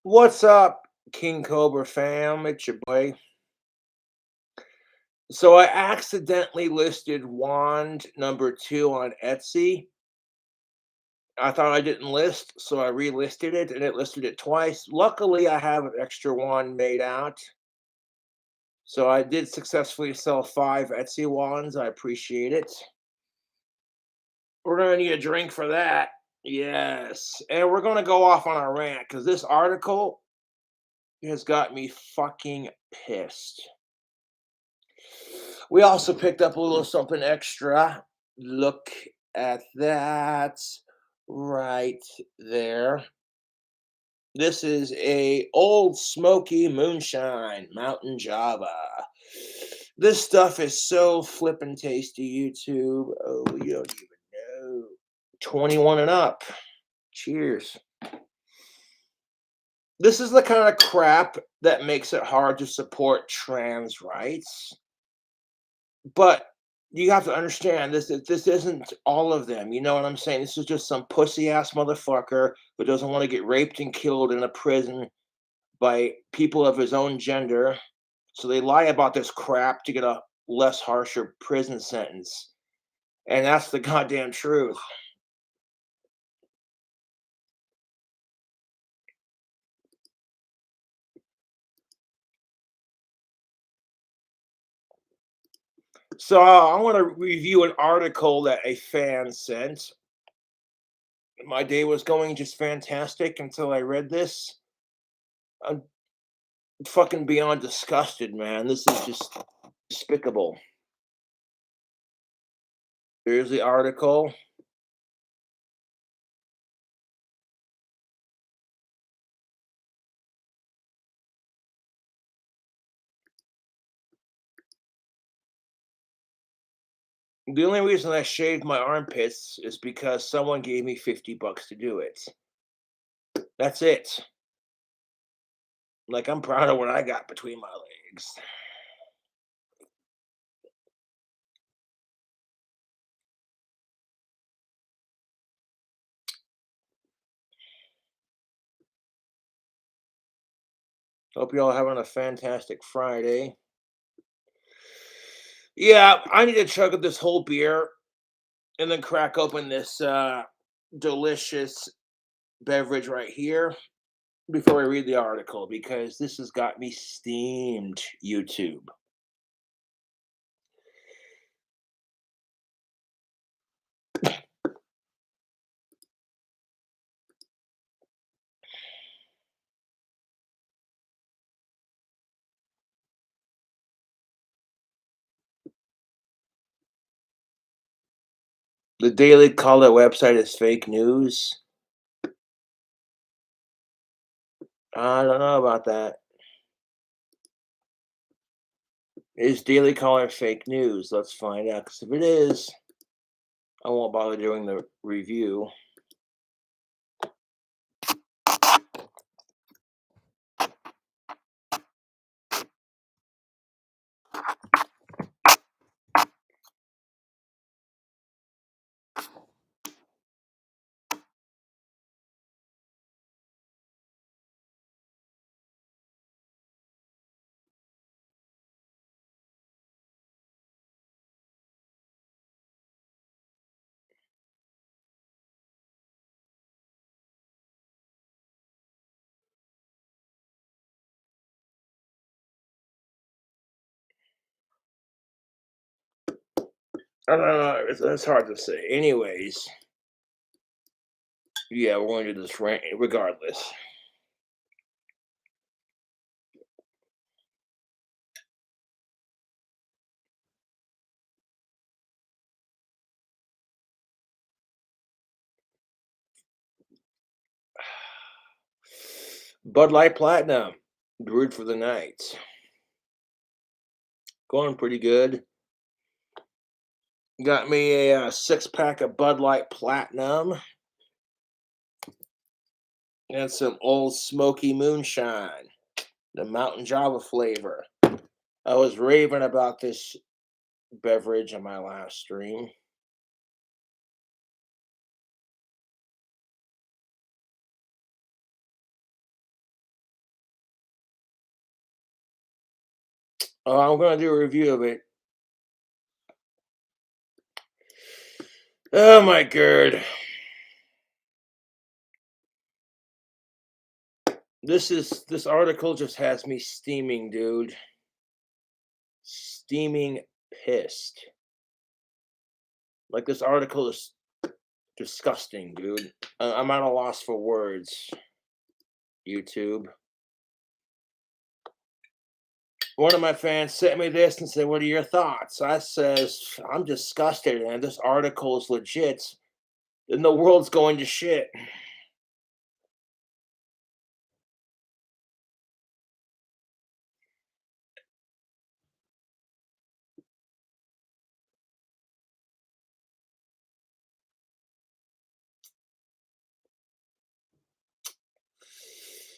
What's up, King Cobra fam? It's your boy. So I accidentally listed wand number 2 on Etsy. I thought I didn't list, so I relisted it and it listed it twice. Luckily, I have an extra wand made out. So I did successfully sell 5 Etsy wands. I appreciate it. We're gonna need a drink for that. Yes. And we're gonna go off on a rant because this article has got me fucking pissed. We also picked up a little something extra. Look at that right there. This is a old smoky moonshine mountain java. This stuff is so flippin' tasty, YouTube. Oh, you don't even know. 21 and up. Cheers. This is the kind of crap that makes it hard to support trans rights. But you have to understand this isn't all of them, you know what I'm saying? This is just some pussy ass motherfucker who doesn't want to get raped and killed in a prison by people of his own gender. So they lie about this crap to get a less harsher prison sentence. And that's the goddamn truth. So I want to review an article that a fan sent. My day was going just fantastic until I read this. I'm fucking beyond disgusted, man. This is just despicable. Here's the article. The only reason I shaved my armpits is because someone gave me $50 to do it. That's it. Like, I'm proud of what I got between my legs. Hope you all having a fantastic Friday. Yeah, I need to chug up this whole beer and then crack open this delicious beverage right here before I read the article because this has got me steamed, YouTube. The Daily Caller website is fake news. I don't know about that. Is Daily Caller fake news? Let's find out. Because if it is, I won't bother doing the review. I don't know. It's hard to say. Anyways, yeah, we're going to do this rant regardless. Bud Light Platinum, brewed for the night. Going pretty good. Got me a 6-pack of Bud Light Platinum and some Old Smoky Moonshine, the Mountain Java flavor. I was raving about this beverage on my last stream. I'm gonna do a review of it. Oh my god. This article just has me steaming, dude. Steaming pissed. Like this article is disgusting, dude. I'm at a loss for words. YouTube. One of my fans sent me this and said, "What are your thoughts?" I says, "I'm disgusted, and this article is legit. Then the world's going to shit."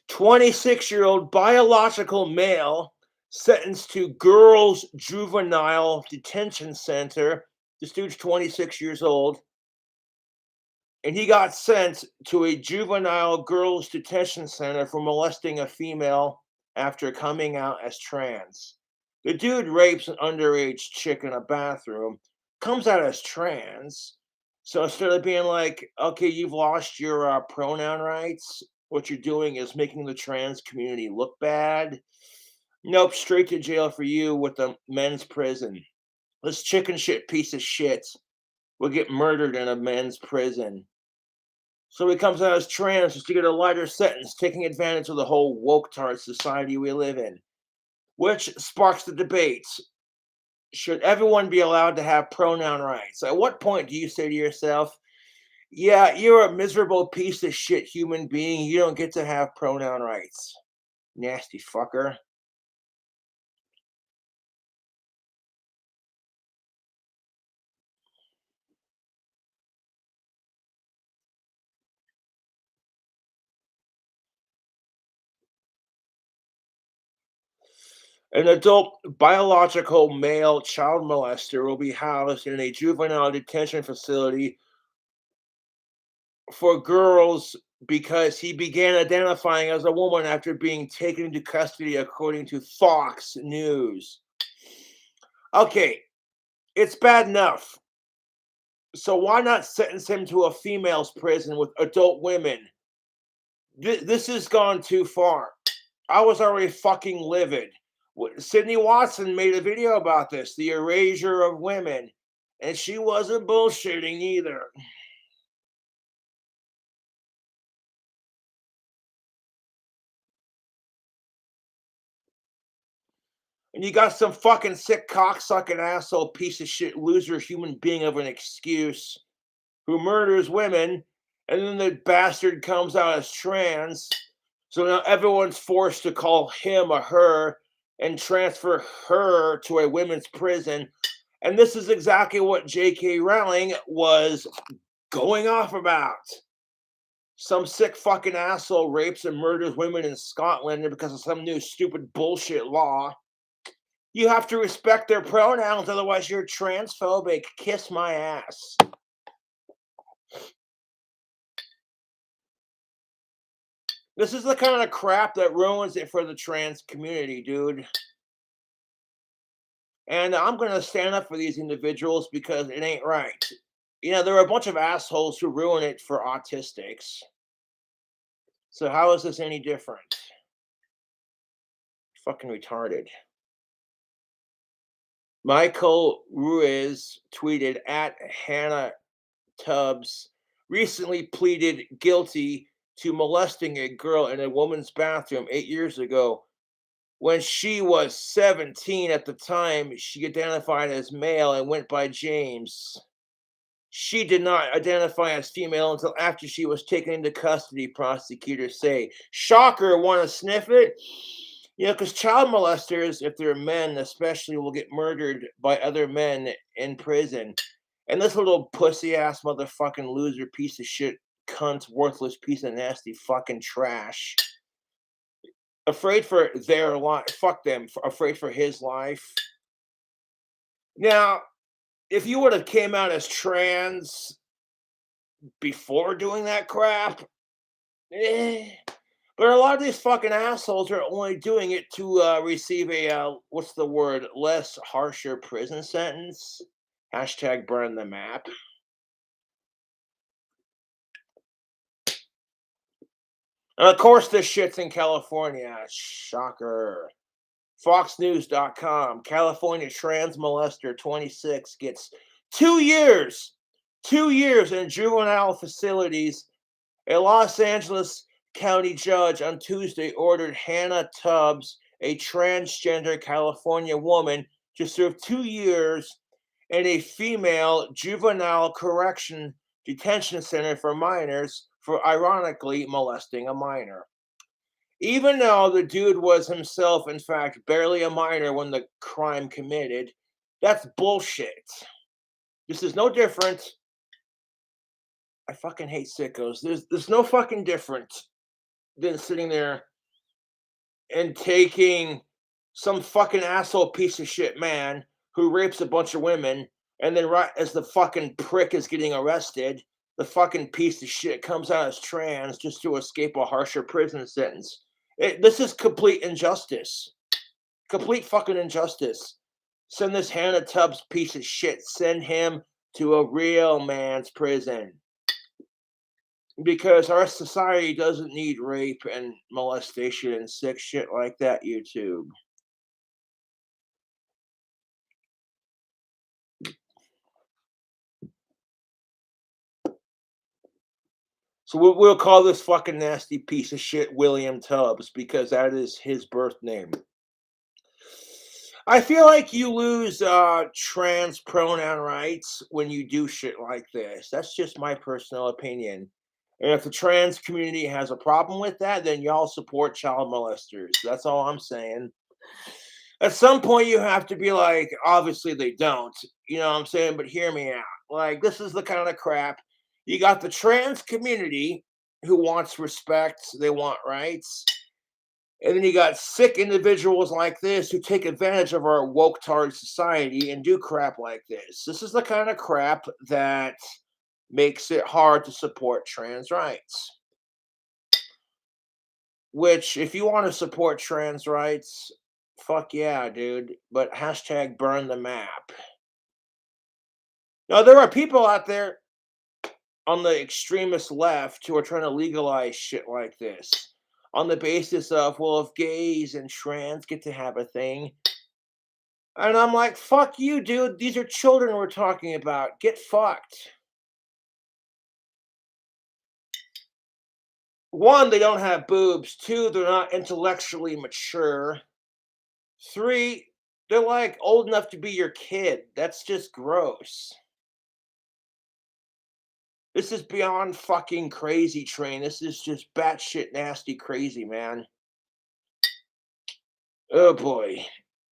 26-year-old biological male sentenced to girls' juvenile detention center. This dude's 26 years old, and he got sent to a juvenile girls' detention center for molesting a female after coming out as trans. The dude rapes an underage chick in a bathroom, comes out as trans. So instead of being like, okay, you've lost your pronoun rights, what you're doing is making the trans community look bad. Nope, straight to jail for you with the men's prison. This chicken shit piece of shit will get murdered in a men's prison. So he comes out as trans just to get a lighter sentence, taking advantage of the whole woke tart society we live in, which sparks the debates. Should everyone be allowed to have pronoun rights? At what point do you say to yourself, yeah, you're a miserable piece of shit human being. You don't get to have pronoun rights. Nasty fucker. An adult biological male child molester will be housed in a juvenile detention facility for girls because he began identifying as a woman after being taken into custody, according to Fox News. Okay, it's bad enough. So why not sentence him to a female's prison with adult women? This has gone too far. I was already fucking livid. Sydney Watson made a video about this, the erasure of women, and she wasn't bullshitting either. And you got some fucking sick cocksucking asshole piece of shit loser human being of an excuse who murders women, and then the bastard comes out as trans. So now everyone's forced to call him a her and transfer her to a women's prison. And this is exactly what J.K. Rowling was going off about. Some sick fucking asshole rapes and murders women in Scotland because of some new stupid bullshit law. You have to respect their pronouns, otherwise you're transphobic. Kiss my ass. This is the kind of crap that ruins it for the trans community, dude. And I'm going to stand up for these individuals because it ain't right. You know, there are a bunch of assholes who ruin it for autistics. So how is this any different? Fucking retarded. Michael Ruiz tweeted at Hannah Tubbs recently pleaded guilty to molesting a girl in a woman's bathroom 8 years ago. When she was 17 at the time, she identified as male and went by James. She did not identify as female until after she was taken into custody, prosecutors say. Shocker, want to sniff it? You know, because child molesters, if they're men especially, will get murdered by other men in prison. And this little pussy ass motherfucking loser piece of shit, cunt, worthless piece of nasty fucking trash. Afraid for their life. Fuck them. Afraid for his life. Now, if you would have came out as trans before doing that crap, eh. But a lot of these fucking assholes are only doing it to receive a what's the word, less harsher prison sentence. Hashtag burn the map. And of course, this shit's in California. Shocker. FoxNews.com. California trans molester 26 gets 2 years, 2 years in juvenile facilities. A Los Angeles County judge on Tuesday ordered Hannah Tubbs, a transgender California woman, to serve 2 years in a female juvenile correction detention center for minors for ironically molesting a minor. Even though the dude was himself, in fact, barely a minor when the crime committed, that's bullshit. This is no different. I fucking hate sickos. There's no fucking different than sitting there and taking some fucking asshole piece of shit man who rapes a bunch of women, and then right as the fucking prick is getting arrested, the fucking piece of shit comes out as trans just to escape a harsher prison sentence. This is complete injustice. Complete fucking injustice. Send this Hannah Tubbs piece of shit. Send him to a real man's prison. Because our society doesn't need rape and molestation and sick shit like that, YouTube. So we'll call this fucking nasty piece of shit William Tubbs because that is his birth name. I feel like you lose trans pronoun rights when you do shit like this. That's just my personal opinion. And if the trans community has a problem with that, then y'all support child molesters. That's all I'm saying. At some point, you have to be like, obviously they don't. You know what I'm saying? But hear me out. Like, this is the kind of crap. You got the trans community who wants respect, they want rights. And then you got sick individuals like this who take advantage of our woke tard society and do crap like this. This is the kind of crap that makes it hard to support trans rights. Which, if you want to support trans rights, fuck yeah, dude. But hashtag burn the map. Now, there are people out there on the extremist left who are trying to legalize shit like this on the basis of, well, if gays and trans get to have a thing. And I'm like, fuck you, dude. These are children we're talking about. Get fucked. One, they don't have boobs. Two, they're not intellectually mature. Three, they're like old enough to be your kid. That's just gross. This is beyond fucking crazy train. This is just batshit nasty crazy, man. Oh boy.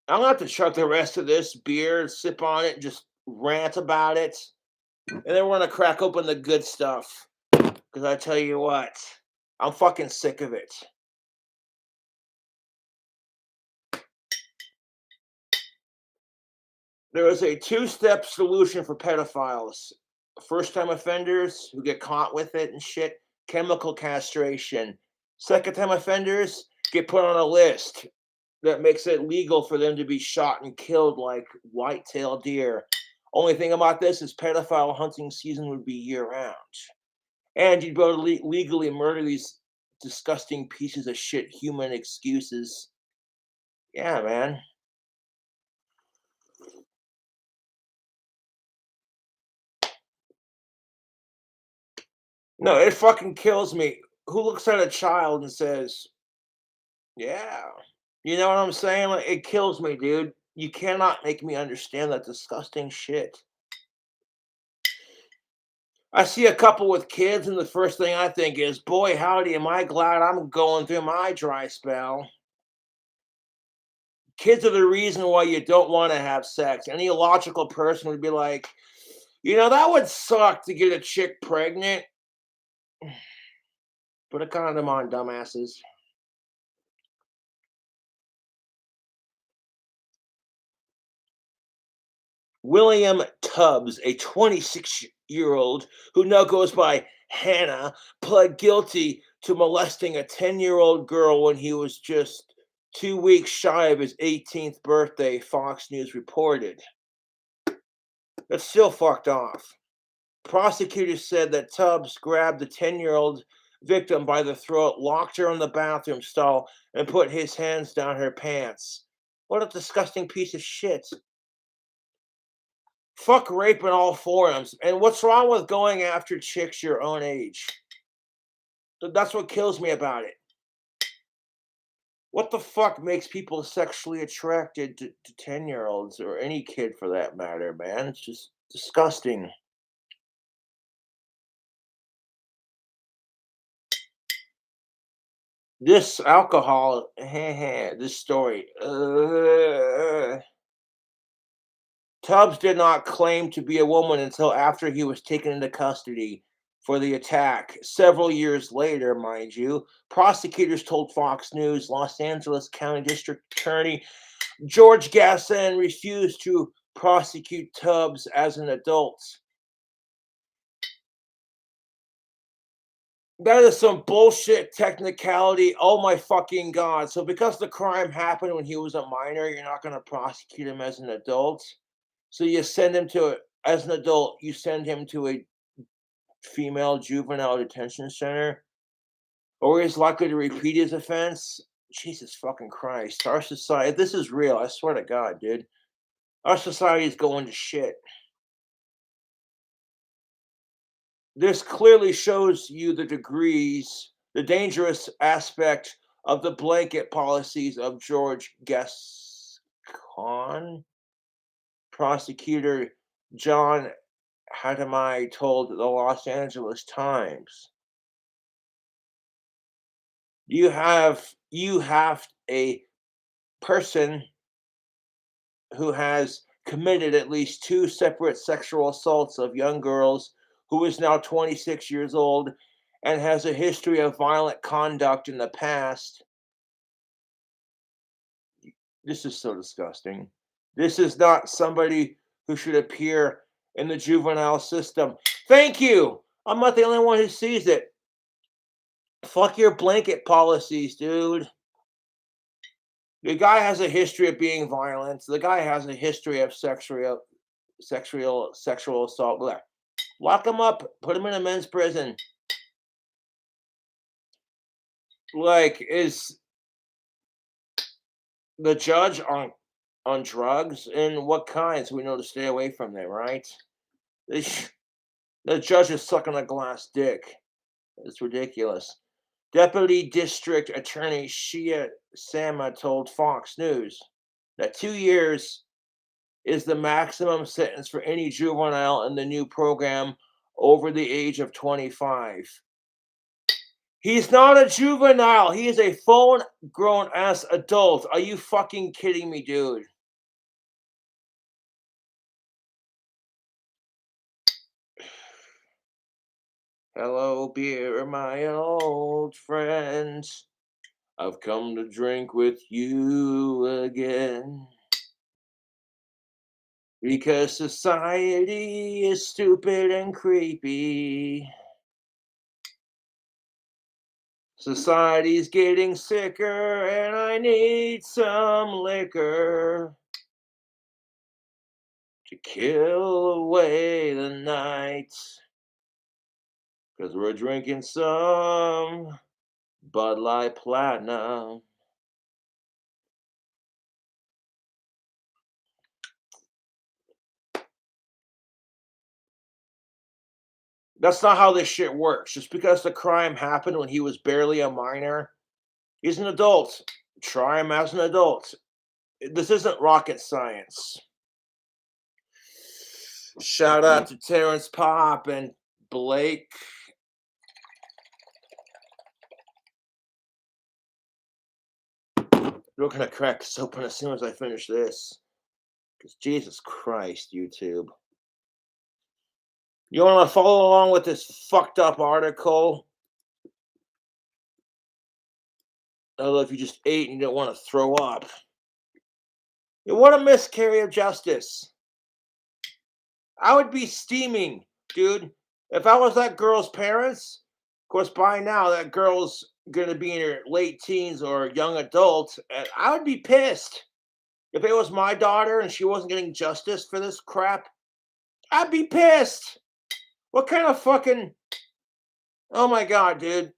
I'm gonna have to chuck the rest of this beer, sip on it, and just rant about it. And then we're gonna crack open the good stuff. Because I tell you what, I'm fucking sick of it. There is a two-step solution for pedophiles. First-time offenders who get caught with it and shit, chemical castration. Second-time offenders get put on a list that makes it legal for them to be shot and killed like white-tailed deer. Only thing about this is pedophile hunting season would be year-round. And you'd be able to legally murder these disgusting pieces of shit human excuses. Yeah, man. No, it fucking kills me. Who looks at a child and says, yeah. You know what I'm saying? Like, it kills me, dude. You cannot make me understand that disgusting shit. I see a couple with kids, and the first thing I think is, boy, howdy, am I glad I'm going through my dry spell. Kids are the reason why you don't want to have sex. Any logical person would be like, you know, that would suck to get a chick pregnant. Put a condom on, dumbasses. William Tubbs, a 26-year-old who now goes by Hannah, pled guilty to molesting a 10-year-old girl when he was just 2 weeks shy of his 18th birthday, Fox News reported. That's still fucked off. Prosecutors said that Tubbs grabbed the 10-year-old victim by the throat, locked her in the bathroom stall, and put his hands down her pants. What a disgusting piece of shit. Fuck rape in all forums. And what's wrong with going after chicks your own age? That's what kills me about it. What the fuck makes people sexually attracted to 10-year-olds or any kid for that matter, man? It's just disgusting. This alcohol, this story. Tubbs did not claim to be a woman until after he was taken into custody for the attack. Several years later, mind you, prosecutors told Fox News Los Angeles County District Attorney George Gasson refused to prosecute Tubbs as an adult. That is some bullshit technicality. Oh my fucking God. So because the crime happened when he was a minor, you're not going to prosecute him as an adult? So you send him to, as an adult, you send him to a female juvenile detention center? Or he's likely to repeat his offense? Jesus fucking Christ. Our society, this is real. I swear to God, dude. Our society is going to shit. This clearly shows you the degrees, the dangerous aspect of the blanket policies of George Gascon. Prosecutor John Hattamai told the Los Angeles Times. You have a person who has committed at least 2 separate sexual assaults of young girls, who is now 26 years old and has a history of violent conduct in the past. This is so disgusting. This is not somebody who should appear in the juvenile system. Thank you. I'm not the only one who sees it. Fuck your blanket policies, dude. The guy has a history of being violent. The guy has a history of sexual assault. Blah. Lock him up. Put him in a men's prison. Like, is the judge on drugs? And what kinds? We know to stay away from them, right? The judge is sucking a glass dick. It's ridiculous. Deputy District Attorney Shia Sama told Fox News that 2 years is the maximum sentence for any juvenile in the new program over the age of 25. He's not a juvenile. He is a full grown ass adult. Are you fucking kidding me, dude? Hello, beer, my old friends. I've come to drink with you again. Because society is stupid and creepy. Society's getting sicker and I need some liquor to kill away the night. Because we're drinking some Bud Light Platinum. That's not how this shit works. Just because the crime happened when he was barely a minor, he's an adult. Try him as an adult. This isn't rocket science. Shout out to Terrence Pop and Blake. We're gonna crack this open as soon as I finish this. Because Jesus Christ, YouTube. You want to follow along with this fucked up article? Although if you just ate and you don't want to throw up. What a miscarriage of justice. I would be steaming, dude. If I was that girl's parents, of course, by now that girl's gonna be in her late teens or young adult, and I would be pissed if it was my daughter and she wasn't getting justice for this crap. I'd be pissed. What kind of fucking? Oh my god, dude.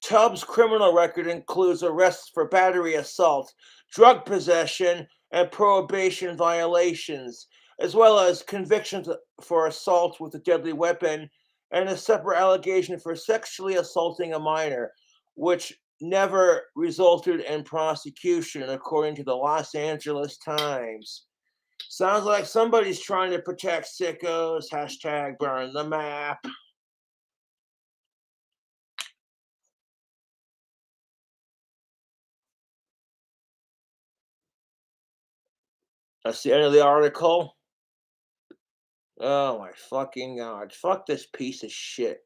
Tubbs' criminal record includes arrests for battery assault, drug possession, and probation violations, as well as convictions for assault with a deadly weapon and a separate allegation for sexually assaulting a minor, which never resulted in prosecution, according to the Los Angeles Times. Sounds like somebody's trying to protect sickos. Hashtag burn the map. That's the end of the article. Oh my fucking god. Fuck this piece of shit.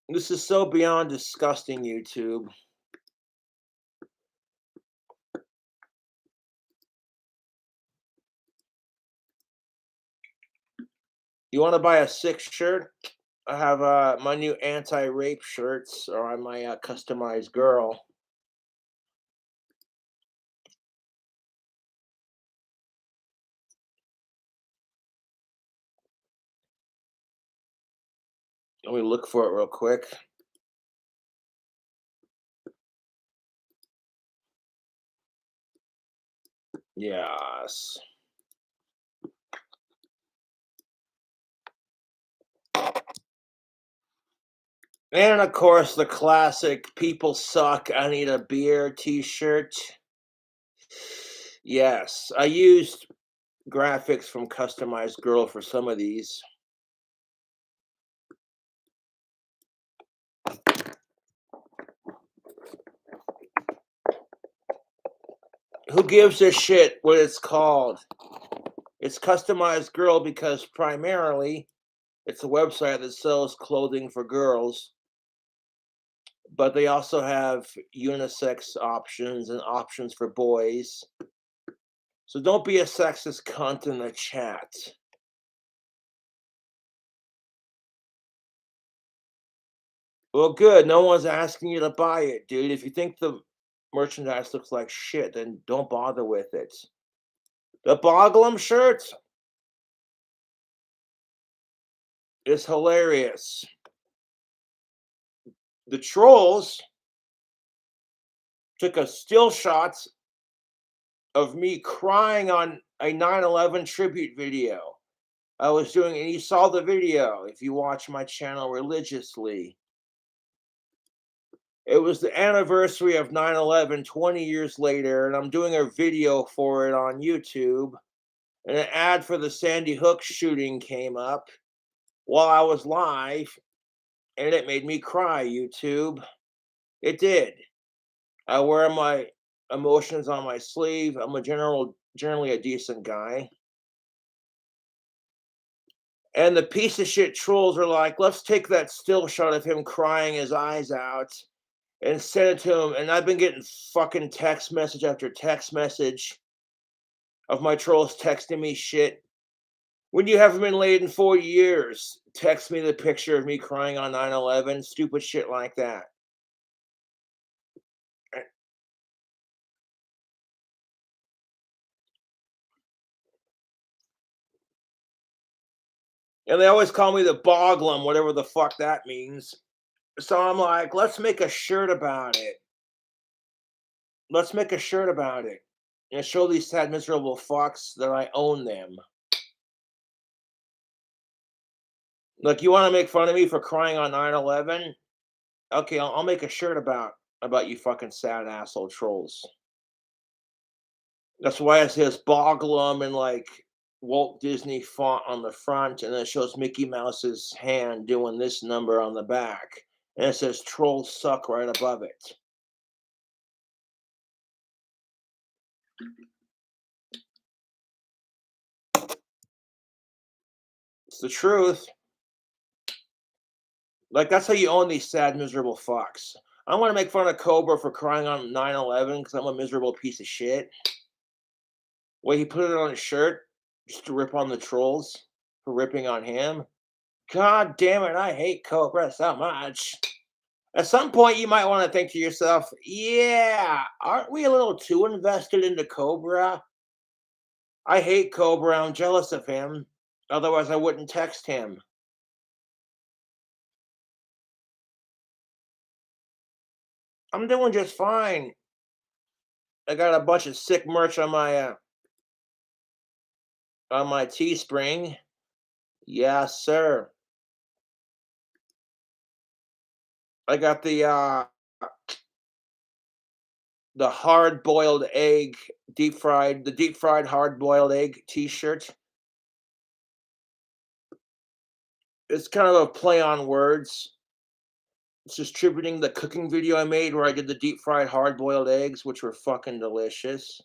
This is so beyond disgusting, YouTube. You want to buy a sick shirt? I have my new anti-rape shirts or on my customized girl. Let me look for it real quick. Yes. And of course, the classic "People suck, I need a beer" t-shirt. Yes, I used graphics from Customized Girl for some of these. Who gives a shit what it's called? It's Customized Girl because primarily it's a website that sells clothing for girls, but they also have unisex options and options for boys. So don't be a sexist cunt in the chat. Well, good. No one's asking you to buy it, dude. If you think the merchandise looks like shit, then don't bother with it. The Boglum shirt is hilarious. The trolls took a still shot of me crying on a 9/11 tribute video I was doing, and you saw the video if you watch my channel religiously. It was the anniversary of 9/11 20 years later, and I'm doing a video for it on YouTube. And an ad for the Sandy Hook shooting came up while I was live, and it made me cry, YouTube. It did. I wear my emotions on my sleeve. I'm generally a decent guy. And the piece of shit trolls are like, let's take that still shot of him crying his eyes out and send it to him. And I've been getting fucking text message after text message of my trolls texting me shit. When you haven't been laid in 4 years, text me the picture of me crying on 9/11. Stupid shit like that. And they always call me the Boglum, whatever the fuck that means. So I'm like, let's make a shirt about it. Let's make a shirt about it. And show these sad, miserable fucks that I own them. Like, you want to make fun of me for crying on 9/11? Okay, I'll make a shirt about you fucking sad asshole trolls. That's why it says Boglum and like Walt Disney font on the front, and then it shows Mickey Mouse's hand doing this number on the back, and it says "Trolls suck" right above it. It's the truth. Like, that's how you own these sad, miserable fucks. I'm gonna make fun of Cobra for crying on 9/11 because I'm a miserable piece of shit. Well, he put it on his shirt just to rip on the trolls for ripping on him. God damn it, I hate Cobra so much. At some point, you might want to think to yourself, yeah, aren't we a little too invested into Cobra? I hate Cobra. I'm jealous of him. Otherwise, I wouldn't text him. I'm doing just fine. I got a bunch of sick merch on my Teespring. Yes, sir. I got the hard boiled egg deep fried hard boiled egg T-shirt. It's kind of a play on words. It's distributing the cooking video I made where I did the deep fried hard boiled eggs, which were fucking delicious.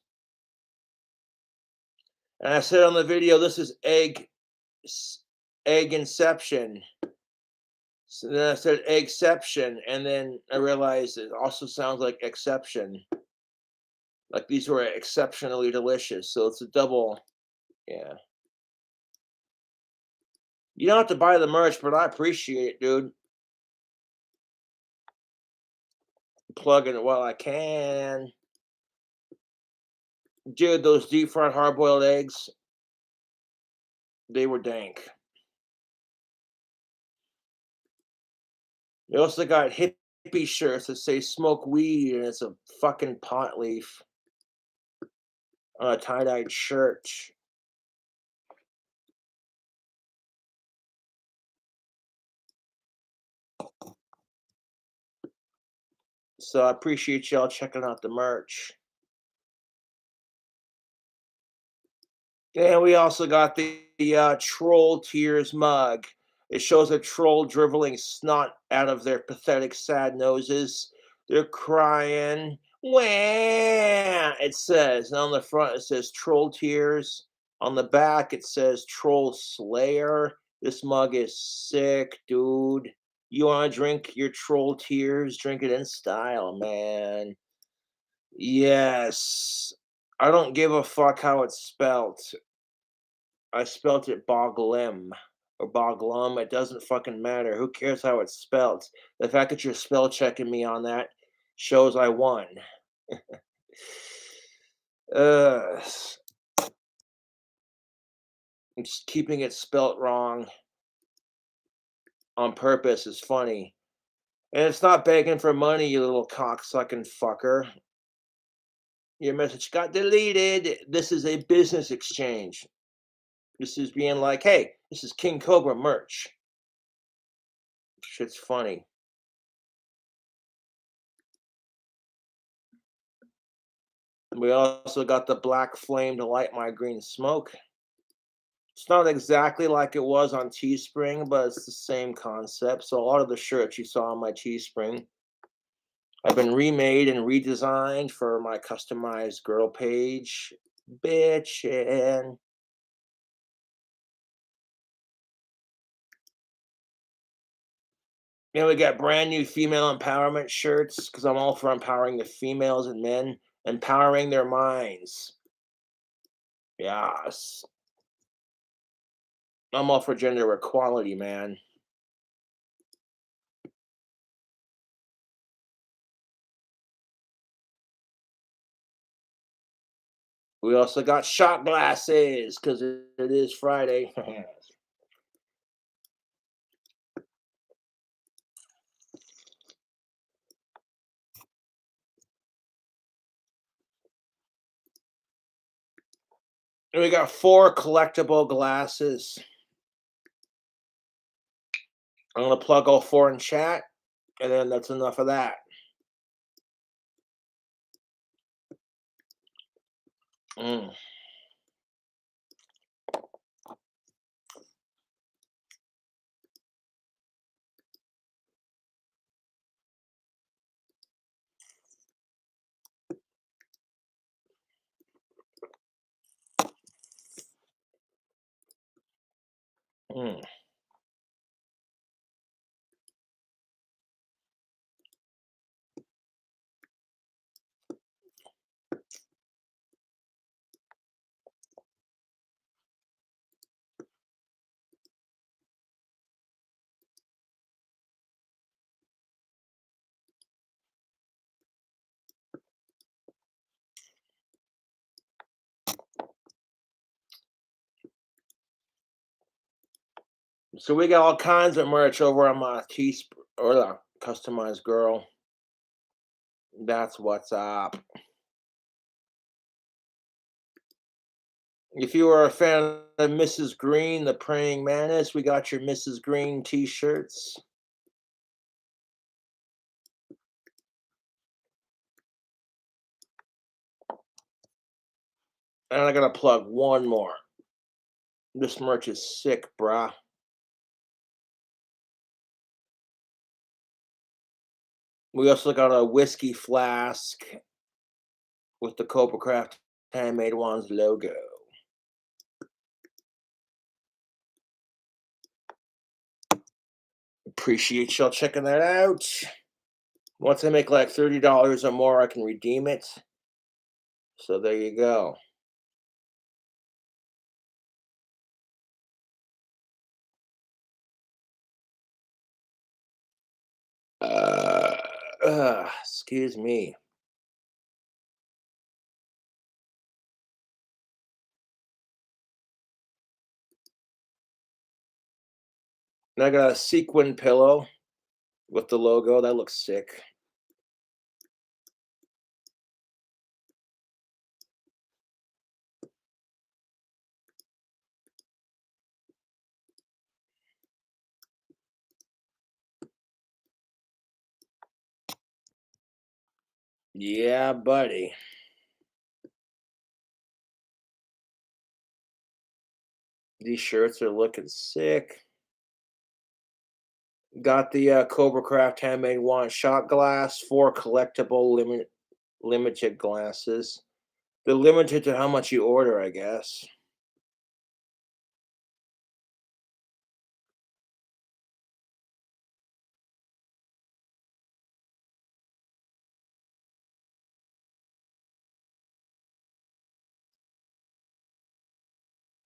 And I said on the video, this is egg inception. So then I said eggception, and then I realized it also sounds like exception. Like these were exceptionally delicious. So it's a double, yeah. You don't have to buy the merch, but I appreciate it, dude. Plugging it while I can. Dude, those deep fried hard boiled eggs, they were dank. They also got hippie shirts that say smoke weed and it's a fucking pot leaf on a tie-dyed shirt. So I appreciate y'all checking out the merch. And we also got the troll tears mug. It shows a troll dribbling snot out of their pathetic, sad noses. They're crying. Wah! It says. And on the front, it says troll tears. On the back, it says troll slayer. This mug is sick, dude. You want to drink your troll tears? Drink it in style, man. Yes. I don't give a fuck how it's spelt. I spelt it Boglem or Boglum. It doesn't fucking matter. Who cares how it's spelt? The fact that you're spell checking me on that shows I won. Ugh. Just keeping it spelt wrong on purpose is funny. And it's not begging for money, you little cocksucking fucker. Your message got deleted. This is a business exchange. This is being like, hey, this is King Cobra merch. Shit's funny. We also got the black flame to light my green smoke. It's not exactly like it was on Teespring, but it's the same concept. So a lot of the shirts you saw on my Teespring have been remade and redesigned for my customized girl page. Bitchin'. We got brand new female empowerment shirts because I'm all for empowering the females and men, empowering their minds. Yes. I'm all for gender equality, man. We also got shot glasses because it is Friday. And we got 4 collectible glasses. I'm gonna plug all 4 in chat, and then that's enough of that. Mm. Mm. So we got all kinds of merch over on my or the customized girl. That's what's up. If you are a fan of Mrs. Green, the praying mantis, we got your Mrs. Green t-shirts. And I gotta plug one more. This merch is sick, brah. We also got a whiskey flask with the Cobra Craft Handmade Wands logo. Appreciate y'all checking that out. Once I make like $30 or more, I can redeem it. So there you go. Uh, excuse me. And I got a sequin pillow with the logo. That looks sick. Yeah, buddy. These shirts are looking sick. Got the Cobra Craft Handmade Wand shot glass, 4 collectible limited glasses. They're limited to how much you order, I guess.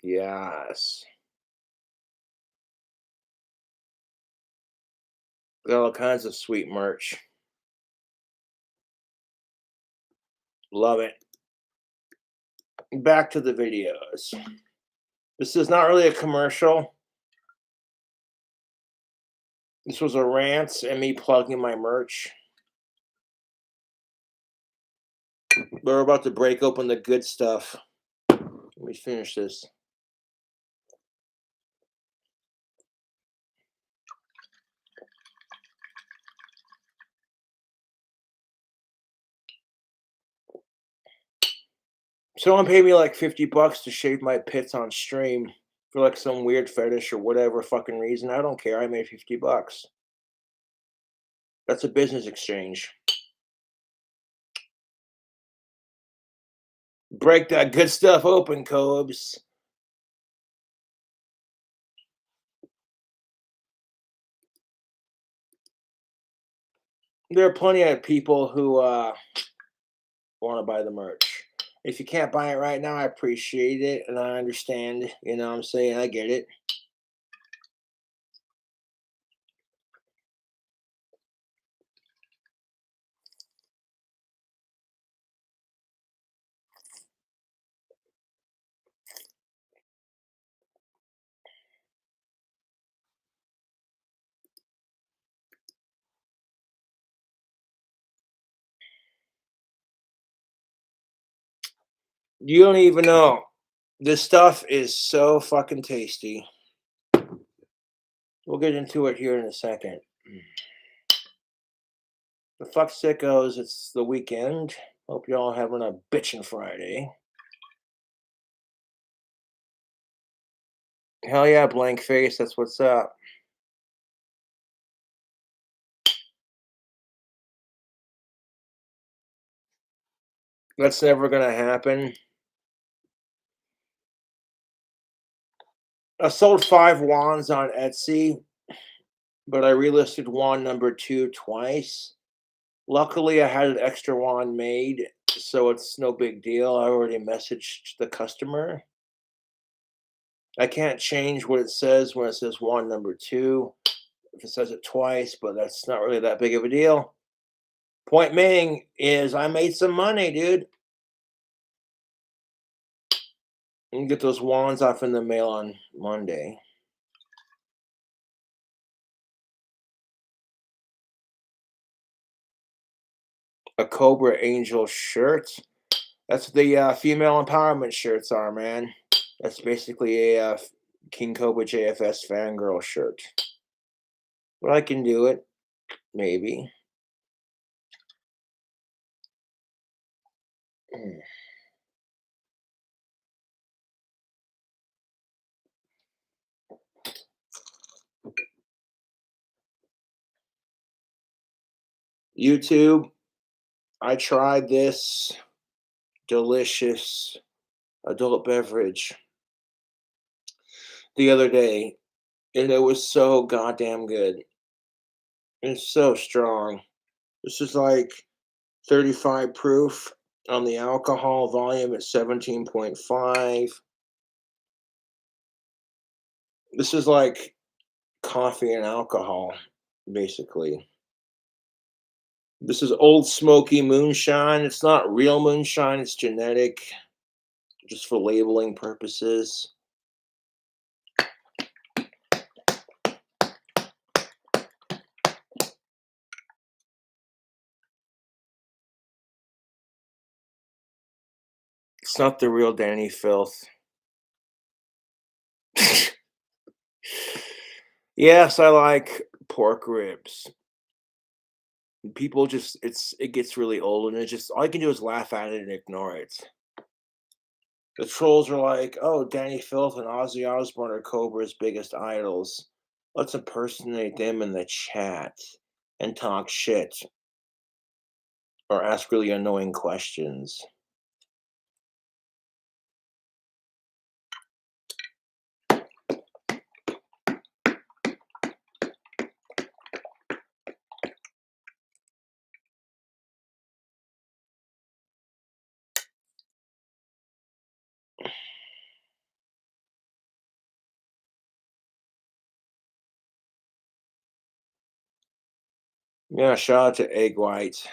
Yes. Got all kinds of sweet merch. Love it. Back to the videos. This is not really a commercial. This was a rant and me plugging my merch. We're about to break open the good stuff. Let me finish this. Someone paid me like $50 to shave my pits on stream for like some weird fetish or whatever fucking reason. I don't care. I made $50. That's a business exchange. Break that good stuff open, Cobes. There are plenty of people who want to buy the merch. If you can't buy it right now, I appreciate it and I understand. You know what I'm saying? I get it. You don't even know. This stuff is so fucking tasty. We'll get into it here in a second. The fuck sickos, it's the weekend. Hope y'all having a bitchin' Friday. Hell yeah, blank face, that's what's up. That's never gonna happen. I sold 5 wands on Etsy, but I relisted wand number 2 twice. Luckily, I had an extra wand made, so it's no big deal. I already messaged the customer. I can't change what it says when it says wand number 2 if it says it twice, but that's not really that big of a deal. Point being is I made some money, dude. You can get those wands off in the mail on Monday. A Cobra Angel shirt. That's what the female empowerment shirts are, man. That's basically a King Cobra JFS fangirl shirt. But I can do it, maybe. Mm. YouTube, I tried this delicious adult beverage the other day, and it was so goddamn good. It's so strong. This is like 35 proof on the alcohol volume at 17.5. This is like coffee and alcohol, basically. This is Old Smoky moonshine. It's not real moonshine, it's genetic, just for labeling purposes. It's not the real Danny Filth. Yes, I like pork ribs. People just it gets really old and it just all I can do is laugh at it and ignore it. The trolls are like, "Oh, Danny Filth and Ozzy Osbourne are Cobra's biggest idols. Let's impersonate them in the chat and talk shit or ask really annoying questions." Yeah, shout out to Egg White.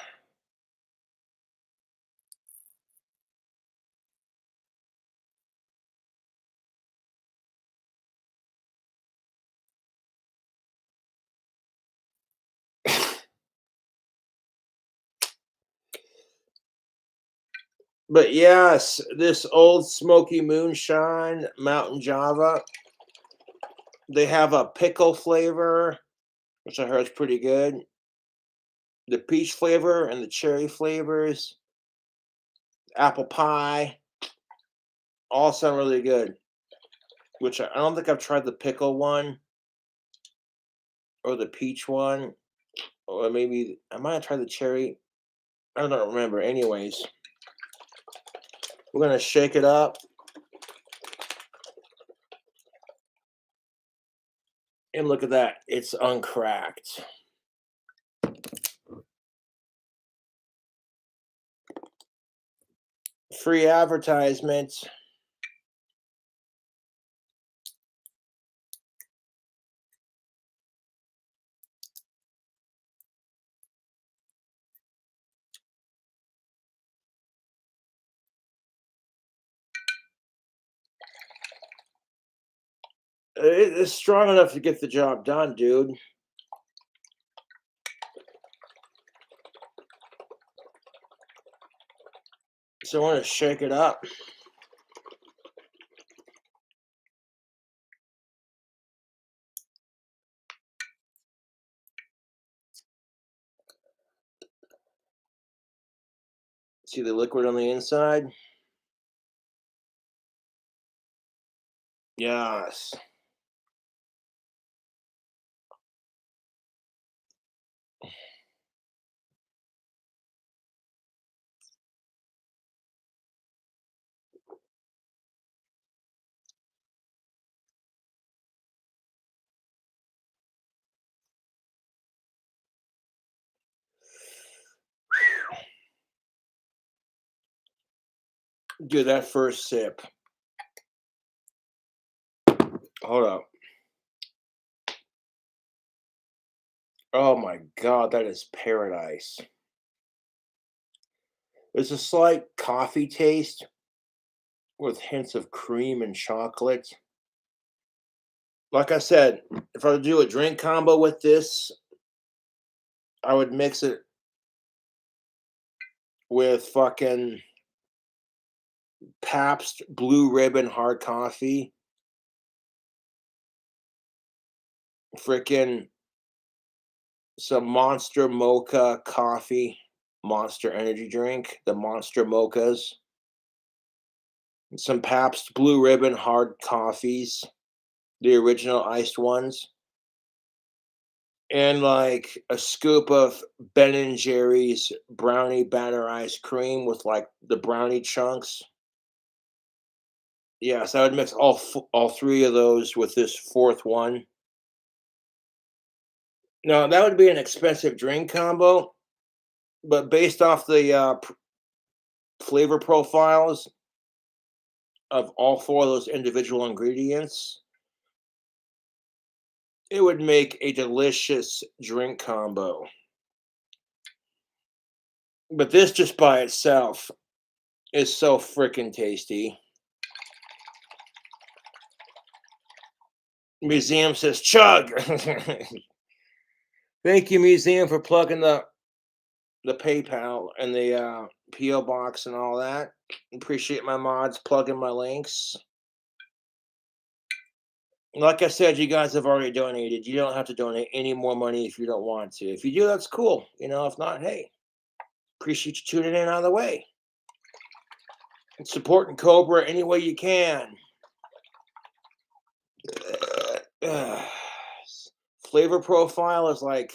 But yes, this Old Smoky Moonshine Mountain Java, they have a pickle flavor, which I heard is pretty good. The peach flavor and the cherry flavors, apple pie, all sound really good. Which I don't think I've tried the pickle one or the peach one, or maybe I might have tried the cherry. I don't remember. Anyways, we're gonna shake it up and look at that. It's uncracked. Free advertisement. It's strong enough to get the job done, dude. So I want to shake it up. See the liquid on the inside? Yes. Do that first sip. Hold up. Oh my god, that is paradise. There's a slight coffee taste with hints of cream and chocolate. Like I said, if I would do a drink combo with this, I would mix it with fucking Pabst Blue Ribbon hard coffee, freaking some Monster Mocha coffee, Monster energy drink, the Monster Mochas, some Pabst Blue Ribbon hard coffees, the original iced ones, and like a scoop of Ben and Jerry's brownie batter ice cream with like the brownie chunks. Yes, I would mix all three of those with this fourth one. No, that would be an expensive drink combo, but based off the flavor profiles of all four of those individual ingredients, it would make a delicious drink combo. But this just by itself is so freaking tasty. Museum says chug. Thank you, Museum, for plugging the PayPal and the P.O Box and all that. Appreciate my mods plugging my links. Like I said, you guys have already donated. You don't have to donate any more money if you don't want to. If you do, that's cool. If not, hey, appreciate you tuning in either way. And supporting Cobra any way you can. Flavor profile is like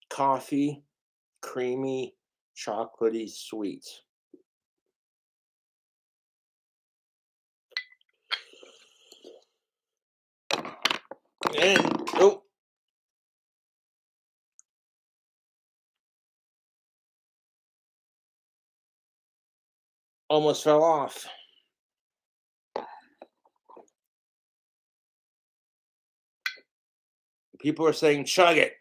coffee, creamy, chocolatey, sweet. And oh, almost fell off. People are saying chug it.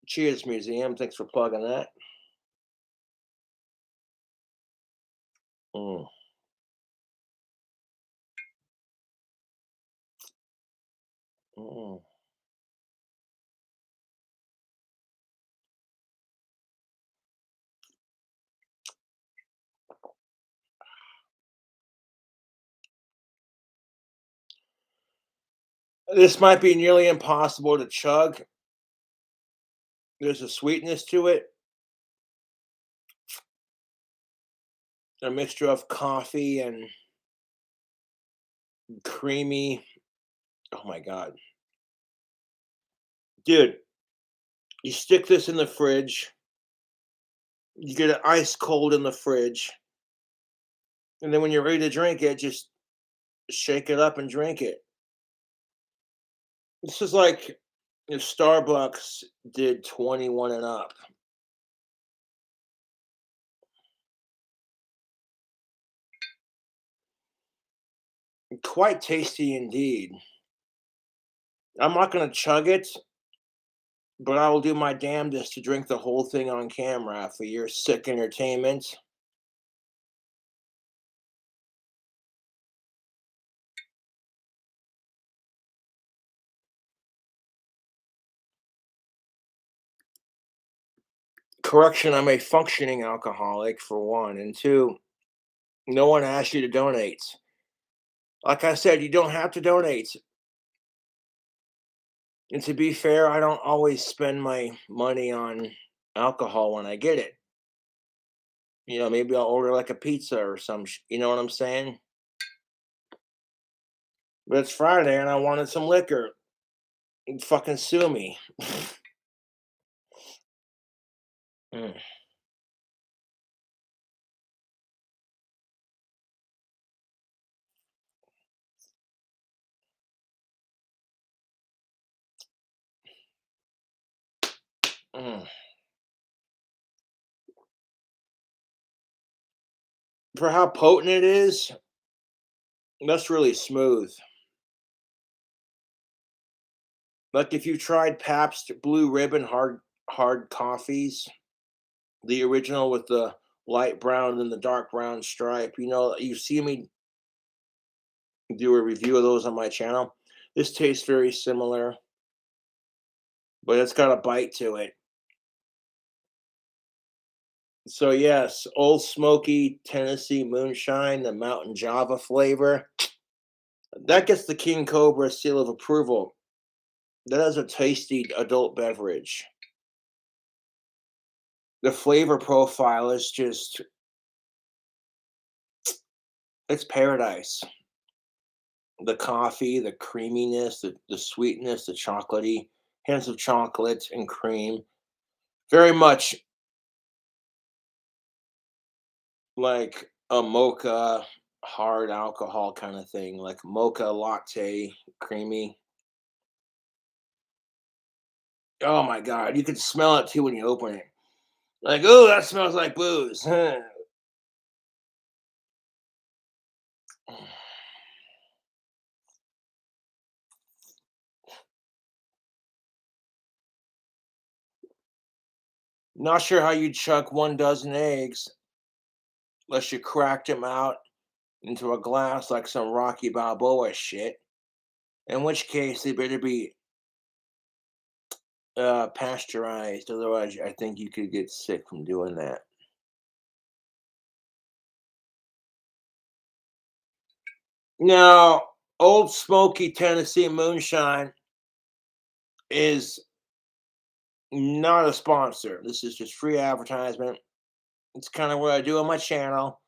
Cheers, Museum. Thanks for plugging that. Mm. Mm. This might be nearly impossible to chug. There's a sweetness to it, a mixture of coffee and creamy. Oh my god, dude! You stick this in the fridge. You get it ice cold in the fridge, and then when you're ready to drink it, just shake it up and drink it. This is like if Starbucks did 21 and up. Quite tasty indeed. I'm not going to chug it, but I will do my damnedest to drink the whole thing on camera for your sick entertainment. Correction, I'm a functioning alcoholic, for one. And two, no one asked you to donate. Like I said, you don't have to donate. And to be fair, I don't always spend my money on alcohol when I get it. Maybe I'll order like a pizza or you know what I'm saying? But it's Friday and I wanted some liquor. Fucking sue me. Mm, mm. For how potent it is, that's really smooth. Like if you tried Pabst Blue Ribbon hard coffees, the original with the light brown and the dark brown stripe, you see me do a review of those on my channel. This tastes very similar, but it's got a bite to it. So yes, Old Smoky Tennessee Moonshine, the Mountain Java flavor. That gets the King Cobra seal of approval. That is a tasty adult beverage. The flavor profile is just it's paradise. The coffee, the creaminess, the sweetness, the chocolatey, hints of chocolate and cream. Very much like a mocha hard alcohol kind of thing, like mocha latte, creamy. Oh my god, you can smell it too when you open it. Like, oh, that smells like booze. Not sure how you'd chuck 1 dozen eggs unless you cracked them out into a glass like some Rocky Balboa shit. In which case, they better be pasteurized. Otherwise, I think you could get sick from doing that. Now, Old Smoky Tennessee Moonshine is not a sponsor. This is just free advertisement. It's kind of what I do on my channel.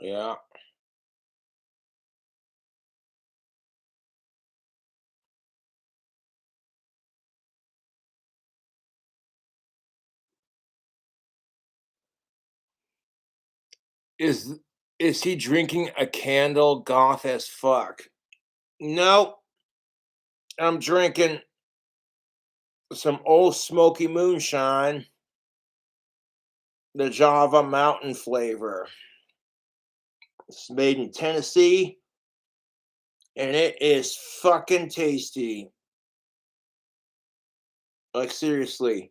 Yeah. Is is he drinking a candle goth as fuck? No, I'm drinking some Old Smoky Moonshine, the Java Mountain flavor. It's made in Tennessee, and it is fucking tasty. Like seriously,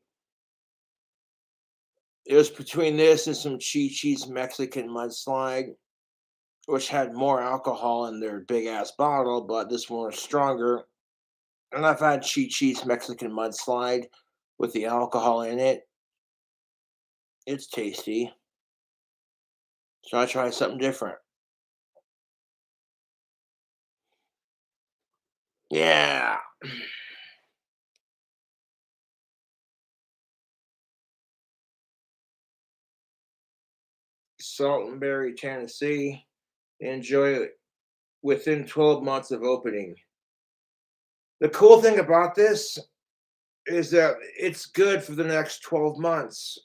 it was between this and some Chi Chi's Mexican mudslide, which had more alcohol in their big ass bottle, but this one was stronger. And I've had Chi Chi's Mexican mudslide with the alcohol in it. It's tasty. So I tried something different. Yeah. Salt and Berry, Tennessee. Enjoy it within 12 months of opening. The cool thing about this is that it's good for the next 12 months.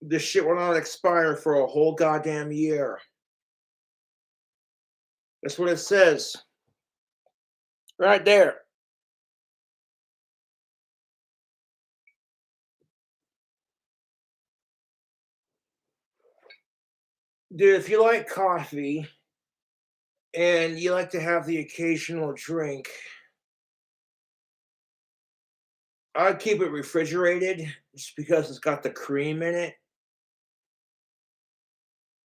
This shit will not expire for a whole goddamn year. That's what it says right there. Dude, if you like coffee and you like to have the occasional drink, I'd keep it refrigerated just because it's got the cream in it.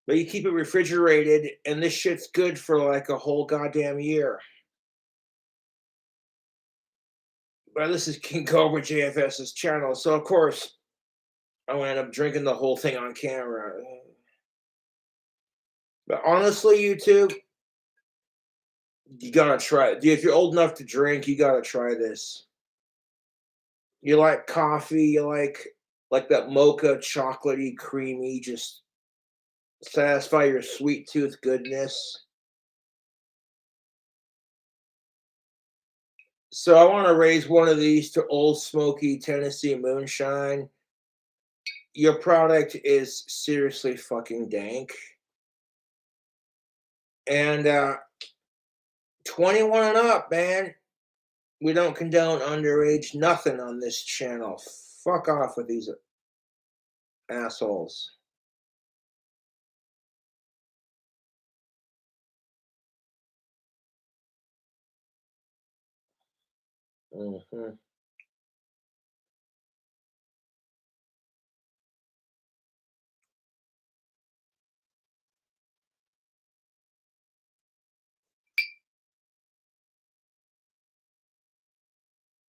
But you keep it refrigerated, and this shit's good for like a whole goddamn year. But this is King Cobra JFS's channel, so of course I would end up drinking the whole thing on camera. But honestly, YouTube, you gotta try it. If you're old enough to drink, you gotta try this. You like coffee, you like that mocha, chocolatey, creamy, just satisfy your sweet tooth goodness. So I want to raise one of these to Old Smoky Tennessee Moonshine. Your product is seriously fucking dank. And 21 and up, man. We don't condone underage nothing on this channel. Fuck off with these assholes. Mhm.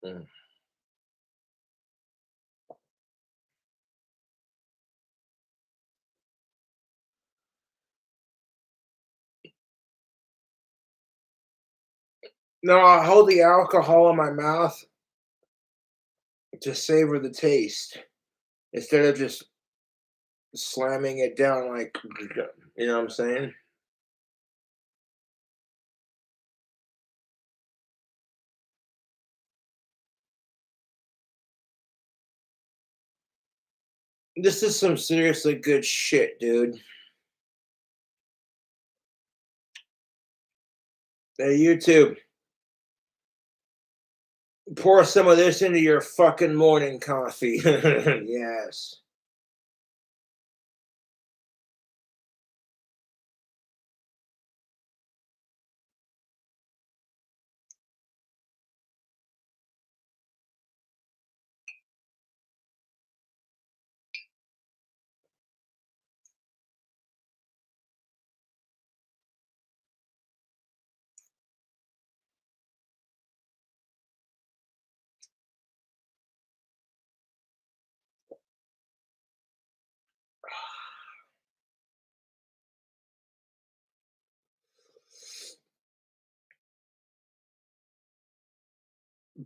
Mm. No, I hold the alcohol in my mouth to savor the taste instead of just slamming it down like, you know what I'm saying? This is some seriously good shit, dude. Hey, you too. Pour some of this into your fucking morning coffee. Yes.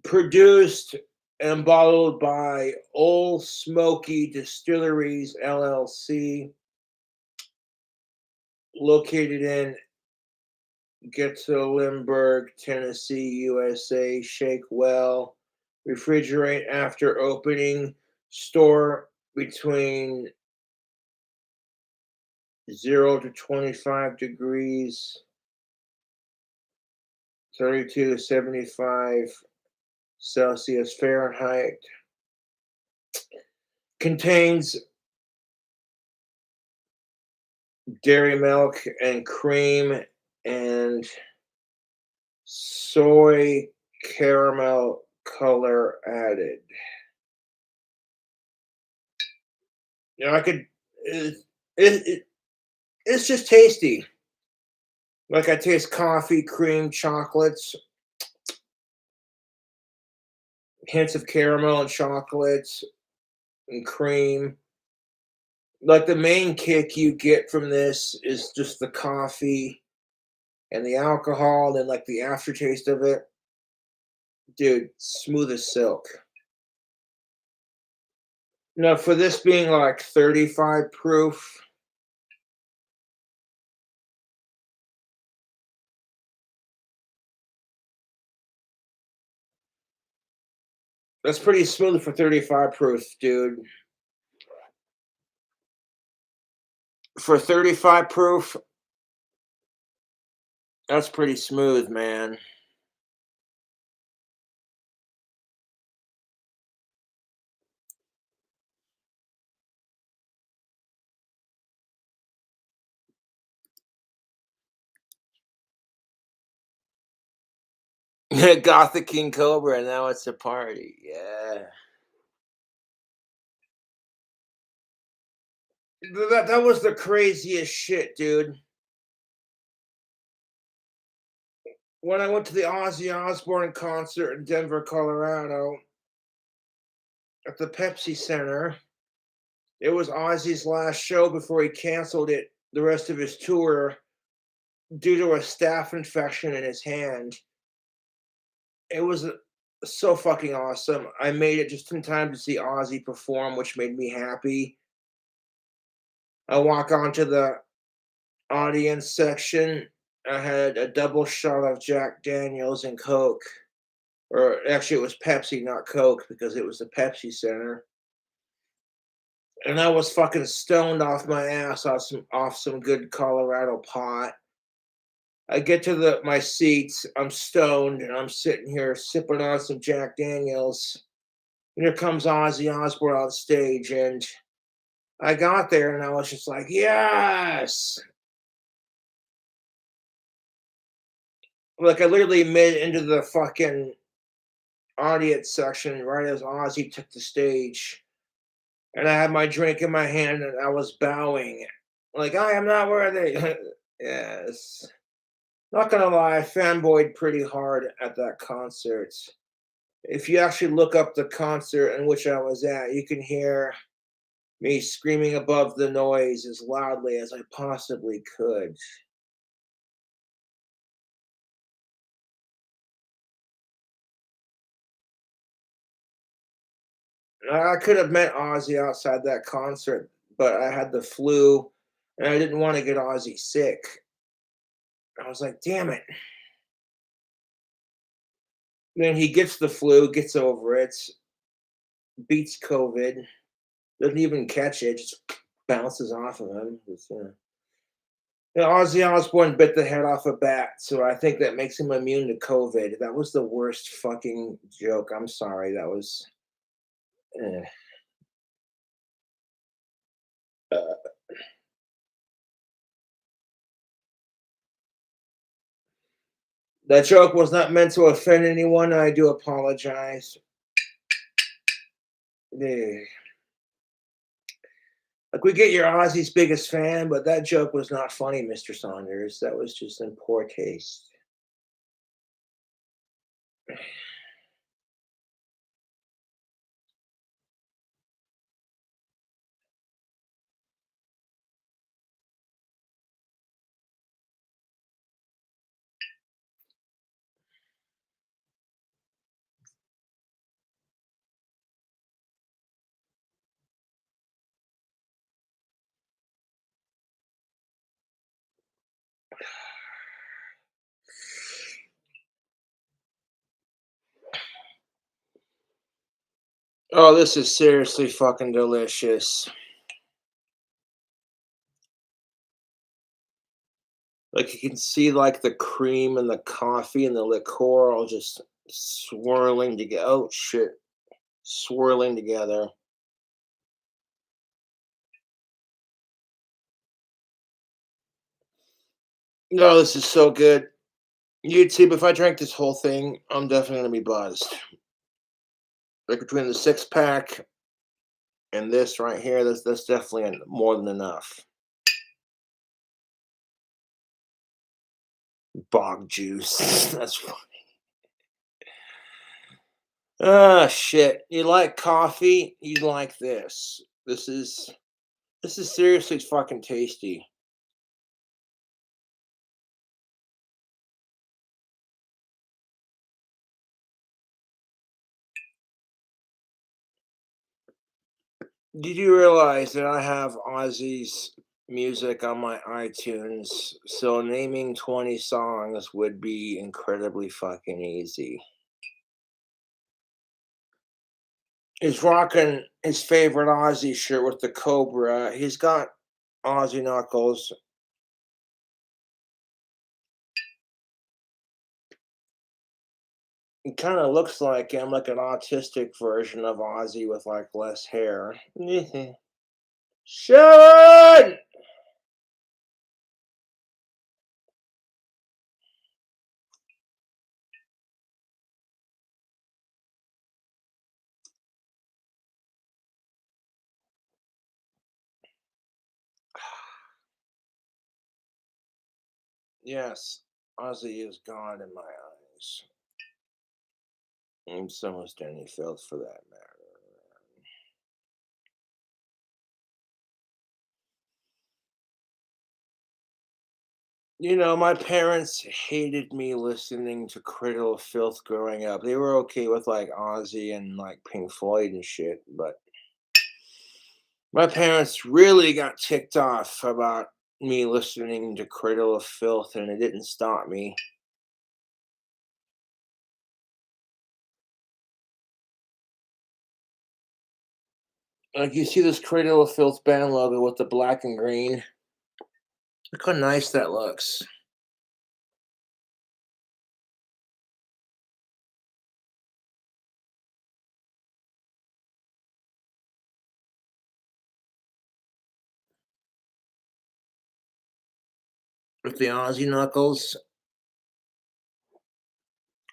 Produced and bottled by Old Smoky Distilleries LLC, located in Gatlinburg, Tennessee, USA. Shake well, refrigerate after opening. Store between 0 to 25 degrees, 32 to 75 Celsius Fahrenheit. Contains dairy milk and cream and soy caramel color added. You know, I could. It's just tasty. Like I taste coffee, cream, chocolates, hints of caramel and chocolates and cream. Like the main kick you get from this is just the coffee and the alcohol, and then like the aftertaste of it. Dude, smooth as silk. Now, for this being like 35 proof, that's pretty smooth for 35 proof, dude. For 35 proof, that's pretty smooth, man. Gothic King Cobra, and now it's a party. Yeah. That was the craziest shit, dude. When I went to the Ozzy Osbourne concert in Denver, Colorado, at the Pepsi Center, it was Ozzy's last show before he canceled it the rest of his tour due to a staph infection in his hand. It was so fucking awesome. I made it just in time to see Ozzy perform, which made me happy. I walk onto the audience section. I had a double shot of Jack Daniels and Coke. Or actually, it was Pepsi, not Coke, because it was the Pepsi Center. And I was fucking stoned off my ass off some good Colorado pot. I get to my seats. I'm stoned, and I'm sitting here sipping on some Jack Daniels. And here comes Ozzy Osbourne on stage, and I got there, and I was just like, yes. Like I literally made it into the fucking audience section right as Ozzy took the stage, and I had my drink in my hand, and I was bowing, like I am not worthy. Yes. Not gonna lie, I fanboyed pretty hard at that concert. If you actually look up the concert in which I was at, you can hear me screaming above the noise as loudly as I possibly could. I could have met Ozzy outside that concert, but I had the flu and I didn't want to get Ozzy sick. I was like, damn it. Then he gets the flu, gets over it, beats COVID, doesn't even catch it, just bounces off of him. Ozzy Osbourne bit the head off a bat, so I think that makes him immune to COVID. That was the worst fucking joke. I'm sorry. That was. eh. Uh, that joke was not meant to offend anyone. I do apologize. Eh. Like, we get you're Ozzy's biggest fan, but that joke was not funny, Mr. Saunders. That was just in poor taste. Oh, this is seriously fucking delicious. Like, you can see, like, the cream and the coffee and the liqueur all just swirling together. Oh, shit. Swirling together. No, this is so good. YouTube, if I drank this whole thing, I'm definitely gonna be buzzed. Like, between the six pack and this right here, that's definitely more than enough. Bog juice. That's funny. Ah, shit. You like coffee? You like this. This is seriously fucking tasty. Did you realize that I have Ozzy's music on my iTunes? So naming 20 songs would be incredibly fucking easy. He's rocking his favorite Ozzy shirt with the Cobra. He's got Ozzy knuckles. He kind of looks like him, like an autistic version of Ozzy with like less hair. Sharon! Yes, Ozzy is God in my eyes. And so is Danny Fields for that matter. My parents hated me listening to Cradle of Filth growing up. They were okay with like Ozzy and like Pink Floyd and shit, but my parents really got ticked off about me listening to Cradle of Filth, and it didn't stop me. Like, you see this Cradle of Filth band logo with the black and green. Look how nice that looks. With the Aussie knuckles.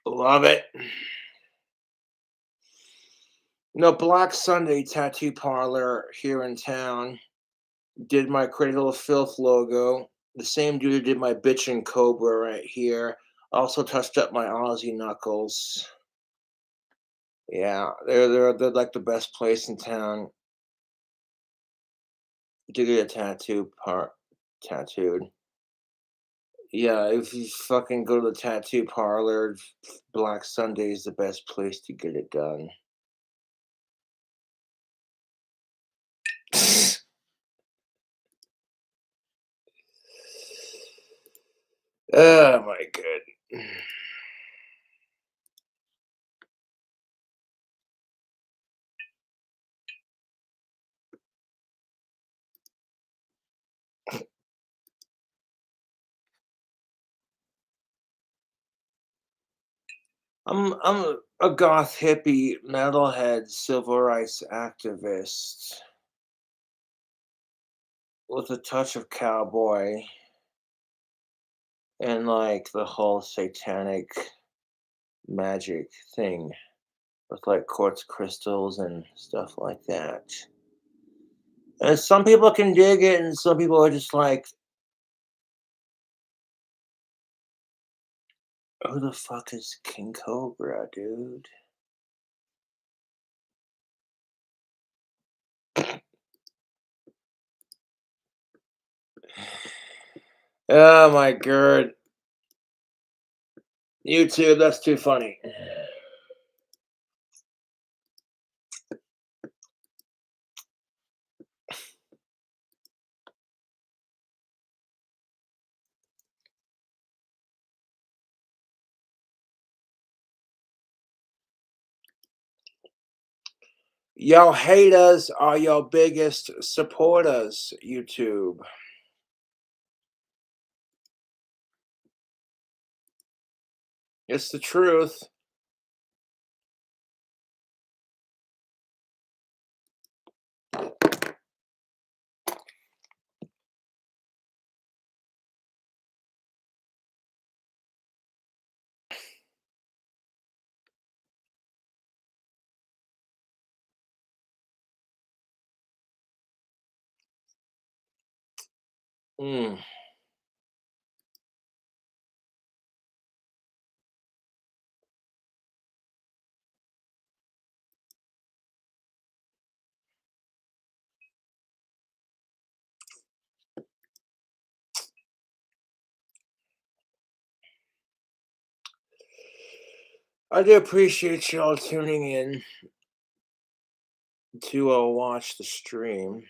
Love it. Black Sunday Tattoo Parlor here in town did my Cradle of Filth logo. The same dude who did my Bitch and Cobra right here also touched up my Aussie knuckles. Yeah, they're like the best place in town to get a tattooed. Yeah, if you fucking go to the tattoo parlor, Black Sunday is the best place to get it done. Oh my god. I'm a goth hippie metalhead civil rights activist with a touch of cowboy and like the whole satanic magic thing with like quartz crystals and stuff like that. And some people can dig it, and some people are just like, "Who the fuck is King Cobra, dude?" Oh my god. YouTube, that's too funny. Y'all haters are your biggest supporters, YouTube. It's the truth. Mm. I do appreciate y'all tuning in to watch the stream,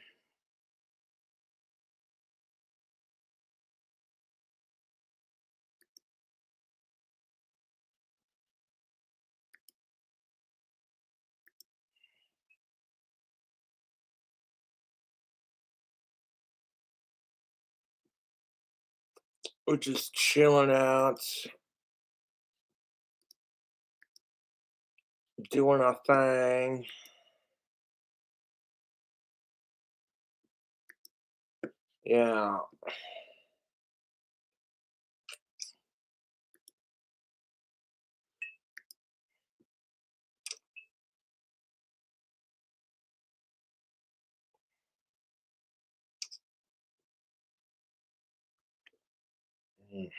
we're just chilling out, doing our thing. Yeah. Mm.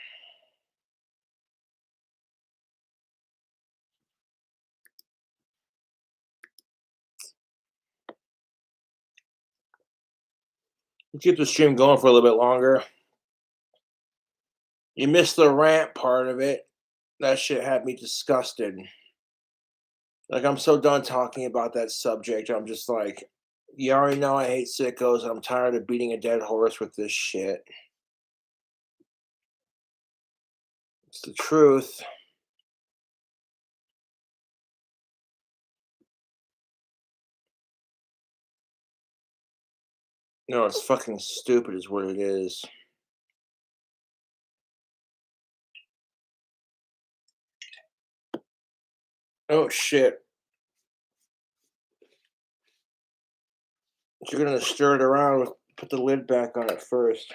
Keep the stream going for a little bit longer. You missed the rant part of it. That shit had me disgusted. Like, I'm so done talking about that subject. I'm just like, you already know I hate sickos, and I'm tired of beating a dead horse with this shit. It's the truth. No, it's fucking stupid, is what it is. Oh shit. You're gonna stir it around with put the lid back on it first.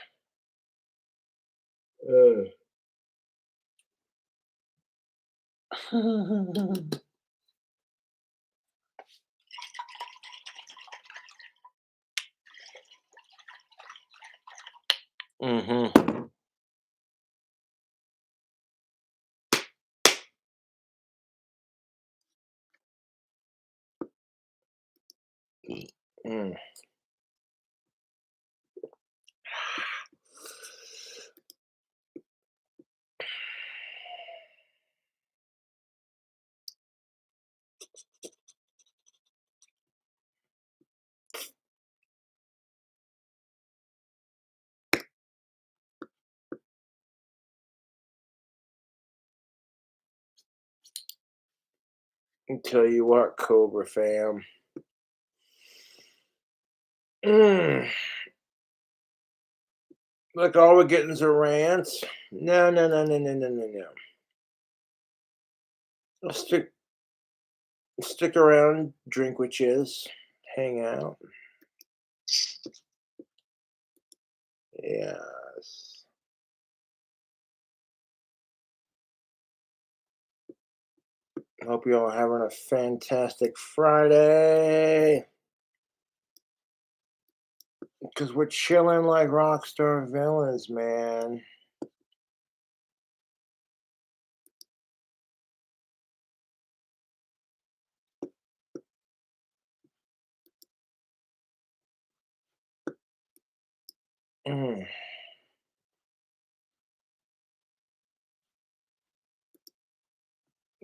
Mm-hmm. Mm. I tell you what, Cobra fam. Mm. Like all we're getting is a rant. No, no, no, no, no, no, no, no. I'll stick around, drink witches, hang out. Yes. Hope you all having a fantastic Friday. Because we're chilling like rockstar villains, man. Mm.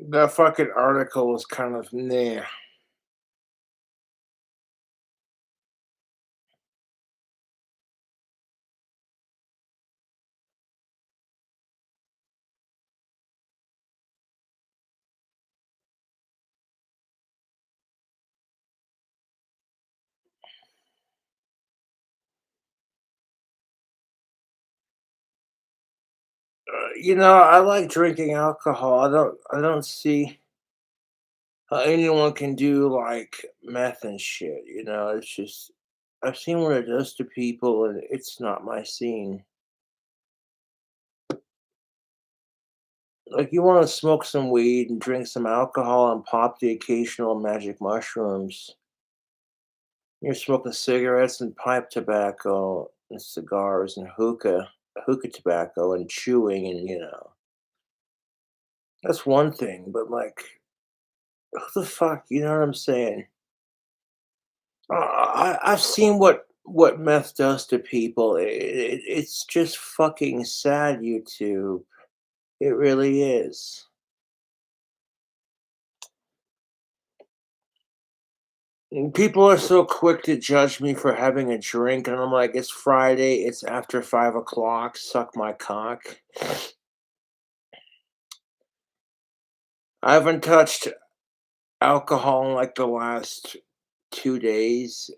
That fucking article was kind of nah. I like drinking alcohol. I don't see how anyone can do like meth and shit. It's just I've seen what it does to people, and it's not my scene. Like you want to smoke some weed and drink some alcohol and pop the occasional magic mushrooms. You're smoking cigarettes and pipe tobacco and cigars and hookah tobacco and chewing and that's one thing. But like, who the fuck? You know what I'm saying? I've seen what meth does to people. It's just fucking sad, YouTube. It really is. And people are so quick to judge me for having a drink, and I'm like, it's Friday. It's after 5 o'clock. Suck my cock. I haven't touched alcohol in like the last 2 days,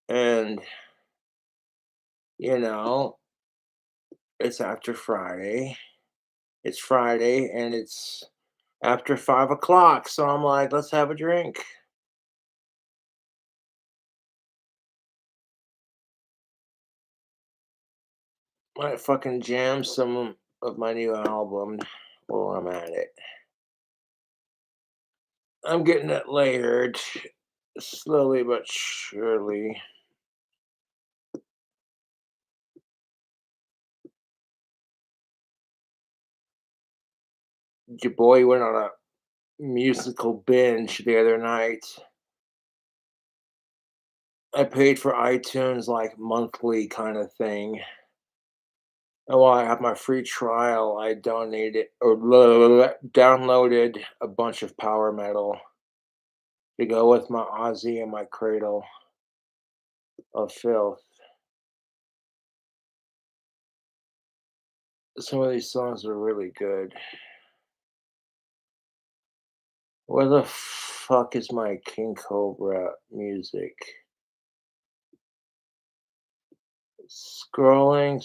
and you know, it's after Friday. It's Friday, and it's after 5 o'clock. So I'm like, let's have a drink. Might fucking jam some of my new album while I'm at it. I'm getting it layered slowly but surely. Your boy went on a musical binge the other night. I paid for iTunes like monthly kind of thing. And while I have my free trial, I donated or downloaded a bunch of power metal to go with my Ozzy and my Cradle of Filth. Some of these songs are really good. Where the fuck is my King Cobra music? Scrolling,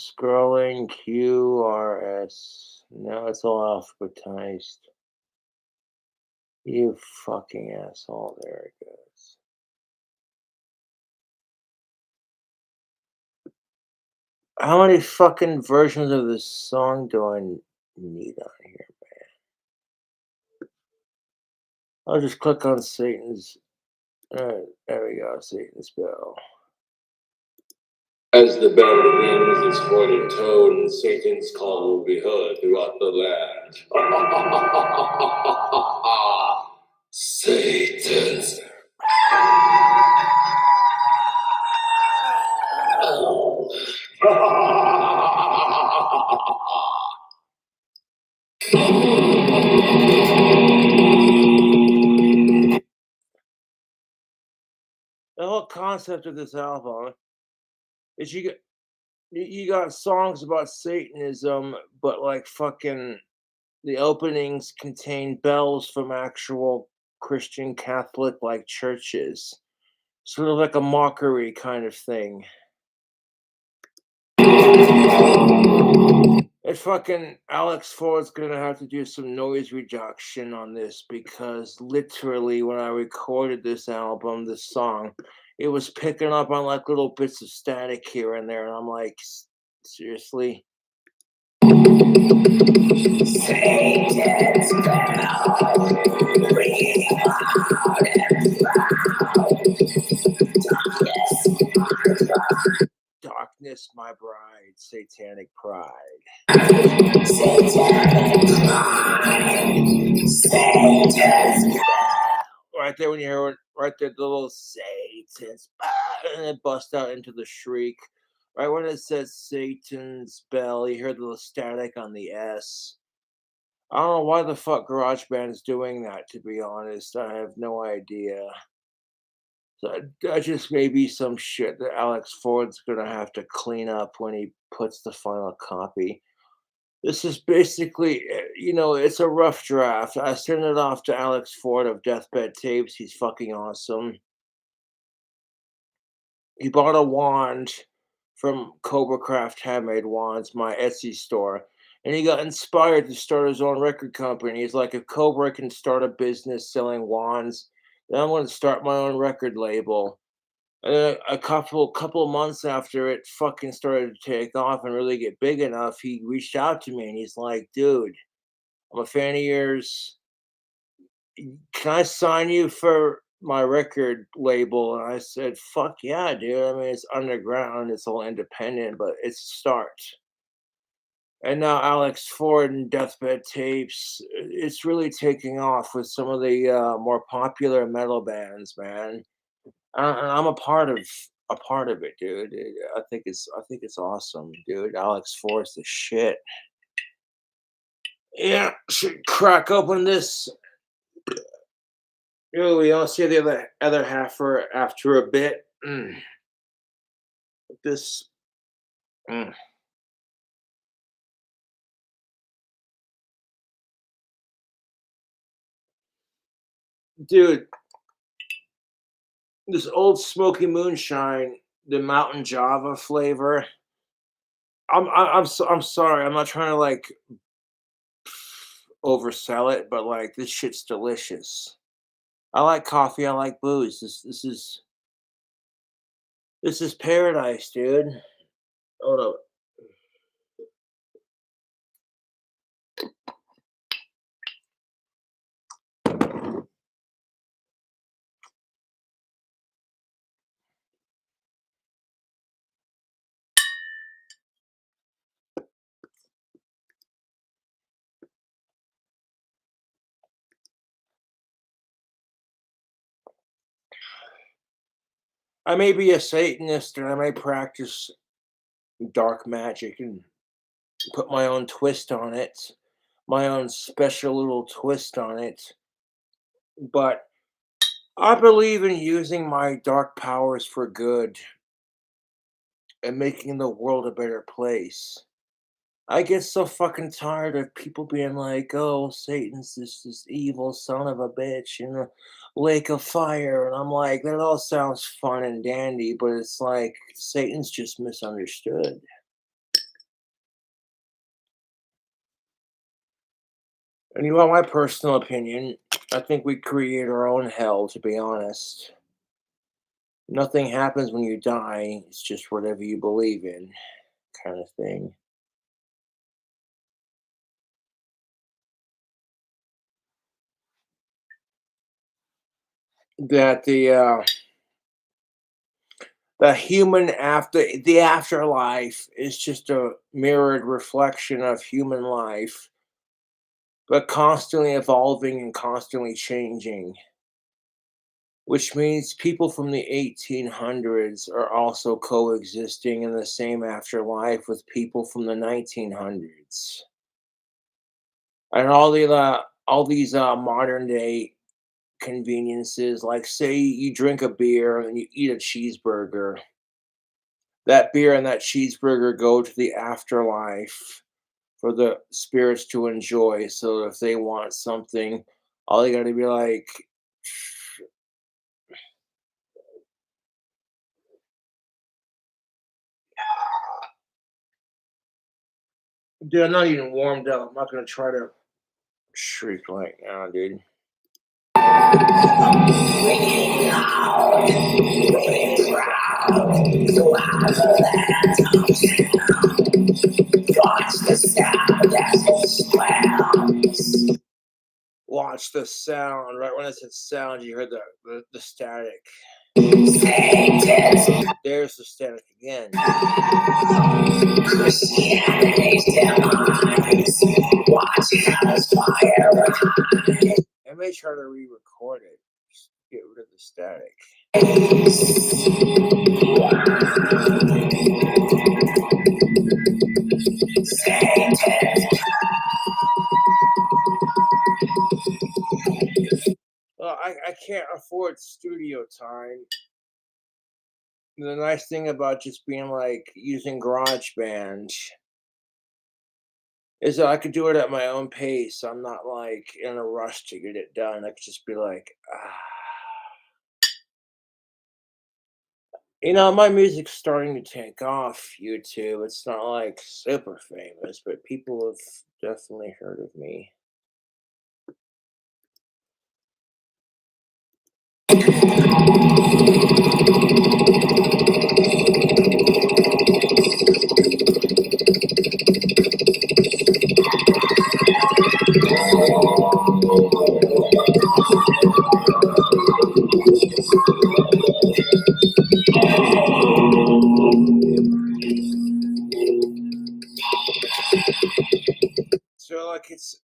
QRS. No, it's all alphabetized. You fucking asshole. There it goes. How many fucking versions of this song do I need on here? I'll just click on Satan's. There we go, Satan's bell. As the bell rings its morning tone, Satan's call will be heard throughout the land. Satan's. The whole concept of this album is you got songs about Satanism, but like fucking the openings contain bells from actual Christian Catholic like churches. Sort of like a mockery kind of thing. And fucking Alex Ford's gonna have to do some noise reduction on this because literally when I recorded this album, this song, it was picking up on like little bits of static here and there, and I'm like, seriously? Satan's bell, ringing loud and proud. Darkness, my bride, satanic pride. Satanic pride, Satan's right there when you hear it, right there, the little Satan's, and it busts out into the shriek. Right when it says Satan's bell, you hear the little static on the S. I don't know why the fuck GarageBand is doing that, to be honest. I have no idea. So that just may be some shit that Alex Ford's gonna have to clean up when he puts the final copy. This is basically, it's a rough draft. I sent it off to Alex Ford of Deathbed Tapes. He's fucking awesome. He bought a wand from Cobra Craft Handmade Wands, my Etsy store, and he got inspired to start his own record company. He's like, if Cobra can start a business selling wands, then I'm going to start my own record label. And then a couple of months after it fucking started to take off and really get big enough, he reached out to me and he's like, dude, I'm a fan of yours. Can I sign you for my record label? And I said, fuck yeah, dude. I mean, it's underground, it's all independent, but it's a start. And now Alex Ford and Deathbed Tapes, it's really taking off with some of the more popular metal bands, man. And I'm a part of it, dude. I think it's awesome, dude. Alex Ford's the shit. Yeah, should crack open this. We all see the other half for after a bit. This, mm. Dude, this old smoky moonshine, the Mountain Java flavor. I'm sorry. I'm not trying to like oversell it, but like this shit's delicious. I like coffee. I like booze. This is paradise, dude. Hold up. I may be a Satanist and I may practice dark magic and put my own twist on it, my own special little twist on it. But I believe in using my dark powers for good and making the world a better place. I get so fucking tired of people being like, "Oh, Satan's this evil son of a bitch in a lake of fire," and I'm like, that all sounds fun and dandy, but it's like Satan's just misunderstood. And you want my personal opinion? I think we create our own hell. To be honest, nothing happens when you die. It's just whatever you believe in, kind of thing. That the human after the afterlife is just a mirrored reflection of human life, but constantly evolving and constantly changing, which means people from the 1800s are also coexisting in the same afterlife with people from the 1900s. And all these modern day conveniences, like say you drink a beer and you eat a cheeseburger. That beer and that cheeseburger go to the afterlife for the spirits to enjoy. So if they want something, all they got to be like, dude, I'm not even warmed up. I'm not gonna try to shriek right now, dude. Watch the sound. Right when it said sound, you heard the static. There's the static again. I may try to re-record it. Just get rid of the static. Well, I can't afford studio time. The nice thing about just being like using GarageBand is that I could do it at my own pace. I'm not like in a rush to get it done. I could just be like, ah. My music's starting to take off YouTube. It's not like super famous, but people have definitely heard of me. So like it's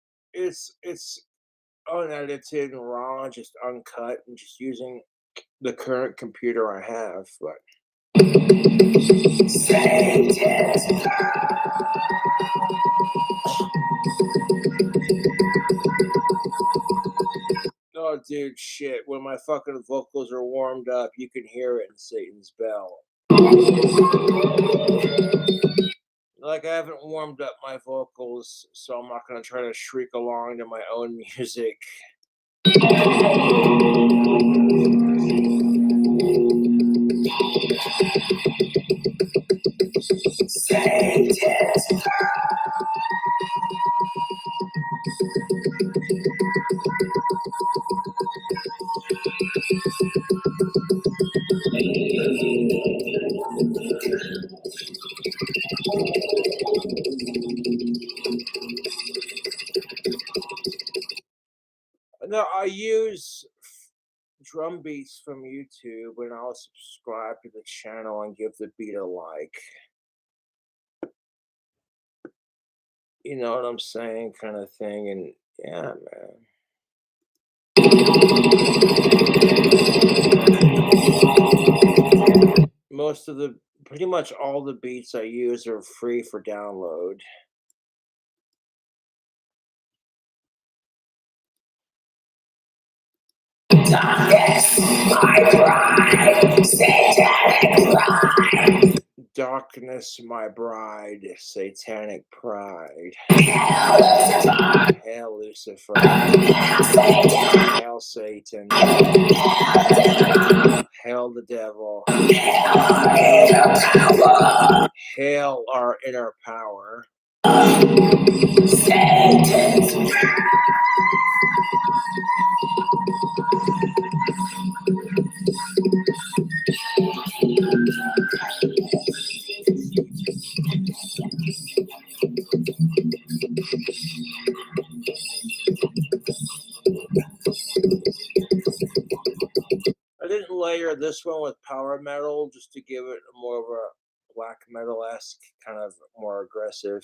unedited and raw, just uncut, and just using the current computer I have. But oh, dude, shit! When my fucking vocals are warmed up, you can hear it in Satan's Bell. Like I haven't warmed up my vocals, so I'm not gonna try to shriek along to my own music. No, I use drum beats from YouTube, and I'll subscribe to the channel and give the beat a like. You know what I'm saying, kind of thing. And yeah, man. Pretty much all the beats I use are free for download. Darkness, my bride, satanic pride. Hail Lucifer. Hail Satan. Hail the devil. Hail our inner power. I didn't layer this one with power metal just to give it more of a black metal-esque, kind of more aggressive.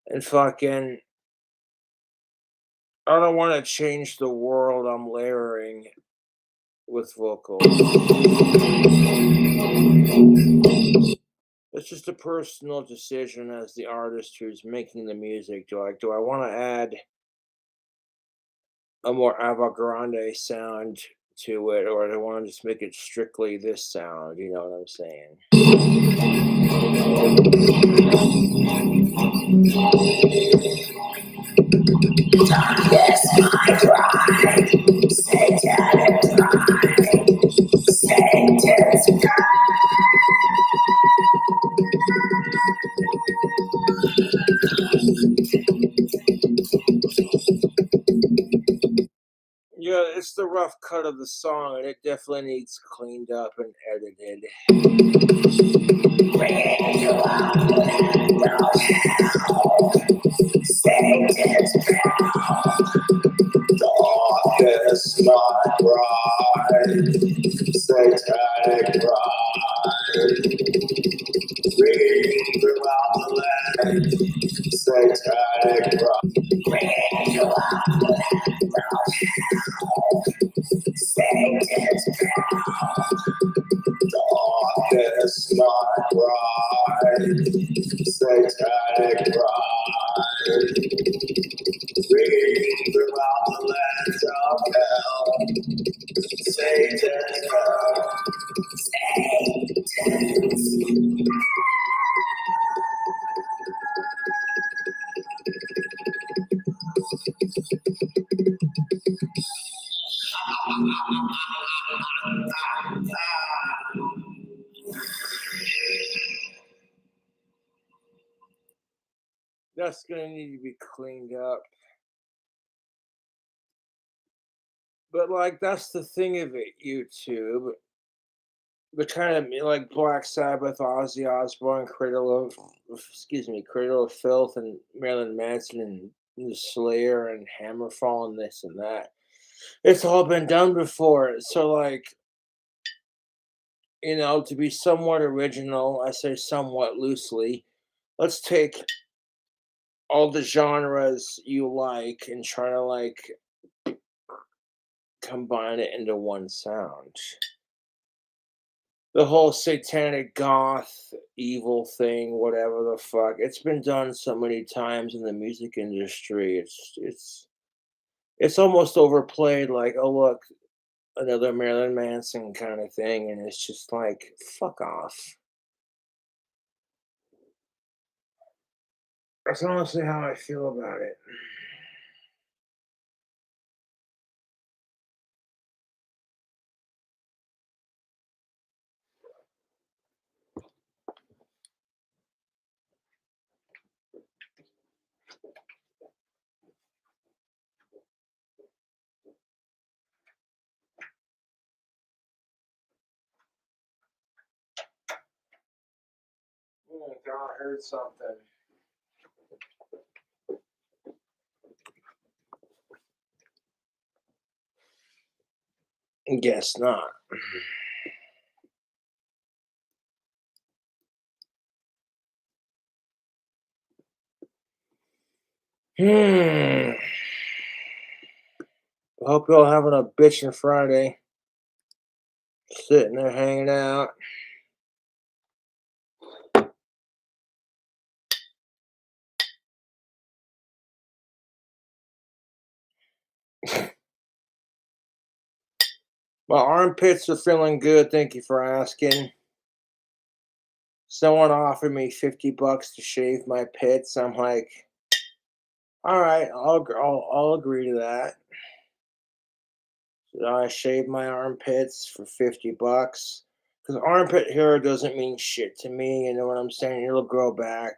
And fucking, I don't want to change the world. I'm layering with vocals. It's just a personal decision as the artist who's making the music. Do I want to add a more avant-garde sound to it, or do I want to just make it strictly this sound? You know what I'm saying? Yeah, it's the rough cut of the song, and it definitely needs cleaned up and edited. Darkness, my bride, satanic bride, ringing throughout the land, satanic bride. Darkness, my bride, satanic bride, ringing throughout the lands of hell, Satan. That's gonna need to be cleaned up. But like that's the thing of it, YouTube. The kind of like Black Sabbath, Ozzy Osbourne, Cradle of Filth, and Marilyn Manson, and the Slayer, and Hammerfall, and this and that. It's all been done before. So like, to be somewhat original, I say somewhat loosely. Let's take all the genres you like and try to like combine it into one sound. The whole satanic goth evil thing, whatever the fuck. It's been done so many times in the music industry. It's almost overplayed. Like, oh look, another Marilyn Manson kind of thing, and it's just like, fuck off. That's honestly how I feel about it. Oh my god, I heard something. Guess not. Hmm. Hope y'all having a bitchin' Friday. Sitting there hanging out. My armpits are feeling good. Thank you for asking. Someone offered me $50 to shave my pits. I'm like, all right, I'll agree to that. So I shave my armpits for $50 because armpit hair doesn't mean shit to me. You know what I'm saying? It'll grow back.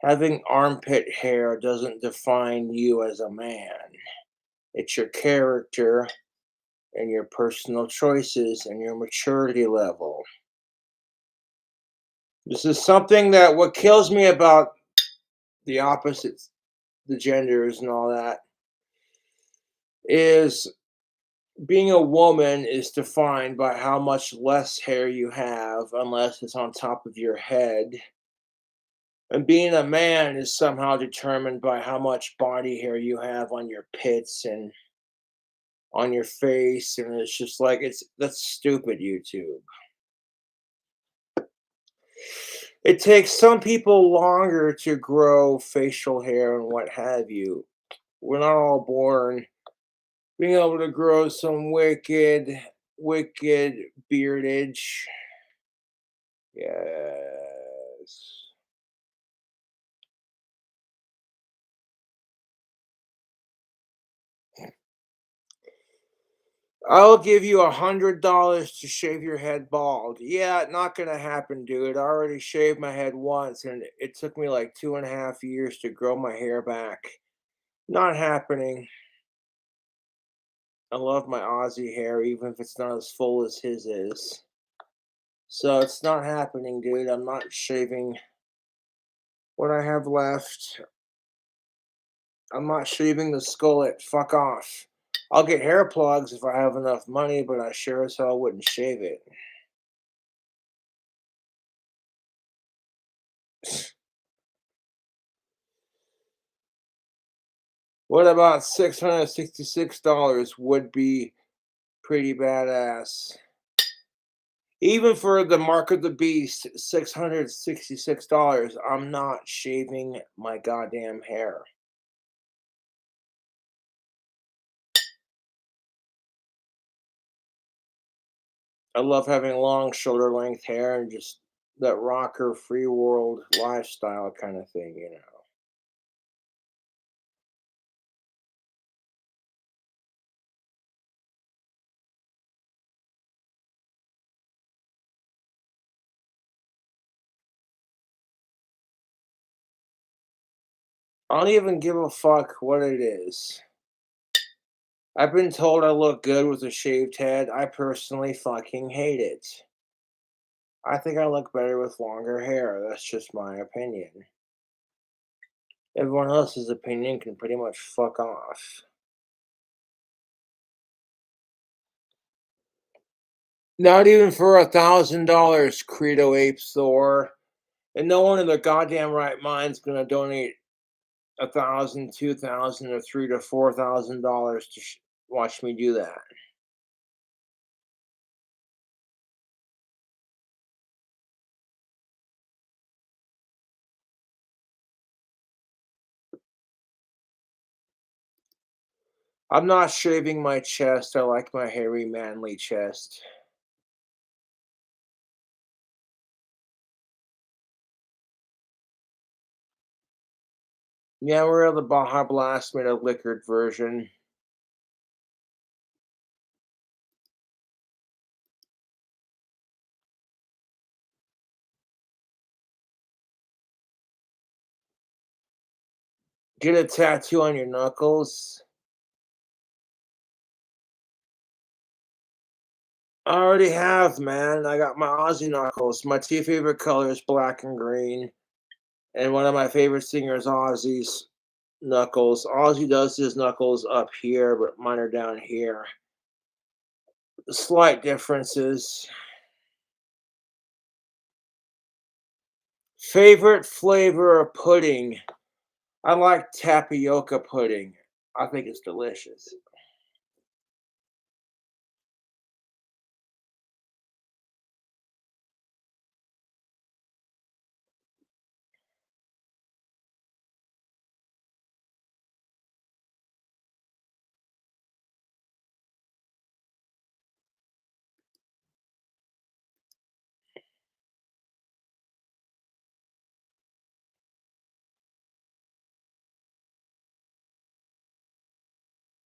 Having armpit hair doesn't define you as a man. It's your character and your personal choices and your maturity level. This is something that what kills me about the opposites, the genders and all that, is being a woman is defined by how much less hair you have, unless it's on top of your head. And being a man is somehow determined by how much body hair you have on your pits and on your face. And it's just like, that's stupid, YouTube. It takes some people longer to grow facial hair and what have you. We're not all born being able to grow some wicked beardage. Yes. I'll give you $100 to shave your head bald. Yeah, not gonna happen, dude. I already shaved my head once and it took me like 2.5 years to grow my hair back. Not happening. I love my Aussie hair, even if it's not as full as his is. So it's not happening, dude. I'm not shaving what I have left. I'm not shaving the skullet. Fuck off. I'll get hair plugs if I have enough money, but I sure as hell wouldn't shave it. What about $666 would be pretty badass. Even for the Mark of the Beast, $666, I'm not shaving my goddamn hair. I love having long shoulder length hair and just that rocker free world lifestyle kind of thing, you know. I don't even give a fuck what it is. I've been told I look good with a shaved head. I personally fucking hate it. I think I look better with longer hair. That's just my opinion. Everyone else's opinion can pretty much fuck off. Not even for $1,000, Credo apes Thor. And no one in their goddamn right mind's gonna donate 1,000, 2,000, or $3,000 to $4,000 to watch me do that. I'm not shaving my chest. I like my hairy, manly chest. Yeah, we're the Baja Blast made a liquored version. Get a tattoo on your knuckles. I already have, man. I got my Aussie knuckles. My two favorite colors, black and green. And one of my favorite singers, Ozzy's knuckles. Ozzy does his knuckles up here, but mine are down here. Slight differences. Favorite flavor of pudding? I like tapioca pudding. I think it's delicious.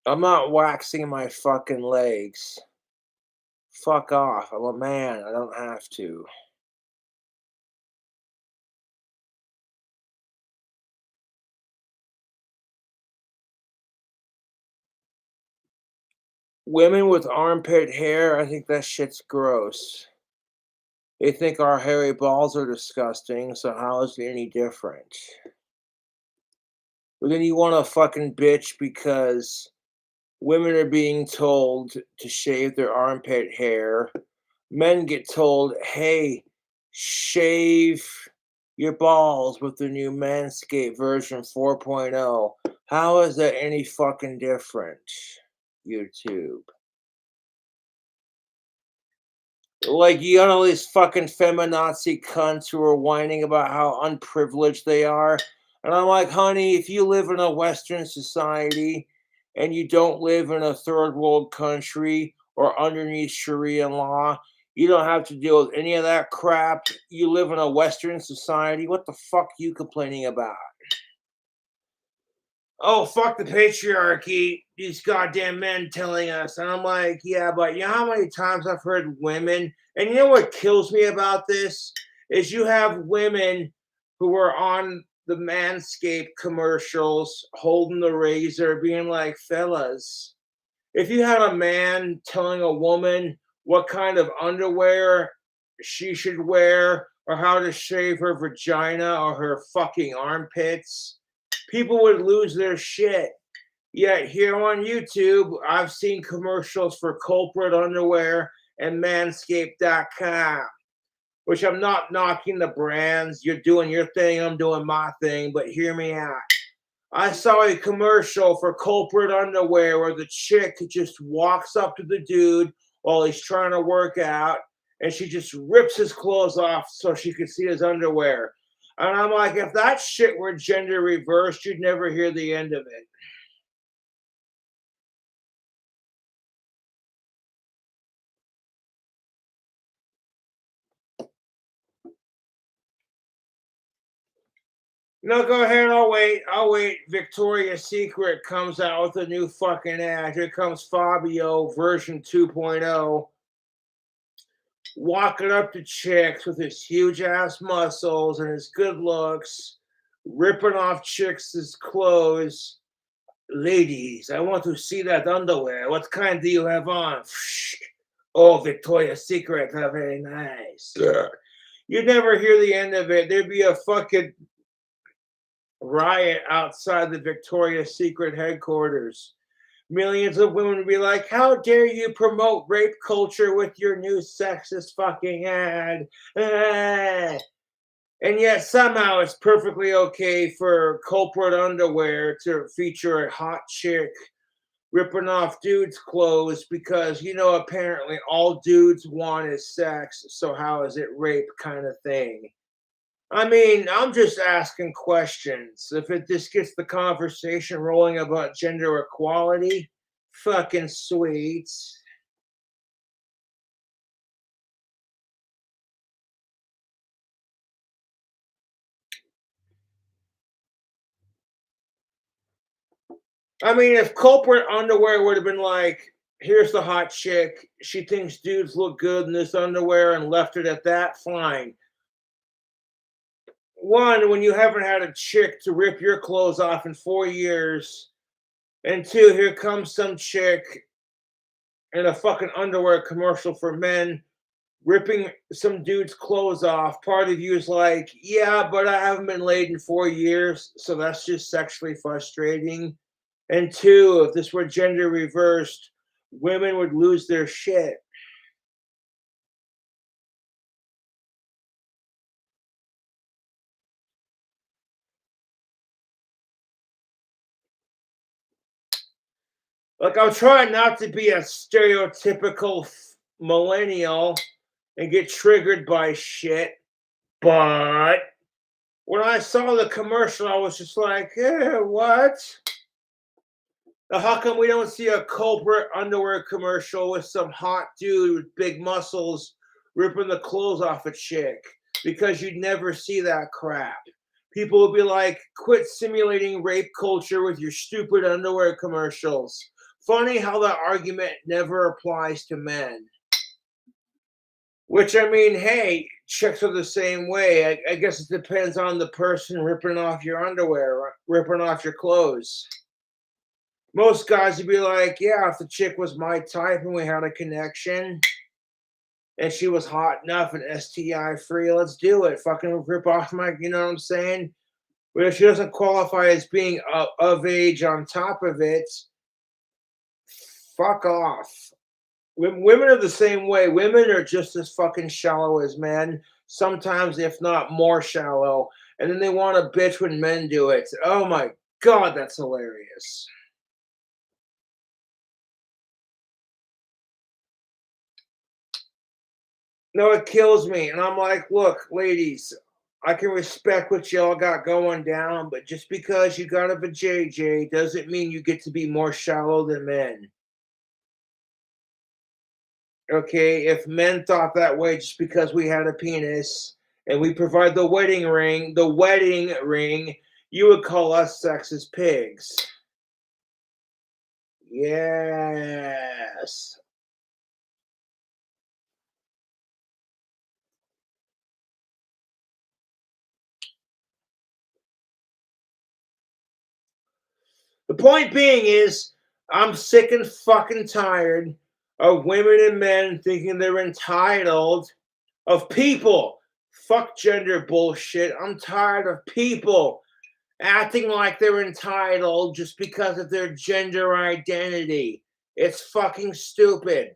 I'm not waxing my fucking legs. Fuck off. I'm a man. I don't have to. Women with armpit hair, I think that shit's gross. They think our hairy balls are disgusting, so how is it any different? But then you want to fucking bitch because women are being told to shave their armpit hair. Men get told, hey, shave your balls with the new Manscaped version 4.0. How is that any fucking different? YouTube. Like, you got all these fucking feminazi cunts who are whining about how unprivileged they are. And I'm like, honey, if you live in a Western society and you don't live in a third world country or underneath Sharia law, you don't have to deal with any of that crap. You live in a Western society. What the fuck are you complaining about? Oh, fuck the patriarchy, these goddamn men telling us. And I'm like, yeah, but you know how many times I've heard women, and you know what kills me about this? Is you have women who are on the Manscaped commercials holding the razor, being like, fellas, if you had a man telling a woman what kind of underwear she should wear or how to shave her vagina or her fucking armpits, people would lose their shit. Yet here on YouTube, I've seen commercials for culprit underwear and manscaped.com, which I'm not knocking the brands. You're doing your thing, I'm doing my thing, but hear me out. I saw a commercial for culprit underwear where the chick just walks up to the dude while he's trying to work out and she just rips his clothes off so she could see his underwear. And I'm like, if that shit were gender reversed, you'd never hear the end of it. No, go ahead. I'll wait. I'll wait. Victoria's Secret comes out with a new fucking ad. Here comes Fabio version 2.0, walking up to chicks with his huge ass muscles and his good looks, ripping off chicks' clothes. Ladies, I want to see that underwear. What kind do you have on? Oh, Victoria's Secret, how very nice. Yeah. You'd never hear the end of it. There'd be a fucking riot outside the Victoria's Secret headquarters. Millions of women would be like, how dare you promote rape culture with your new sexist fucking ad? Ah. And yet somehow it's perfectly okay for culprit underwear to feature a hot chick ripping off dudes' clothes because, apparently all dudes want is sex. So how is it rape kind of thing? I mean, I'm just asking questions. If it just gets the conversation rolling about gender equality, fucking sweet. I mean, if culprit underwear would have been like, here's the hot chick, she thinks dudes look good in this underwear and left it at that, fine. One, when you haven't had a chick to rip your clothes off in 4 years, and two, here comes some chick in a fucking underwear commercial for men ripping some dude's clothes off. Part of you is like, yeah, but I haven't been laid in 4 years, so that's just sexually frustrating. And two, if this were gender reversed, women would lose their shit. Like, I'm trying not to be a stereotypical millennial and get triggered by shit, but when I saw the commercial, I was just like, what? Now, how come we don't see a culprit underwear commercial with some hot dude with big muscles ripping the clothes off a chick? Because you'd never see that crap. People would be like, quit simulating rape culture with your stupid underwear commercials. Funny how that argument never applies to men. Which, I mean, hey, chicks are the same way. I guess it depends on the person ripping off your underwear, ripping off your clothes. Most guys would be like, yeah, if the chick was my type and we had a connection and she was hot enough and STI free, let's do it. Fucking rip off my, you know what I'm saying? But if she doesn't qualify as being of age on top of it, fuck off. Women are the same way. Women are just as fucking shallow as men, sometimes, if not more shallow. And then they want to bitch when men do it. Oh my God, that's hilarious. No, it kills me. And I'm like, look, ladies, I can respect what y'all got going down, but just because you got a vajayjay doesn't mean you get to be more shallow than men. Okay, if men thought that way just because we had a penis and we provide the wedding ring, you would call us sexist pigs. Yes. The point being is, I'm sick and fucking tired of women and men thinking they're entitled, of people. Fuck gender bullshit. I'm tired of people acting like they're entitled just because of their gender identity. It's fucking stupid.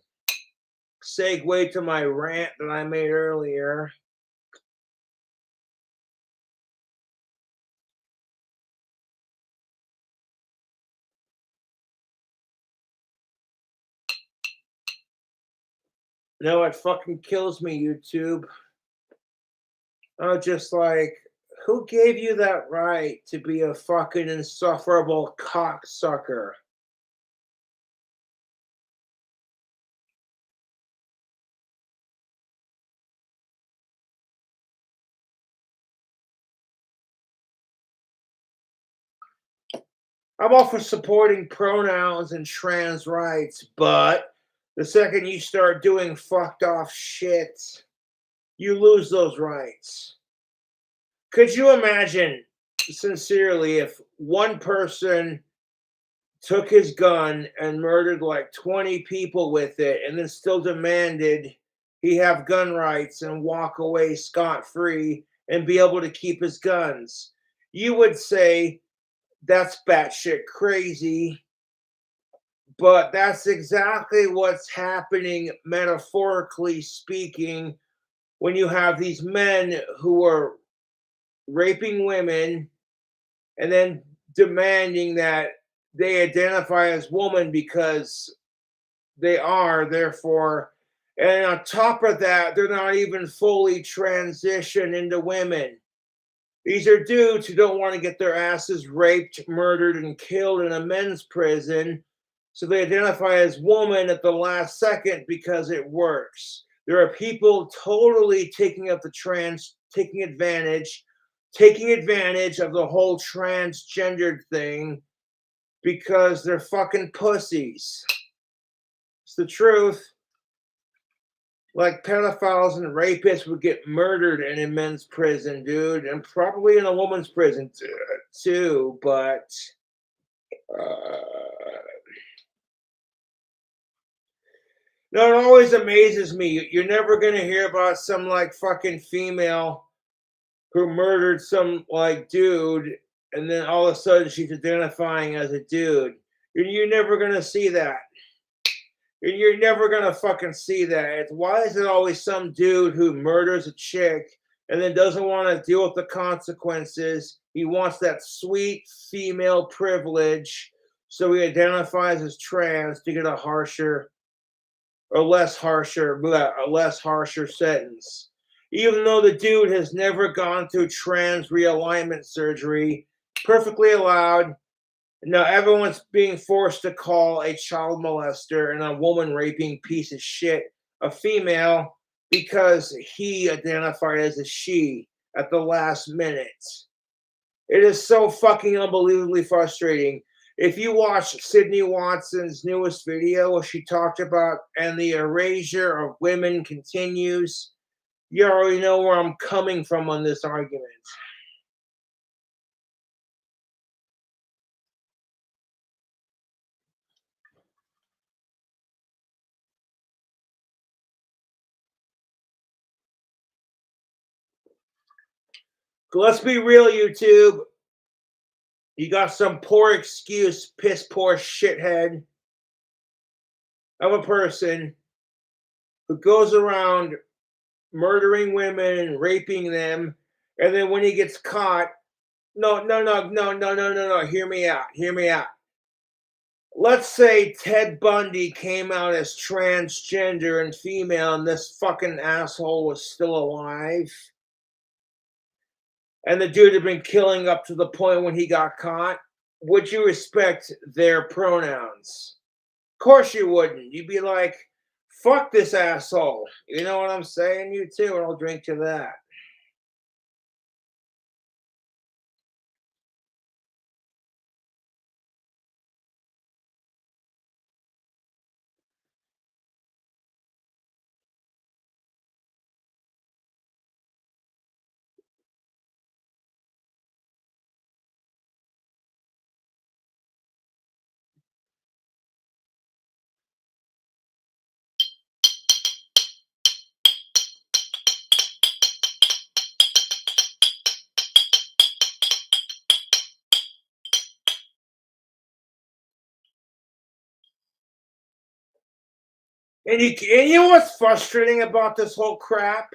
Segue to my rant that I made earlier. You know what fucking kills me, YouTube? Just like, who gave you that right to be a fucking insufferable cocksucker? I'm all for supporting pronouns and trans rights, but the second you start doing fucked off shit, you lose those rights. Could you imagine, sincerely, if one person took his gun and murdered like 20 people with it and then still demanded he have gun rights and walk away scot free and be able to keep his guns? You would say that's batshit crazy, but that's exactly what's happening, metaphorically speaking, when you have these men who are raping women and then demanding that they identify as woman because they are, therefore. And on top of that, they're not even fully transitioned into women. These are dudes who don't want to get their asses raped, murdered, and killed in a men's prison. So they identify as woman at the last second because it works. There are people totally taking advantage of the whole transgendered thing because they're fucking pussies. It's the truth. Like pedophiles and rapists would get murdered in a men's prison, dude, and probably in a woman's prison too. But no, it always amazes me. You're never gonna hear about some like fucking female who murdered some like dude, and then all of a sudden she's identifying as a dude. You're never gonna see that. You're never gonna fucking see that. Why is it always some dude who murders a chick and then doesn't want to deal with the consequences? He wants that sweet female privilege, so he identifies as trans to get a harsher or a less harsher sentence. Even though the dude has never gone through trans realignment surgery, perfectly allowed. Now everyone's being forced to call a child molester and a woman raping piece of shit a female because he identified as a she at the last minute. It is so fucking unbelievably frustrating. If you watch Sydney Watson's newest video where she talked about and the erasure of women continues, you already know where I'm coming from on this argument. Let's be real, YouTube. You got some poor excuse, piss poor shithead of a person who goes around murdering women and raping them, and then when he gets caught, no, no, no, no, no, no, no, no, hear me out, hear me out. let's say Ted Bundy came out as transgender and female, and this fucking asshole was still alive, and the dude had been killing up to the point when he got caught. Would you respect their pronouns? Of course you wouldn't. You'd be like, fuck this asshole. You know what I'm saying? You too, and I'll drink to that. And you know what's frustrating about this whole crap?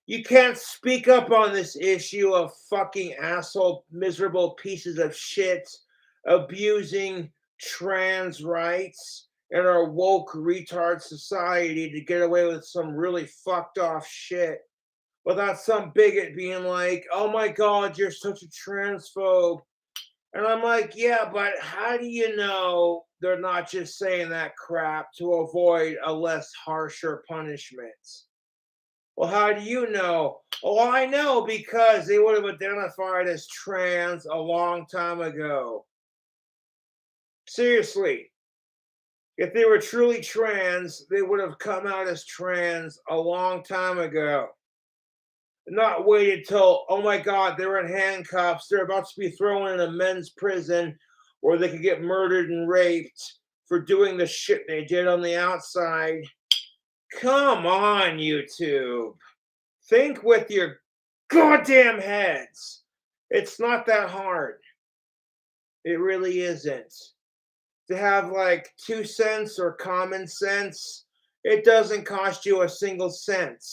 You can't speak up on this issue of fucking asshole, miserable pieces of shit abusing trans rights in our woke retard society to get away with some really fucked off shit without some bigot being like, oh my god, you're such a transphobe. And I'm like, yeah, but how do you know they're not just saying that crap to avoid a less harsher punishment? Well, how do you know? Oh, I know because they would have identified as trans a long time ago. Seriously, if they were truly trans, they would have come out as trans a long time ago. Not waited till, oh my God, they're in handcuffs. They're about to be thrown in a men's prison where they could get murdered and raped for doing the shit they did on the outside. Come on, YouTube. Think with your goddamn heads. It's not that hard. It really isn't. To have like 2 cents or common sense, it doesn't cost you a single cent.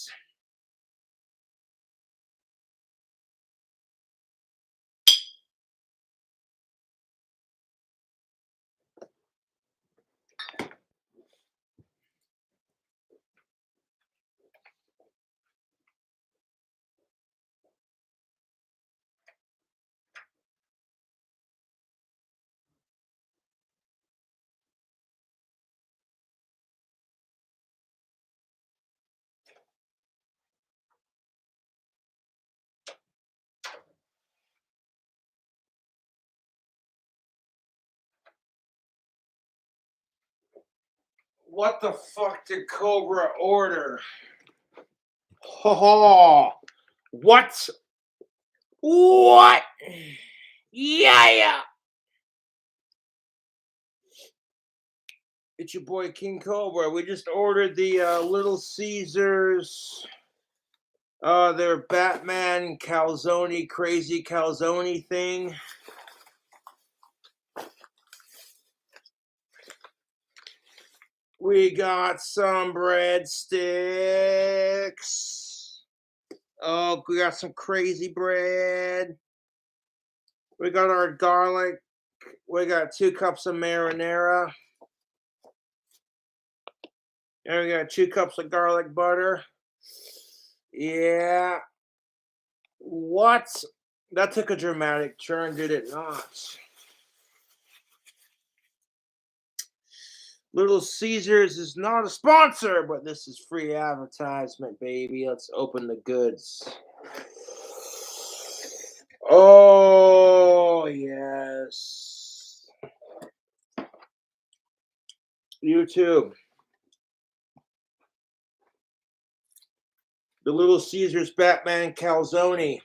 What the fuck did Cobra order? Oh, what? What? Yeah. It's your boy King Cobra. We just ordered the Little Caesars, their Batman calzone, crazy calzone thing. We got some breadsticks. Oh, we got some crazy bread. We got our garlic. We got 2 cups of marinara. And we got 2 cups of garlic butter. Yeah. What? That took a dramatic turn, did it not? Little Caesars is not a sponsor, but this is free advertisement, baby. Let's open the goods. Oh, yes. YouTube. The Little Caesars Batman calzone.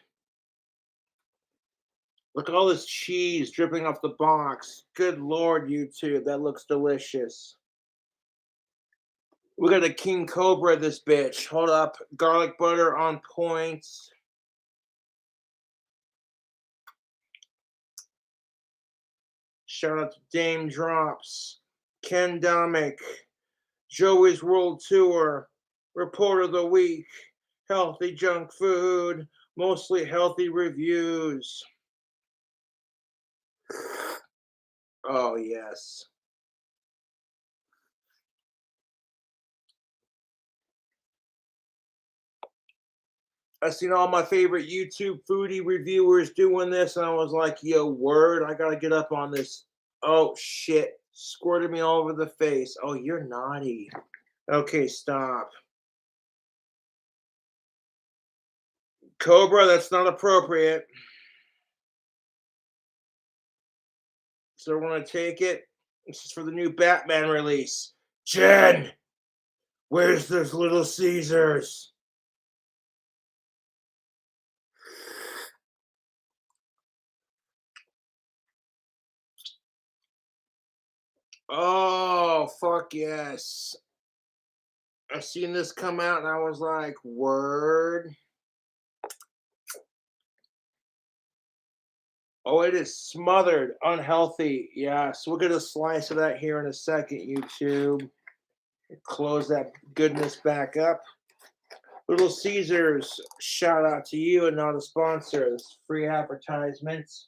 Look at all this cheese dripping off the box. Good Lord, YouTube. That looks delicious. We got a King Cobra, this bitch. Hold up. Garlic butter on point. Shout out to Dame Drops, Ken Domick, Joey's World Tour, Report of the Week, Healthy Junk Food, Mostly Healthy Reviews. Oh, yes. I seen all my favorite YouTube foodie reviewers doing this, and I was like, yo, word, I gotta get up on this. Oh shit. Squirted me all over the face. Oh, you're naughty. Okay, stop. Cobra, that's not appropriate. So we're gonna take it. This is for the new Batman release. Jen, where's those Little Caesars? Oh, fuck yes. I seen this come out and I was like, word. Oh, it is smothered, unhealthy. Yes, we'll get a slice of that here in a second, YouTube. Close that goodness back up. Little Caesars, shout out to you and not a sponsor. This is free advertisements.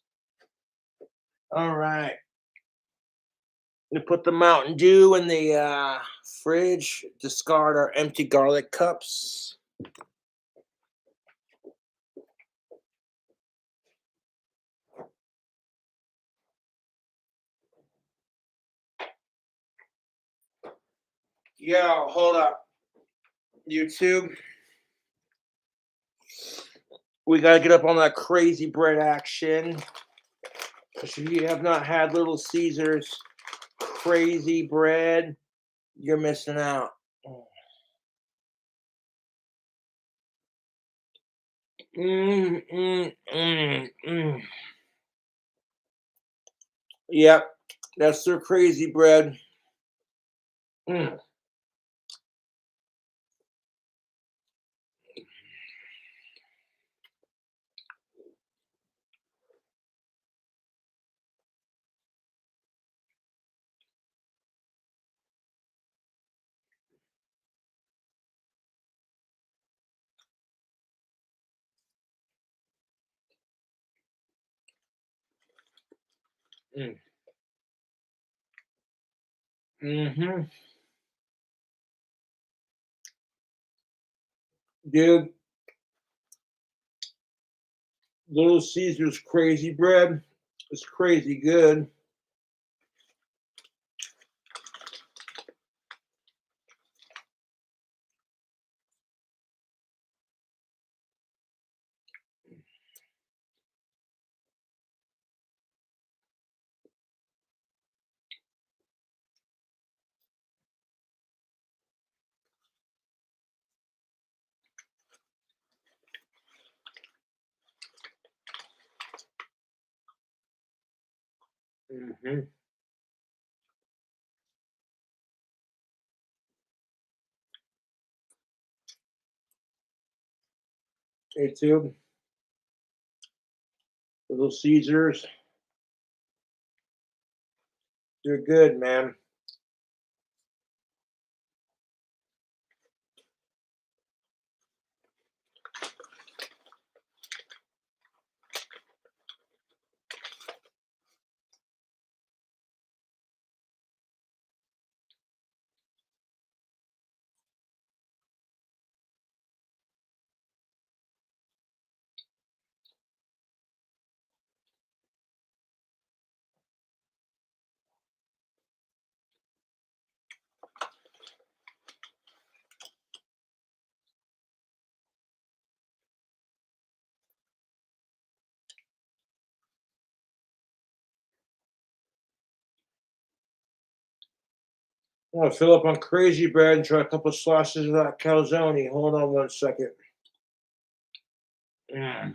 All right. We put the Mountain Dew in the fridge. Discard our empty garlic cups. Yo, hold up. YouTube. We got to get up on that crazy bread action. If you have not had Little Caesars crazy bread, you're missing out. Mm, mm, mm, mm. Yep, that's their crazy bread. Mm, mm, mm-hmm. Dude, Little Caesars crazy bread is crazy good. Mm-hmm. Hey, too. Little Caesars, they're good, man. I want to fill up on crazy bread and try a couple slices of that calzone. Hold on one second. Mm.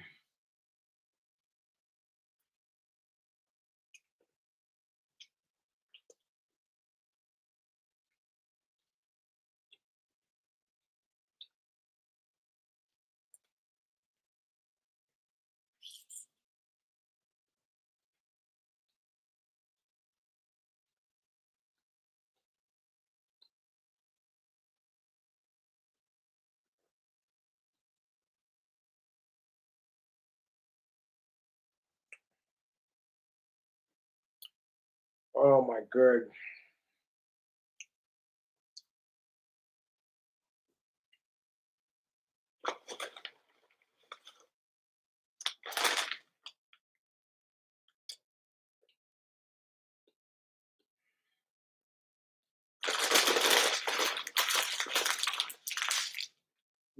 Oh my god.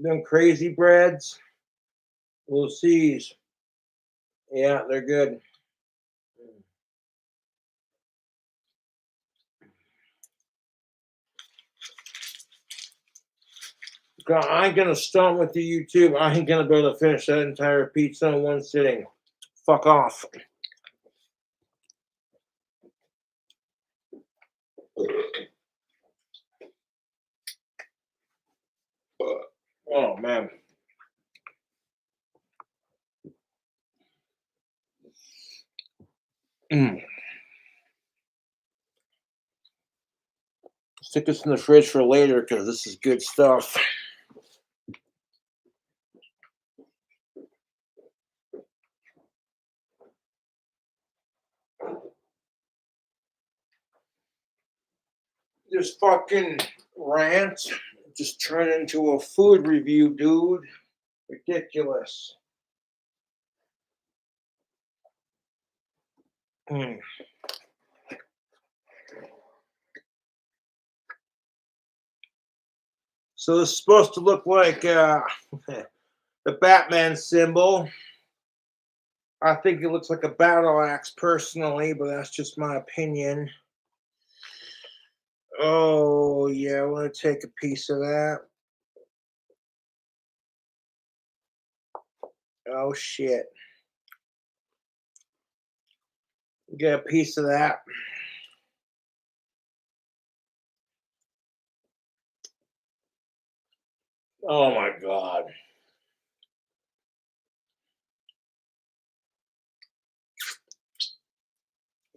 Them crazy breads. Little C's. Yeah, they're good. I ain't gonna stomp with the YouTube. I ain't gonna be able to finish that entire pizza in one sitting. Fuck off. Oh man. Mm. Stick this in the fridge for later because this is good stuff. This fucking rant just turned into a food review, dude. Ridiculous. Mm. So it's supposed to look like the Batman symbol. I think it looks like a battle axe personally, but that's just my opinion. Oh, yeah, I want to take a piece of that. Oh, shit. Get a piece of that. Oh, my God.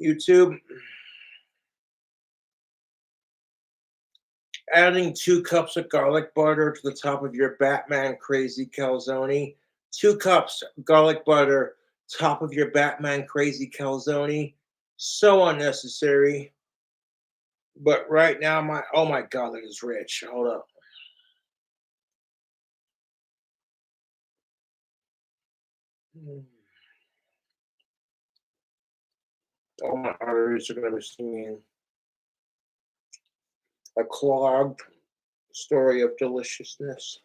YouTube, adding 2 cups of garlic butter to the top of your Batman crazy calzone. 2 cups garlic butter, top of your Batman crazy calzone. So unnecessary. But right now, oh my God, that is rich. Hold up. Mm. Oh, my arteries are going to be singing a clogged story of deliciousness.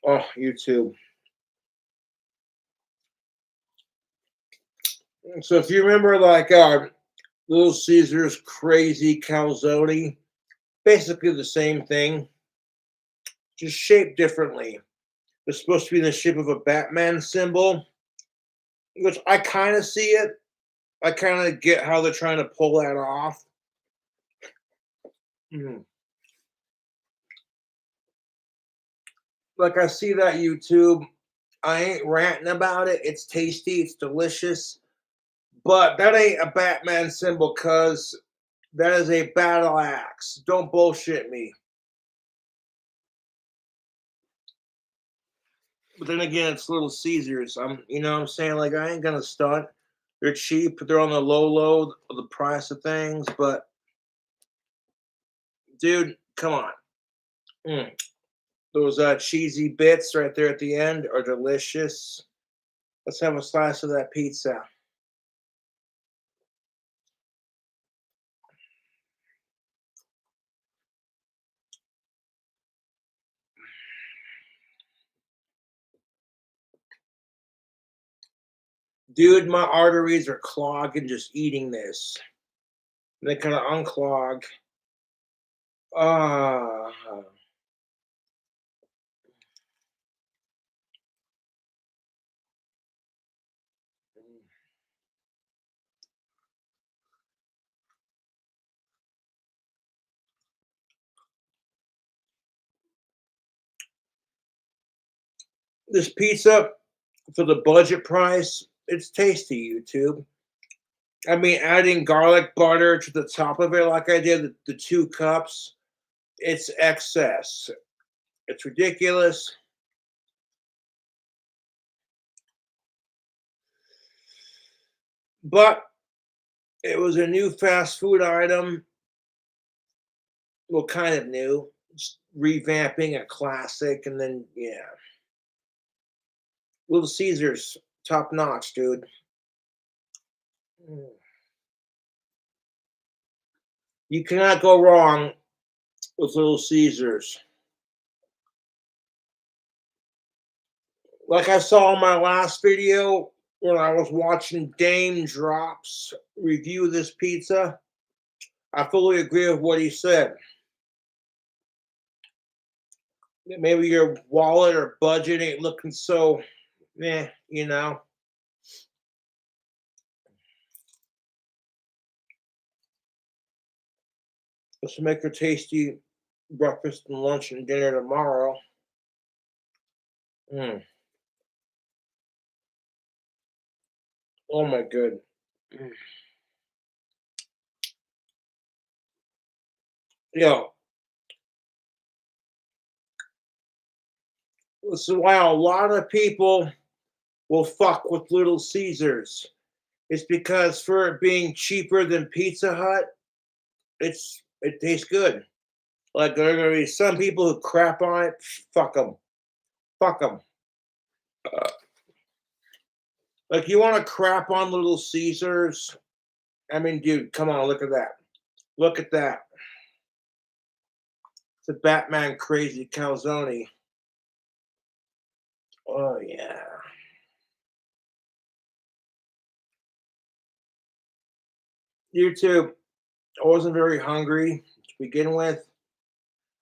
Oh, YouTube. So if you remember, like Little Caesar's crazy calzone, basically the same thing, just shaped differently. It's supposed to be in the shape of a Batman symbol, which I kind of see it. I kind of get how they're trying to pull that off. Mm. Like I see that YouTube. I ain't ranting about it. It's tasty. It's delicious. But that ain't a Batman symbol, cuz that is a battle axe. Don't bullshit me. But then again, it's Little Caesars. You know what I'm saying? Like, I ain't gonna stunt. They're cheap. They're on the low of the price of things. But dude, come on. Mm. Those cheesy bits right there at the end are delicious. Let's have a slice of that pizza. Dude, my arteries are clogging just eating this. They kind of unclog. Ah. This pizza for the budget price, it's tasty, YouTube. I mean, adding garlic butter to the top of it, like I did, the 2 cups, it's excess. It's ridiculous. But it was a new fast food item. Well, kind of new. Just revamping a classic, and then, yeah. Little Caesars, top notch, dude. Mm. You cannot go wrong with Little Caesars. Like I saw in my last video when I was watching Dame Drops review this pizza, I fully agree with what he said. Maybe your wallet or budget ain't looking so meh, you know. Let's make a tasty breakfast and lunch and dinner tomorrow. Mm. Oh my good. Mm. Yo, this is why a lot of people will fuck with Little Caesars. It's because for it being cheaper than Pizza Hut, it tastes good. Like there are gonna be some people who crap on it. Fuck them. Fuck them. Like you want to crap on Little Caesars? I mean, dude, come on, look at that. Look at that. It's a Batman crazy calzone. Oh yeah. YouTube. I wasn't very hungry to begin with.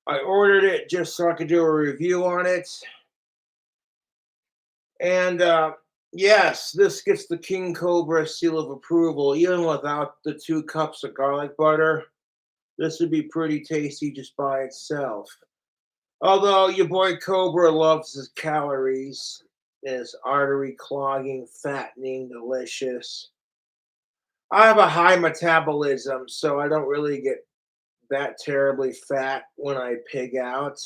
I ordered it just so I could do a review on it. And yes, this gets the King Cobra seal of approval, even without the 2 cups of garlic butter. This would be pretty tasty just by itself. Although your boy Cobra loves his calories, his artery clogging, fattening, delicious. I have a high metabolism, so I don't really get that terribly fat when I pig out.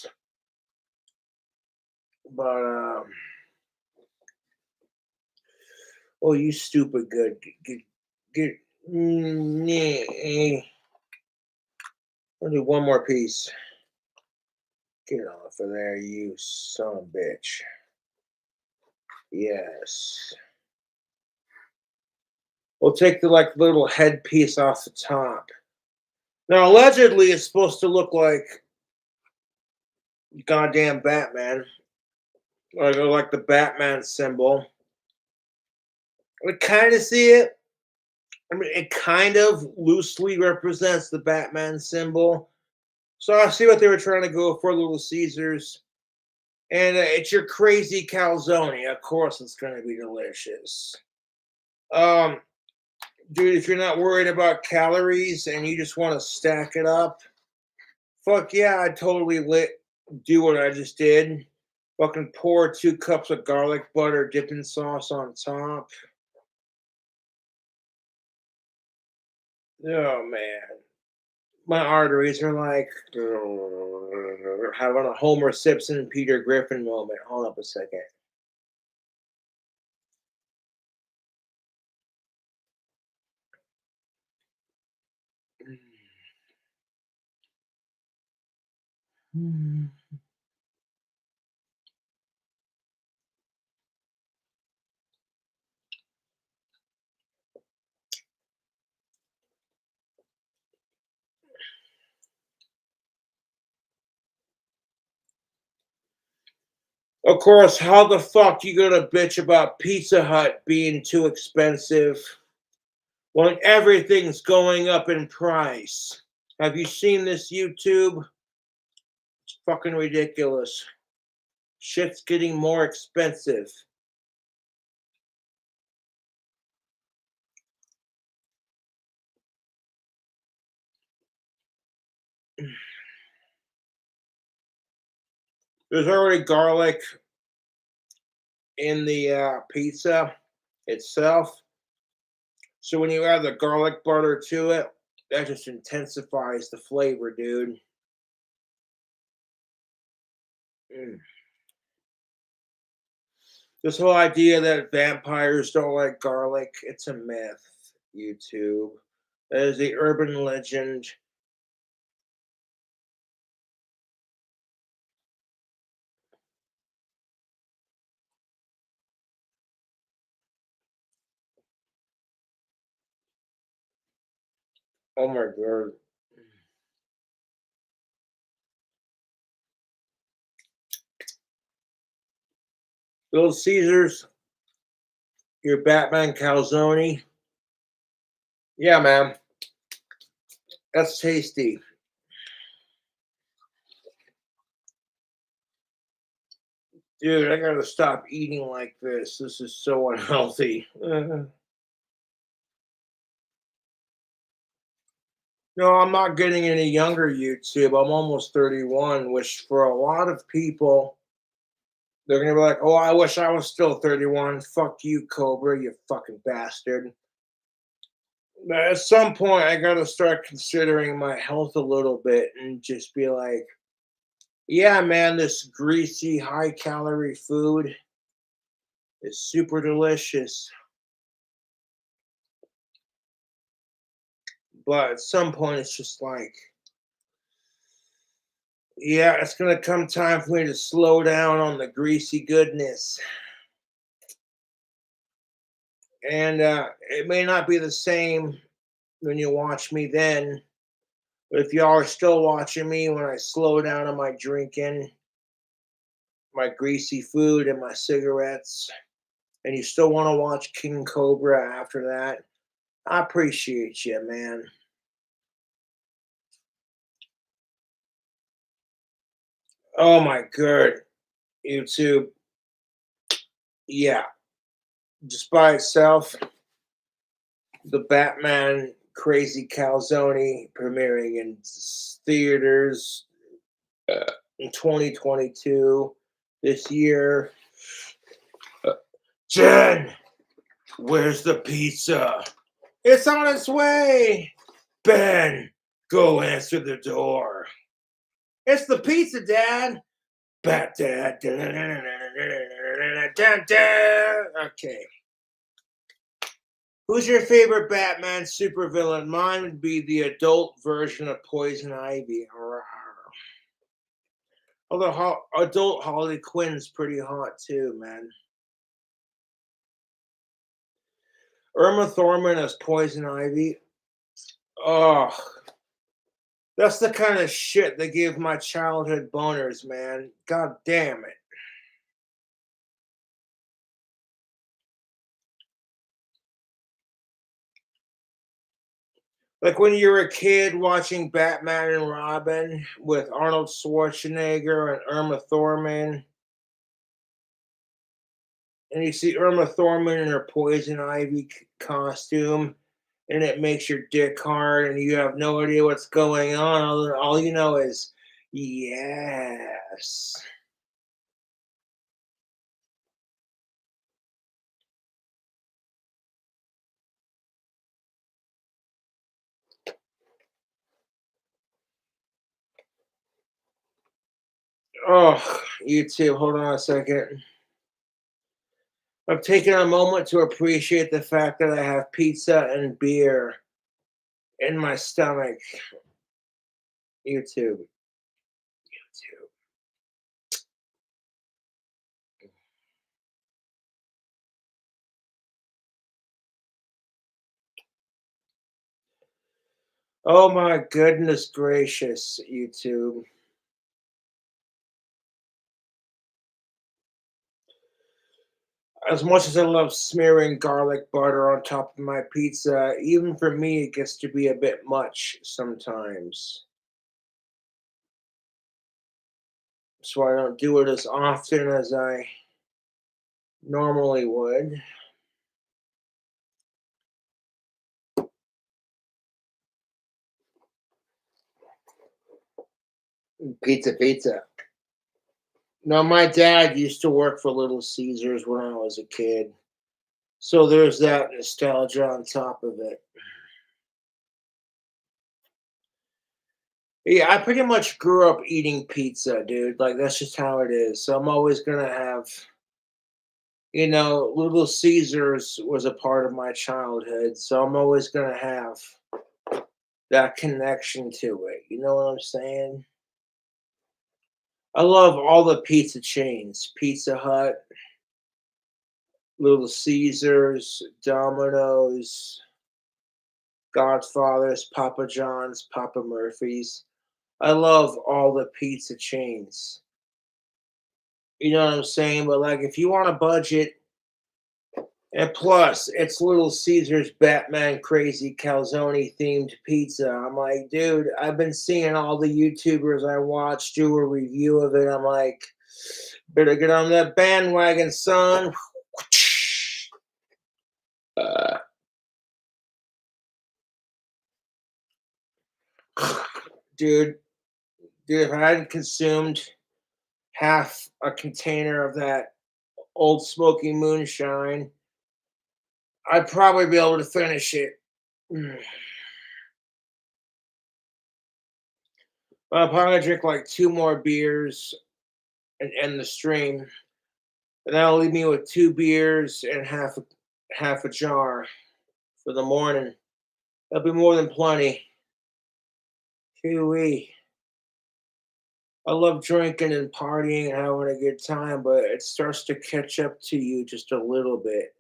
But oh, you stupid good. Get, I'll do one more piece. Get off of there, you son of a bitch. Yes. We'll take the like little headpiece off the top. Now, allegedly, it's supposed to look like goddamn Batman, like the Batman symbol. I kind of see it. I mean, it kind of loosely represents the Batman symbol. So I see what they were trying to go for, Little Caesars. And it's your crazy calzone. Of course, it's going to be delicious. Um, Dude, if you're not worried about calories and you just want to stack it up, fuck yeah, I totally do what I just did. Fucking pour 2 cups of garlic butter dipping sauce on top. Oh man, my arteries are like having a Homer Simpson Peter Griffin moment. Hold up a second. Of course, how the fuck you gonna bitch about Pizza Hut being too expensive when everything's going up in price? Have you seen this YouTube? It's fucking ridiculous. Shit's getting more expensive. There's already garlic in the pizza itself. So when you add the garlic butter to it, that just intensifies the flavor, dude. Mm. This whole idea that vampires don't like garlic, it's a myth, YouTube. That is the urban legend. Oh my god. Little Caesars, your Batman calzone. Yeah, man, that's tasty. Dude, I gotta stop eating like this. This is so unhealthy. No, I'm not getting any younger, YouTube. I'm almost 31, which for a lot of people, they're gonna be like, "Oh, I wish I was still 31." Fuck you, Cobra, you fucking bastard. But at some point, I gotta start considering my health a little bit and just be like, "Yeah, man, this greasy, high-calorie food is super delicious." But at some point, it's just like, yeah, it's gonna come time for me to slow down on the greasy goodness. And it may not be the same when you watch me then, but if y'all are still watching me when I slow down on my drinking, my greasy food, and my cigarettes, and you still want to watch King Cobra after that, I appreciate you, man. Oh my god, YouTube. Yeah, just by itself, the Batman Crazy Calzone premiering in theaters in 2022 this year. Uh, Jen, where's the pizza? It's on its way. Ben, go answer the door. It's the pizza, Dad. Bat Dad. Okay. Who's your favorite Batman supervillain? Mine would be the adult version of Poison Ivy. Although adult Harley Quinn's pretty hot too, man. Irma Thorman as Poison Ivy. Oh, that's the kind of shit that gave my childhood boners, man. God damn it. Like when you were a kid watching Batman and Robin with Arnold Schwarzenegger and Irma Thorman, and you see Irma Thorman in her Poison Ivy costume, and it makes your dick hard, and you have no idea what's going on. All you know is, yes. Oh, you too. Hold on a second. I'm taking a moment to appreciate the fact that I have pizza and beer in my stomach. YouTube. YouTube. Oh my goodness gracious, YouTube. As much as I love smearing garlic butter on top of my pizza, even for me, it gets to be a bit much sometimes. So I don't do it as often as I normally would. Pizza, pizza. Now, my dad used to work for Little Caesars when I was a kid. So there's that nostalgia on top of it. Yeah, I pretty much grew up eating pizza, dude. Like that's just how it is. So I'm always gonna have, Little Caesars was a part of my childhood. So I'm always gonna have that connection to it. You know what I'm saying? I love all the pizza chains: Pizza Hut, Little Caesars, Domino's, Godfather's, Papa John's, Papa Murphy's. I love all the pizza chains. You know what I'm saying? But like, if you want a budget, and plus, it's Little Caesars Batman Crazy Calzone themed pizza. I'm like, dude, I've been seeing all the YouTubers I watch do a review of it. I'm like, better get on that bandwagon, son. Uh, dude, if I hadn't consumed half a container of that old smoky moonshine, I'd probably be able to finish it. Mm. I'll probably drink like two more beers and end the stream. And that'll leave me with two beers and half a jar for the morning. That'll be more than plenty. Hooey. I love drinking and partying and having a good time, but it starts to catch up to you just a little bit.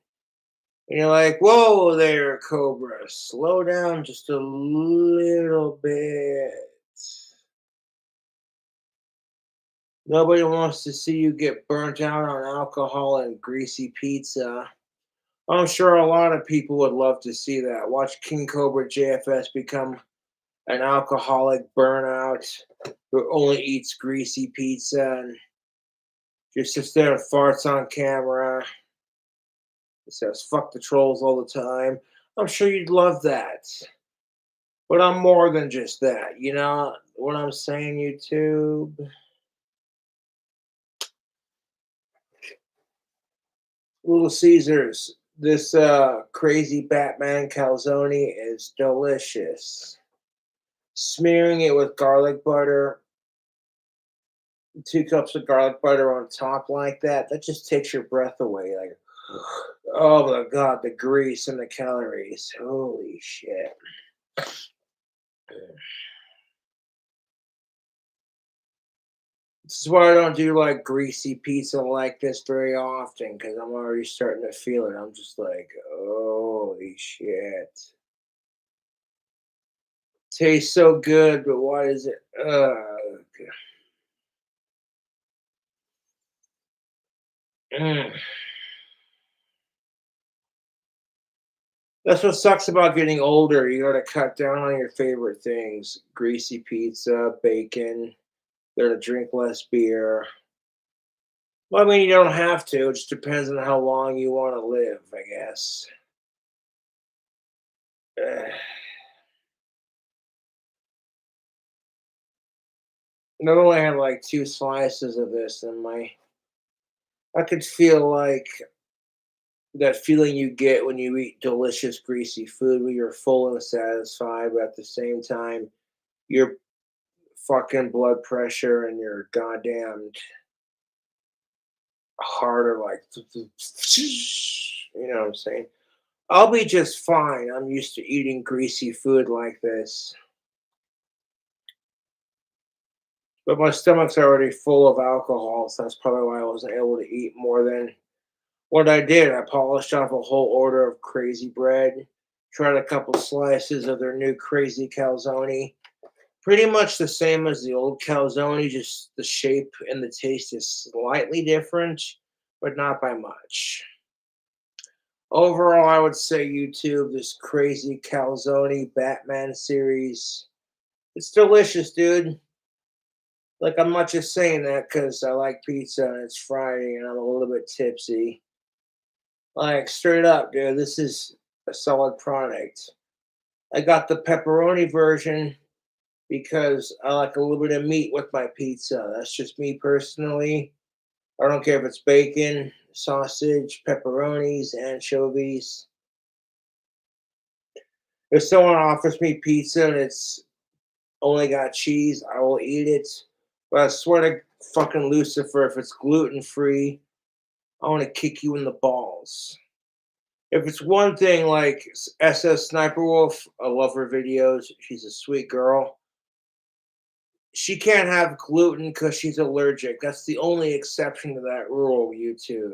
And you're like, whoa there, Cobra. Slow down just a little bit. Nobody wants to see you get burnt out on alcohol and greasy pizza. I'm sure a lot of people would love to see that. Watch King Cobra JFS become an alcoholic burnout who only eats greasy pizza and just sits there and farts on camera. He says fuck the trolls all the time. I'm sure you'd love that. But I'm more than just that. You know what I'm saying, YouTube? Little Caesars. This crazy Batman calzone is delicious. Smearing it with garlic butter, 2 cups of garlic butter on top like that, that just takes your breath away. Like, oh my god, the grease and the calories. Holy shit. This is why I don't do like greasy pizza like this very often because I'm already starting to feel it. I'm just like, holy shit. Tastes so good, but why is it? Mm. That's what sucks about getting older. You gotta cut down on your favorite things: greasy pizza, bacon. Learn to drink less beer. Well, I mean, you don't have to. It just depends on how long you want to live, I guess. Eh. And I've only had like 2 slices of this, and I could feel like that feeling you get when you eat delicious, greasy food, where you're full and satisfied, but at the same time, your fucking blood pressure and your goddamn heart are like, you know what I'm saying? I'll be just fine. I'm used to eating greasy food like this. But my stomach's already full of alcohol, so that's probably why I wasn't able to eat more than what I did. I polished off a whole order of crazy bread, tried a couple slices of their new crazy calzone. Pretty much the same as the old calzone, just the shape and the taste is slightly different, but not by much. Overall, I would say YouTube, this crazy calzone Batman series, it's delicious, dude. Like, I'm not just saying that because I like pizza and it's Friday and I'm a little bit tipsy. Like, straight up, dude, this is a solid product. I got the pepperoni version because I like a little bit of meat with my pizza. That's just me personally. I don't care if it's bacon, sausage, pepperonis, anchovies. If someone offers me pizza and it's only got cheese, I will eat it. But I swear to fucking Lucifer, if it's gluten free, I want to kick you in the balls. If it's one thing like SS Sniper Wolf, I love her videos. She's a sweet girl. She can't have gluten because she's allergic. That's the only exception to that rule, YouTube.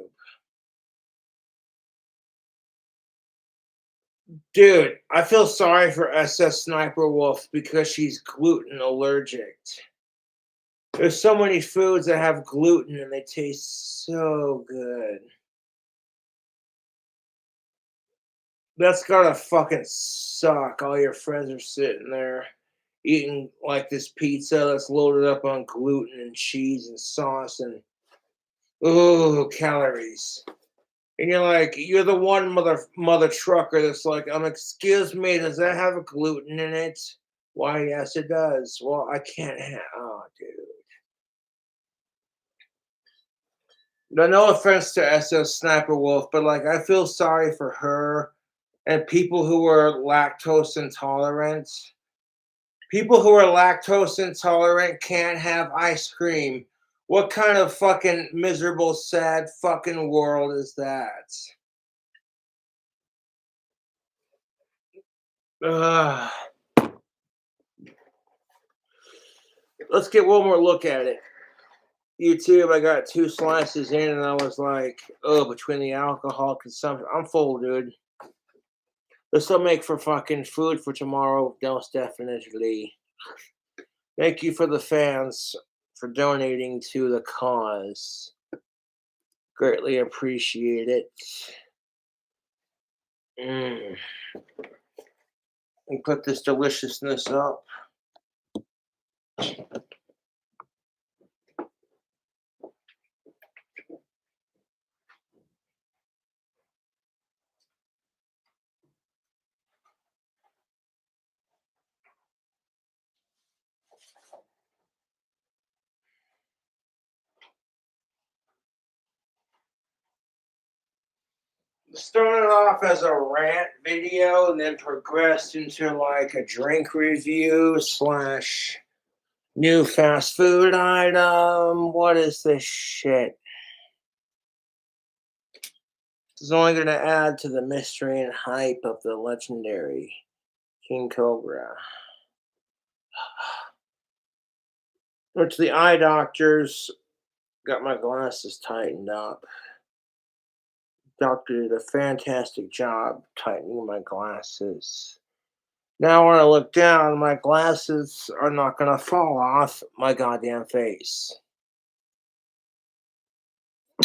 Dude, I feel sorry for SS Sniper Wolf because she's gluten allergic. There's so many foods that have gluten and they taste so good. That's gotta fucking suck. All your friends are sitting there eating like this pizza that's loaded up on gluten and cheese and sauce and oh calories. And you're like, you're the one mother trucker that's like, excuse me, does that have a gluten in it? Why, yes, it does. Well, I can't have. Oh, dude. No offense to SS Sniper Wolf, but like, I feel sorry for her and people who are lactose intolerant. People who are lactose intolerant can't have ice cream. What kind of fucking miserable, sad fucking world is that? Ugh. Let's get one more look at it. YouTube, I got 2 slices in and I was like, oh, between the alcohol consumption, I'm full, dude. This will make for fucking food for tomorrow, most definitely. Thank you for the fans for donating to the cause. Greatly appreciate it. Mm. And put this deliciousness up. Started off as a rant video and then progressed into like a drink review slash new fast food item. What is this shit? This is only going to add to the mystery and hype of the legendary King Cobra. Went to the eye doctors, got my glasses tightened up. Doctor did a fantastic job tightening my glasses. Now when I look down, my glasses are not going to fall off my goddamn face.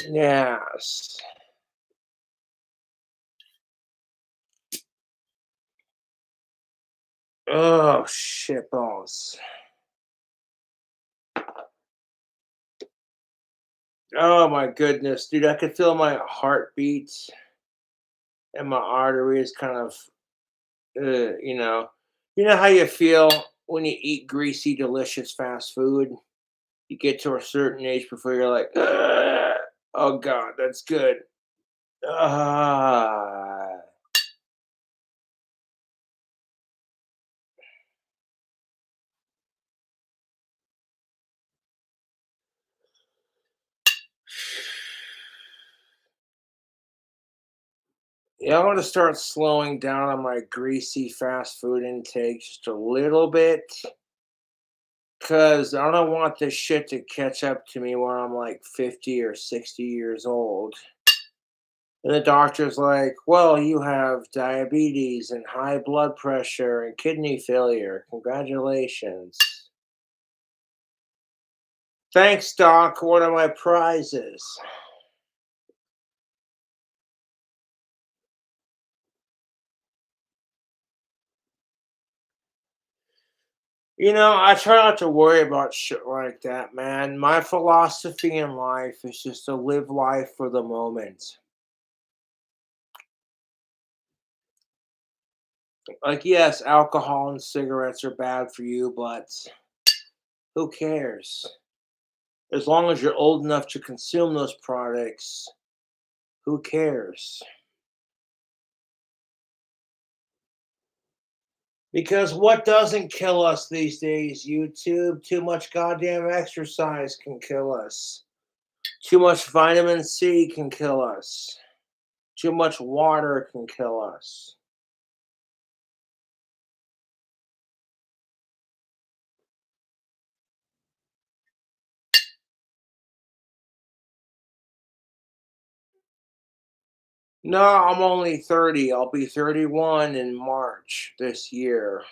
Yes. Oh, shit balls. Oh my goodness, dude! I could feel my heartbeats and my arteries kind of, you know how you feel when you eat greasy, delicious fast food. You get to a certain age before you're like, "Ugh, oh god, that's good. Ah, yeah, I want to start slowing down on my greasy fast food intake just a little bit because I don't want this shit to catch up to me when I'm like 50 or 60 years old. And the doctor's like, well, you have diabetes and high blood pressure and kidney failure. Congratulations. Thanks, Doc. What are my prizes? I try not to worry about shit like that, man. My philosophy in life is just to live life for the moment. Like, yes, alcohol and cigarettes are bad for you, but who cares? As long as you're old enough to consume those products, who cares? Because what doesn't kill us these days, YouTube? Too much goddamn exercise can kill us. Too much vitamin C can kill us. Too much water can kill us. No, I'm only 30. I'll be 31 in March this year.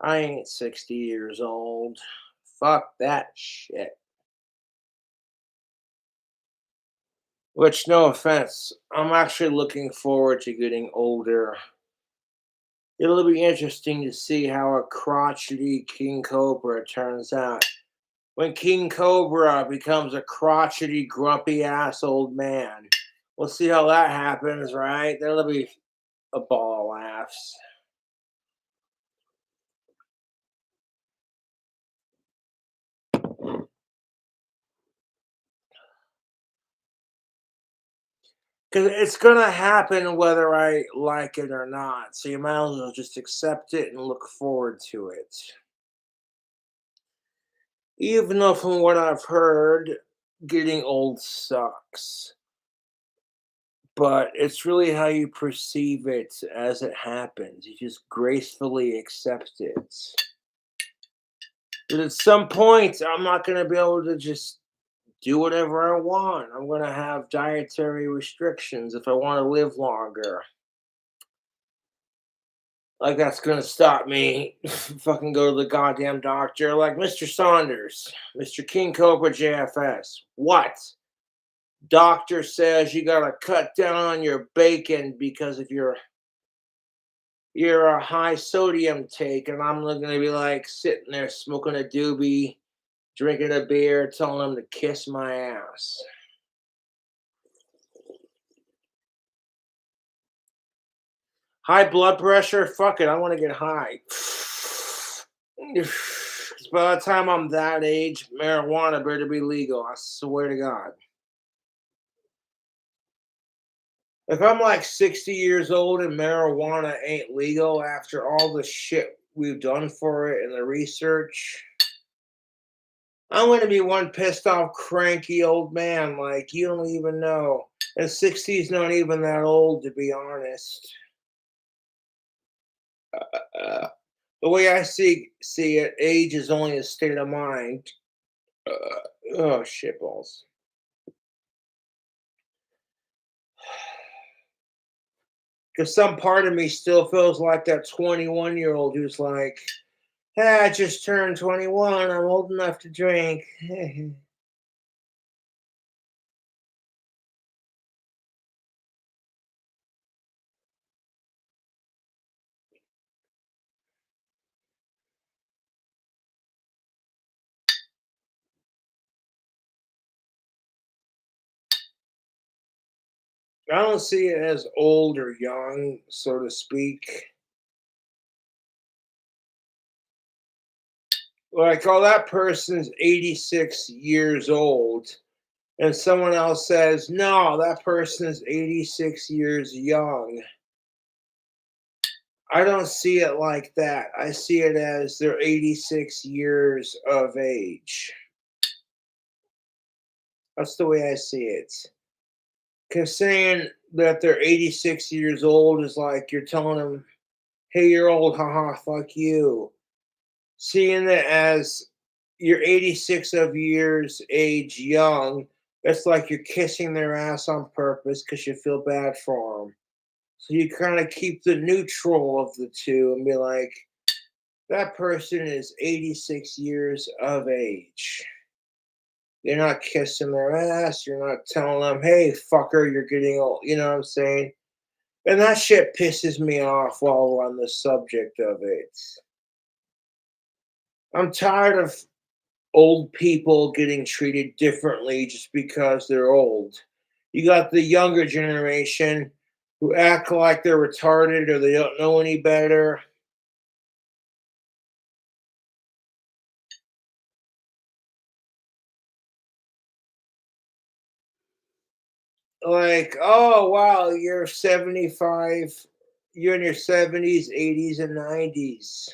I ain't 60 years old. Fuck that shit. Which, no offense, I'm actually looking forward to getting older. It'll be interesting to see how a crotchety King Cobra turns out. When King Cobra becomes a crotchety, grumpy ass old man. We'll see how that happens, right? That'll be a ball of laughs. Because it's gonna happen whether I like it or not. So you might as well just accept it and look forward to it. Even though from what I've heard, getting old sucks. But it's really how you perceive it as it happens. You just gracefully accept it. But at some point, I'm not gonna be able to just do whatever I want. I'm gonna have dietary restrictions if I want to live longer. Like that's gonna stop me fucking go to the goddamn doctor. Like Mr. Saunders, Mr. King Cobra JFS. What? Doctor says you gotta cut down on your bacon because of your high sodium take, and I'm gonna be like sitting there smoking a doobie, drinking a beer, telling him to kiss my ass. High blood pressure? Fuck it, I want to get high. 'Cause by the time I'm that age, marijuana better be legal. I swear to God. If I'm like 60 years old and marijuana ain't legal after all the shit we've done for it and the research, I'm going to be one pissed off, cranky old man. Like, you don't even know. And 60's not even that old, to be honest. Uh, the way I see it, age is only a state of mind. Oh, shitballs. Because some part of me still feels like that 21-year-old who's like, hey, I just turned 21. I'm old enough to drink. I don't see it as old or young, so to speak. Like, oh, that person's 86 years old. And someone else says, no, that person is 86 years young. I don't see it like that. I see it as they're 86 years of age. That's the way I see it. Because saying that they're 86 years old is like you're telling them, hey, you're old, haha, fuck you. Seeing it as you're 86 of years age young, it's like you're kissing their ass on purpose because you feel bad for them. So you kind of keep the neutral of the two and be like, that person is 86 years of age. You're not kissing their ass. You're not telling them, hey, fucker, you're getting old. You know what I'm saying? And that shit pisses me off while we're on the subject of it. I'm tired of old people getting treated differently just because they're old. You got the younger generation who act like they're retarded or they don't know any better. Like, oh wow, you're 75, you're in your 70s, 80s, and 90s.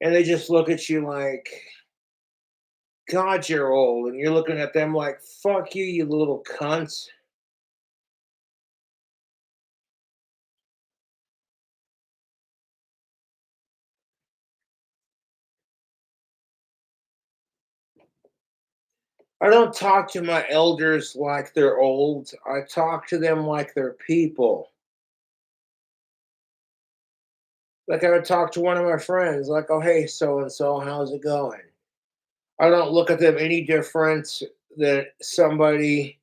And they just look at you like, God, you're old. And you're looking at them like, fuck you, you little cunts. I don't talk to my elders like they're old. I talk to them like they're people. Like I would talk to one of my friends, like, "Oh, hey, so and so, how's it going?" I don't look at them any different than somebody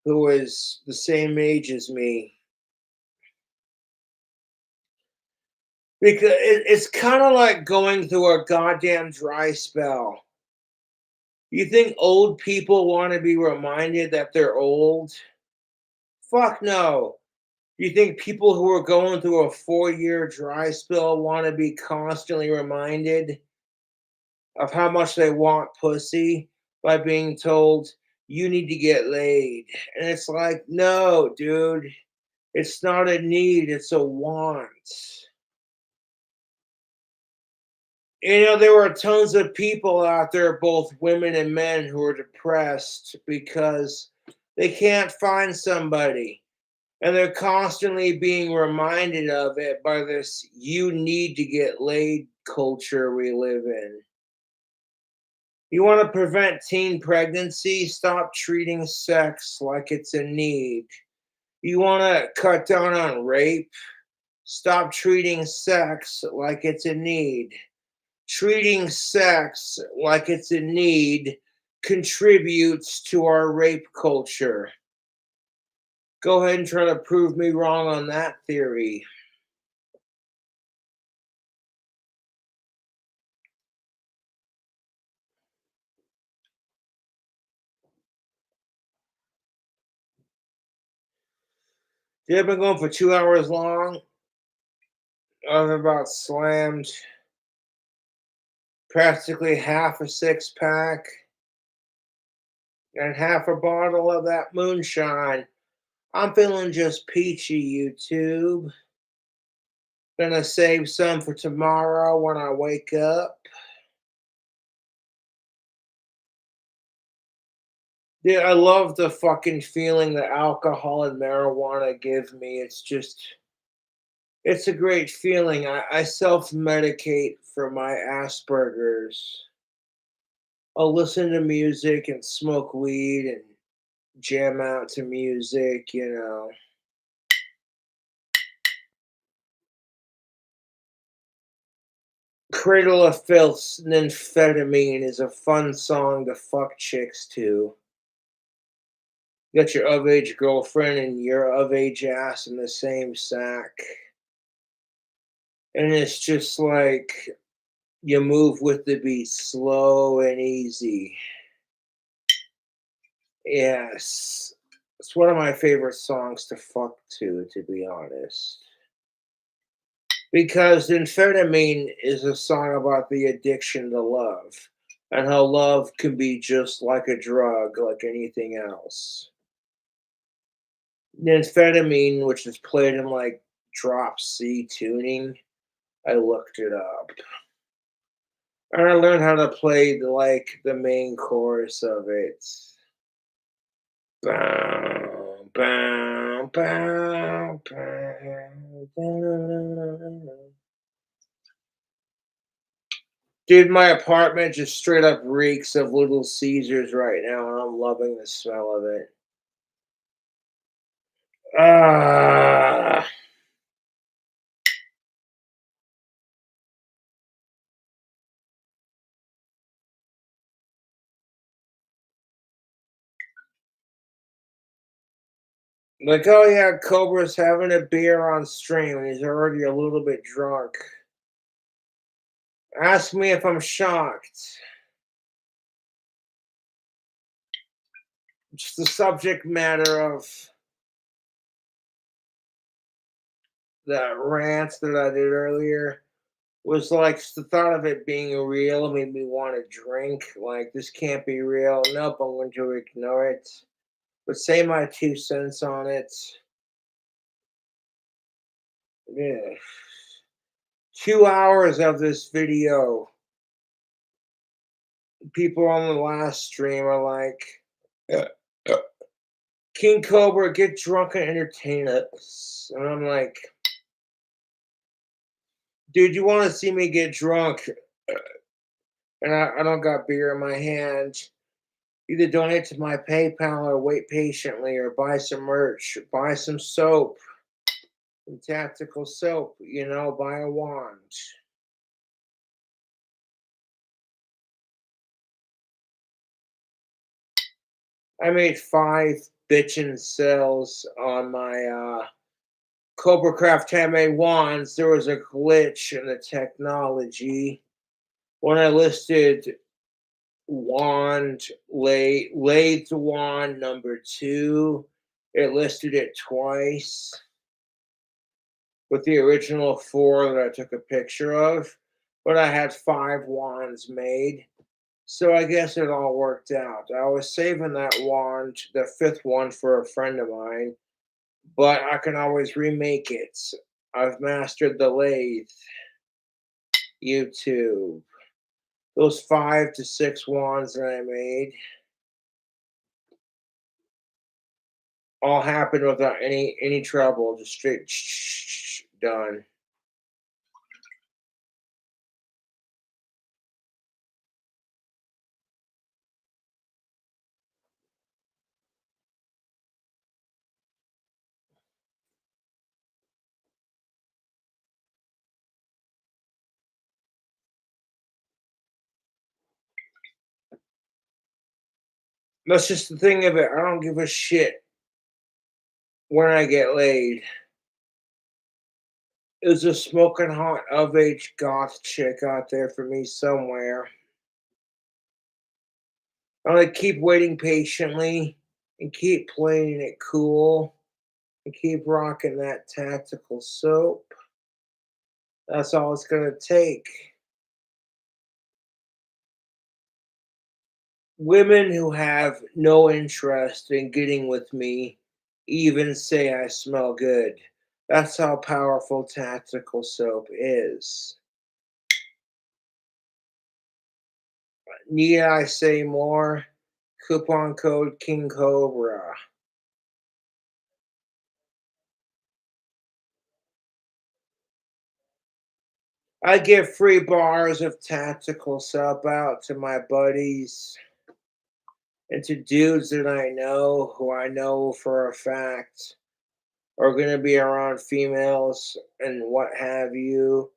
who is the same age as me. Because it's kind of like going through a goddamn dry spell. You think old people want to be reminded that they're old? Fuck no. You think people who are going through a 4-year dry spell want to be constantly reminded of how much they want pussy by being told you need to get laid? And it's like, no, dude, it's not a need, it's a want. There were tons of people out there, both women and men, who are depressed because they can't find somebody. And they're constantly being reminded of it by this you need to get laid culture we live in. You want to prevent teen pregnancy? Stop treating sex like it's a need. You want to cut down on rape? Stop treating sex like it's a need. Treating sex like it's a need contributes to our rape culture. Go ahead and try to prove me wrong on that theory. Yeah, I've been going for 2 hours long. I've about slammed practically half a six pack and half a bottle of that moonshine. I'm feeling just peachy, YouTube. Gonna save some for tomorrow when I wake up. Yeah, I love the fucking feeling that alcohol and marijuana give me. It's a great feeling. I self medicate for my Asperger's. I'll listen to music and smoke weed and jam out to music. Cradle of Filth's Nymphetamine is a fun song to fuck chicks to. Get your of age girlfriend and your of age ass in the same sack. And it's just like you move with the beat, slow and easy. Yes. It's one of my favorite songs to fuck to be honest. Because Amphetamine is a song about the addiction to love and how love can be just like a drug, like anything else. Amphetamine, which is played in like drop C tuning, I looked it up. And I learned how to play the main chorus of it. Bow, bow, bow, bow. Dude, my apartment just straight up reeks of Little Caesars right now, and I'm loving the smell of it. Ah, like, oh yeah, Cobra's having a beer on stream, and he's already a little bit drunk. Ask me if I'm shocked. Just the subject matter of that rant that I did earlier was like the thought of it being real made me want to drink. Like, this can't be real. Nope, I'm going to ignore it. But say my 2 cents on it. Yeah. 2 hours of this video. People on the last stream are like, "Uh, uh, King Cobra, get drunk and entertain us." And I'm like, dude, you want to see me get drunk? And I don't got beer in my hand. Either donate to my PayPal or wait patiently or buy some merch, buy some soap. And tactical soap, buy a wand. I made 5 bitchin' sales on my, Cobra Craft handmade wands. There was a glitch in the technology. When I listed lathe wand number 2, it listed it twice with the original 4 that I took a picture of, but I had 5 wands made. So I guess it all worked out. I was saving that wand, the 5th one, for a friend of mine, but I can always remake it. I've mastered the lathe. YouTube. Those 5 to 6 wands that I made all happened without any trouble, just straight done. That's just the thing of it. I don't give a shit when I get laid. There's a smoking hot of age goth chick out there for me somewhere. I'm gonna keep waiting patiently and keep playing it cool and keep rocking that tactical soap. That's all it's gonna take. Women who have no interest in getting with me even say I smell good. That's how powerful tactical soap is. Need I say more? Coupon code King Cobra. I give free bars of tactical soap out to my buddies and to dudes that I know who I know for a fact are going to be around females and what have you.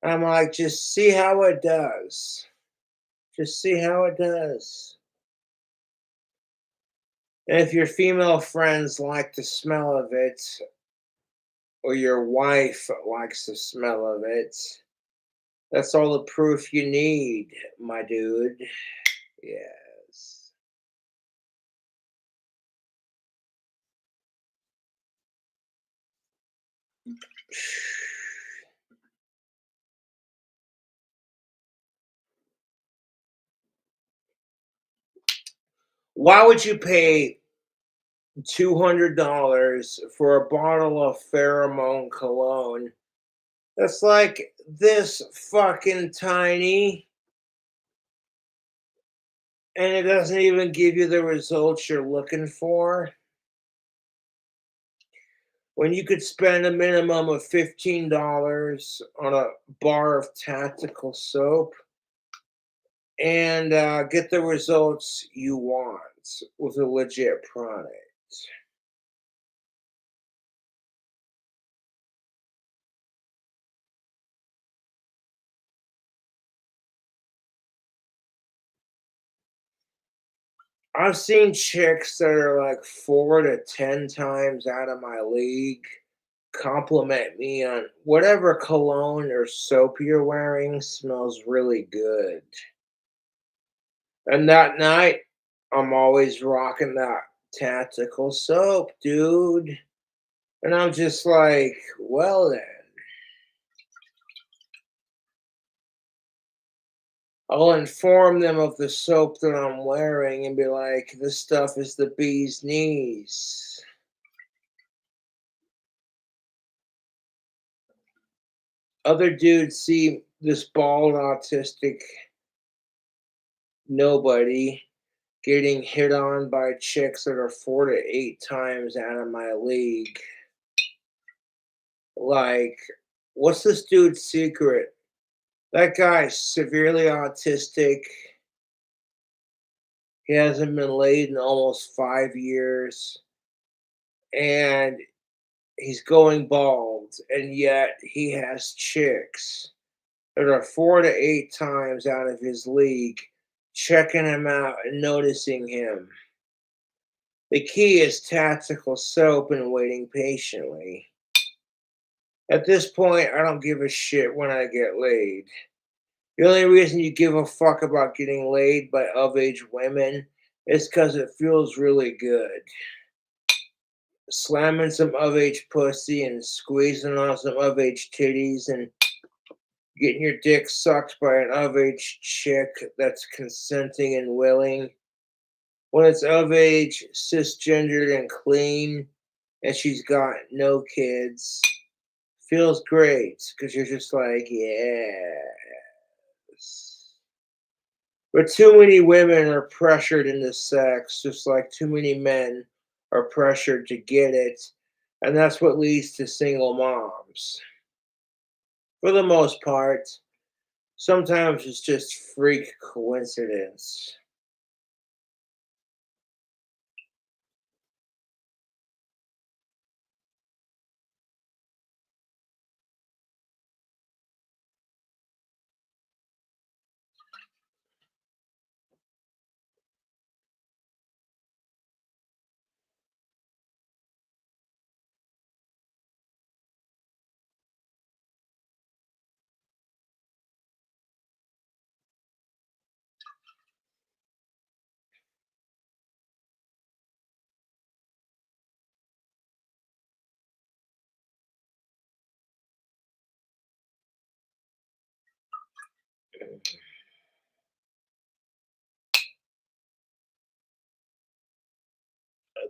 I'm like, just see how it does. Just see how it does. And if your female friends like the smell of it, or your wife likes the smell of it, that's all the proof you need, my dude. Yes. Why would you pay $200 for a bottle of pheromone cologne that's like this fucking tiny and it doesn't even give you the results you're looking for? When you could spend a minimum of $15 on a bar of tactical soap and get the results you want with a legit product. I've seen chicks that are like 4 to 10 times out of my league compliment me on whatever cologne or soap you're wearing smells really good. And that night, I'm always rocking that tactical soap, dude. And I'm just like, well then, I'll inform them of the soap that I'm wearing and be like, this stuff is the bee's knees. Other dudes see this bald autistic nobody getting hit on by chicks that are 4 to 8 times out of my league. Like, what's this dude's secret? That guy's severely autistic. He hasn't been laid in almost 5 years. And he's going bald, and yet he has chicks that are 4 to 8 times out of his league, checking him out and noticing him. The key is tactical soap and waiting patiently. At this point, I don't give a shit when I get laid. The only reason you give a fuck about getting laid by of age women is because it feels really good. Slamming some of age pussy and squeezing on some of age titties and getting your dick sucked by an of age chick that's consenting and willing. When it's of age, cisgendered, and clean, and she's got no kids, feels great because you're just like, yes. But too many women are pressured into sex, just like too many men are pressured to get it. And that's what leads to single moms. For the most part, sometimes it's just freak coincidence.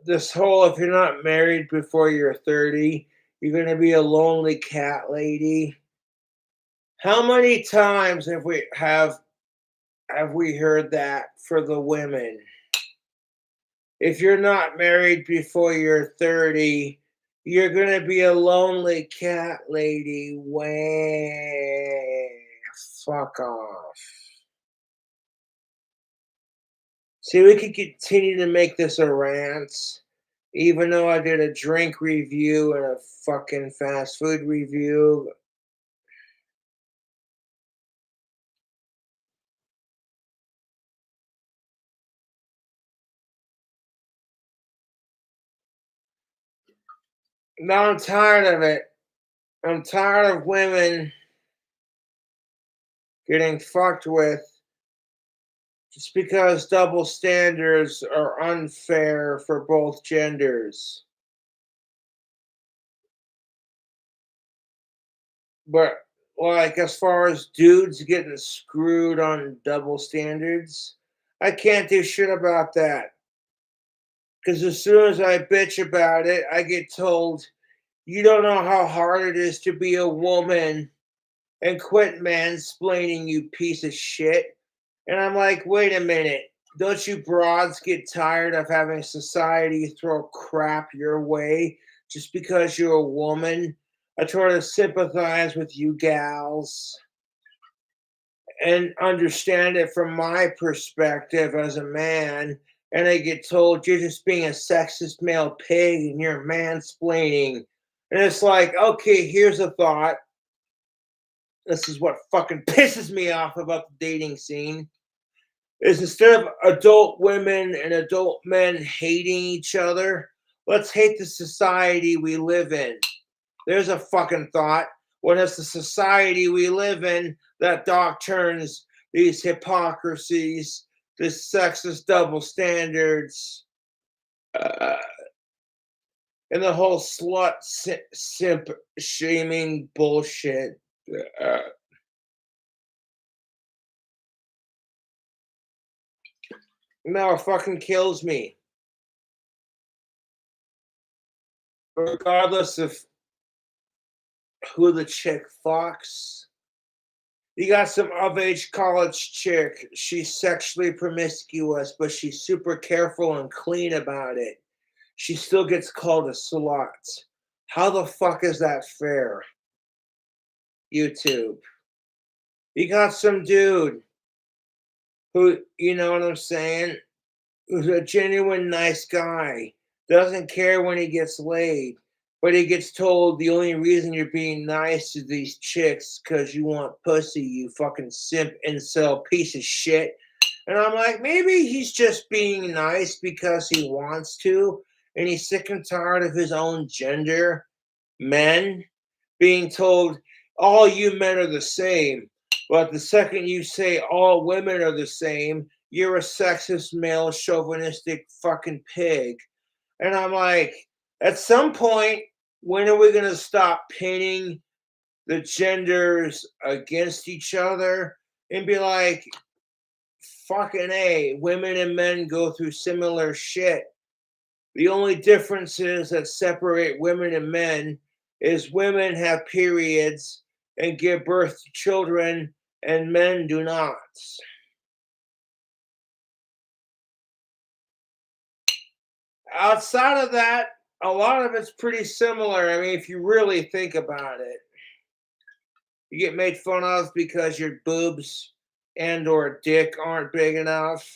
This whole if you're not married before you're 30, you're going to be a lonely cat lady. How many times have we heard that for the women? If you're not married before you're 30, you're going to be a lonely cat lady. Way fuck off. See, we could continue to make this a rant, even though I did a drink review and a fucking fast food review. Now I'm tired of it. I'm tired of women getting fucked with just because double standards are unfair for both genders. But like as far as dudes getting screwed on double standards, I can't do shit about that. Because as soon as I bitch about it, I get told, you don't know how hard it is to be a woman and quit mansplaining, you piece of shit. And I'm like, wait a minute. Don't you broads get tired of having society throw crap your way just because you're a woman? I try to sympathize with you gals and understand it from my perspective as a man. And I get told you're just being a sexist male pig and you're mansplaining. And it's like, okay, here's a thought. This is what fucking pisses me off about the dating scene. Is instead of adult women and adult men hating each other, let's hate the society we live in. There's a fucking thought. What is the society we live in that doctrines these hypocrisies, this sexist double standards, uh, and the whole slut simp shaming bullshit? Uh, no, it fucking kills me. Regardless of who the chick fucks. You got some of age college chick. She's sexually promiscuous, but she's super careful and clean about it. She still gets called a slut. How the fuck is that fair? YouTube. You got some dude who, you know what I'm saying, who's a genuine nice guy, doesn't care when he gets laid, But he gets told the only reason you're being nice to these chicks because you want pussy, you fucking simp incel piece of shit. And I'm like, maybe he's just being nice because he wants to, and he's sick and tired of his own gender, men, being told all you men are the same. But the second you say all women are the same, you're a sexist, male, chauvinistic fucking pig. And I'm like, at some point, when are we going to stop painting the genders against each other and be like, fucking A, women and men go through similar shit. The only differences that separate women and men is women have periods and give birth to children, and men do not. Outside of that, a lot of it's pretty similar. I mean, if you really think about it, you get made fun of because your boobs and or dick aren't big enough.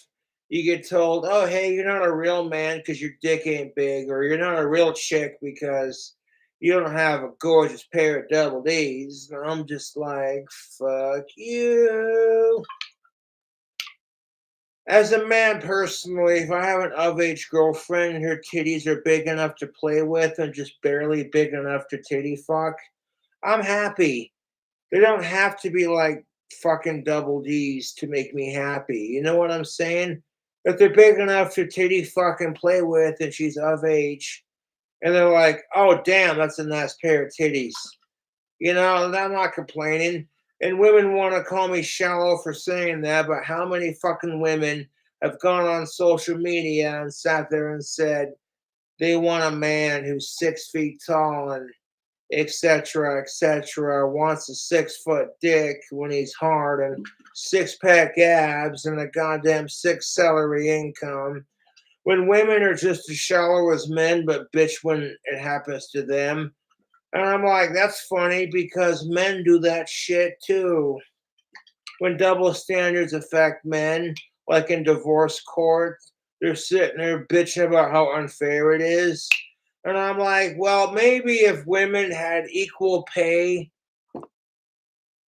You get told, "Oh, hey, you're not a real man because your dick ain't big," or "You're not a real chick because you don't have a gorgeous pair of double D's." And I'm just like, "Fuck you." As a man personally, if I have an of age girlfriend and her titties are big enough to play with and just barely big enough to titty fuck, I'm happy. They don't have to be like fucking double D's to make me happy. You know what I'm saying? If they're big enough to titty fucking play with and she's of age, and they're like, oh, damn, that's a nice pair of titties. You know, I'm not complaining. And women want to call me shallow for saying that, but how many fucking women have gone on social media and sat there and said they want a man who's 6 feet tall and etc., wants a 6 foot dick when he's hard and six pack abs and a goddamn six salary income. When women are just as shallow as men, but bitch when it happens to them. And I'm like, that's funny because men do that shit too. When double standards affect men, like in divorce court, they're sitting there bitching about how unfair it is. And I'm like, well, maybe if women had equal pay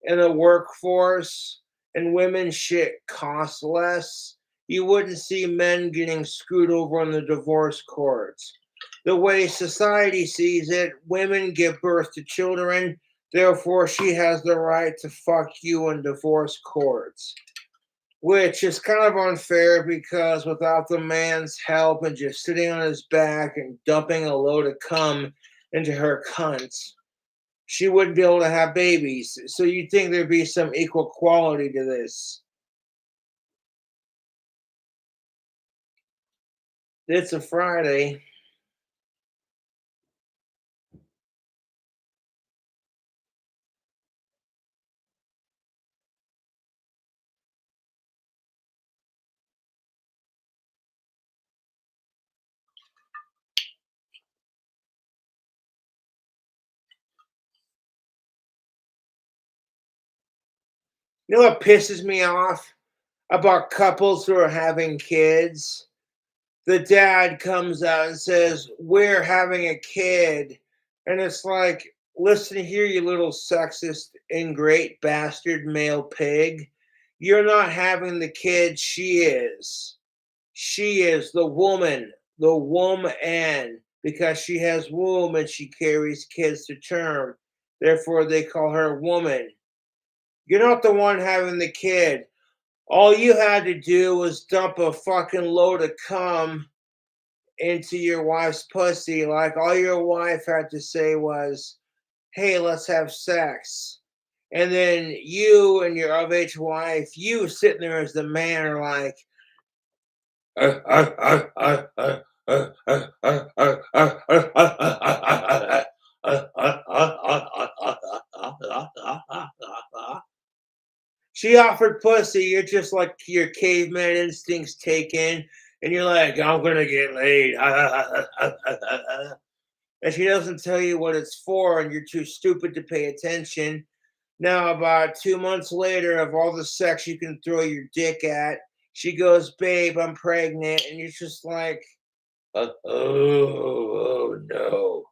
in the workforce and women's shit cost less, you wouldn't see men getting screwed over in the divorce courts. The way society sees it, women give birth to children, therefore she has the right to fuck you in divorce courts. Which is kind of unfair because without the man's help and just sitting on his back and dumping a load of cum into her cunt, she wouldn't be able to have babies. So you'd think there'd be some equal quality to this. It's a Friday. You know what pisses me off about couples who are having kids? The dad comes out and says, we're having a kid. And it's like, listen here, you little sexist, ingrate bastard male pig. You're not having the kid, she is. She is the woman, because she has womb and she carries kids to term. Therefore, they call her woman. You're not the one having the kid. All you had to do was dump a fucking load of cum into your wife's pussy. Like all your wife had to say was, hey, let's have sex. And then you and your of age wife, you sitting there as the man are like, she offered pussy. You're just like your caveman instincts taken, and you're like, I'm gonna get laid. And she doesn't tell you what it's for, and you're too stupid to pay attention. Now, about 2 months later, of all the sex you can throw your dick at, she goes, babe, I'm pregnant. And you're just like, oh no.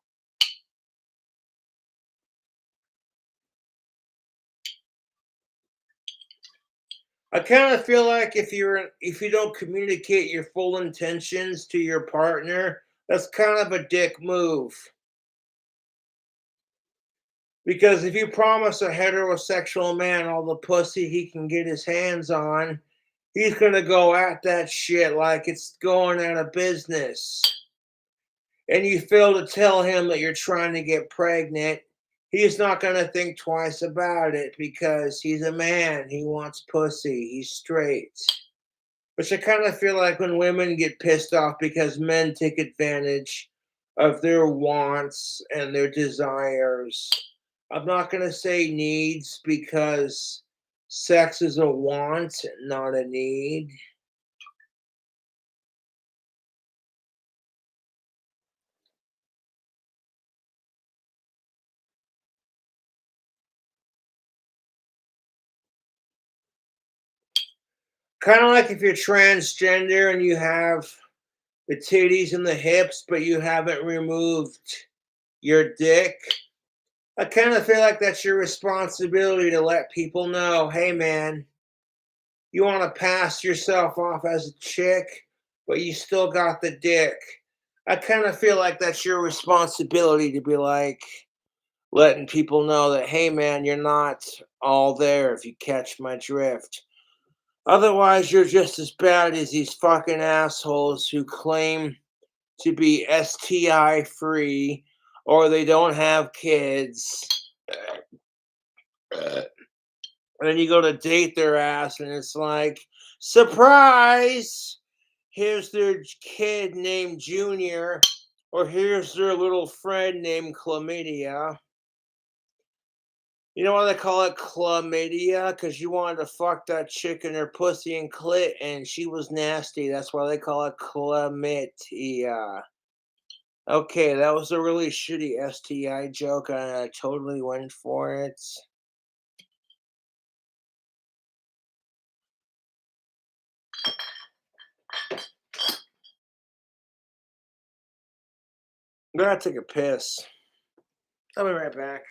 I kind of feel like if you don't communicate your full intentions to your partner, that's kind of a dick move. Because if you promise a heterosexual man all the pussy he can get his hands on, he's gonna go at that shit like it's going out of business. And you fail to tell him that you're trying to get pregnant, he's not gonna think twice about it because he's a man. He wants pussy. He's straight. Which I kind of feel like when women get pissed off because men take advantage of their wants and their desires. I'm not going to say needs because sex is a want, not a need. Kind of like if you're transgender and you have the titties and the hips, but you haven't removed your dick. I kind of feel like that's your responsibility to let people know, hey man, you want to pass yourself off as a chick, but you still got the dick. I kind of feel like that's your responsibility to be like letting people know that, hey man, you're not all there if you catch my drift. Otherwise, you're just as bad as these fucking assholes who claim to be STI free or they don't have kids. And then you go to date their ass, and it's like, surprise! Here's their kid named Junior, or here's their little friend named Chlamydia. You know why they call it chlamydia? Because you wanted to fuck that chick in her pussy and clit, and she was nasty. That's why they call it chlamydia. Okay, that was a really shitty STI joke, and I totally went for it. I'm gonna take a piss. I'll be right back.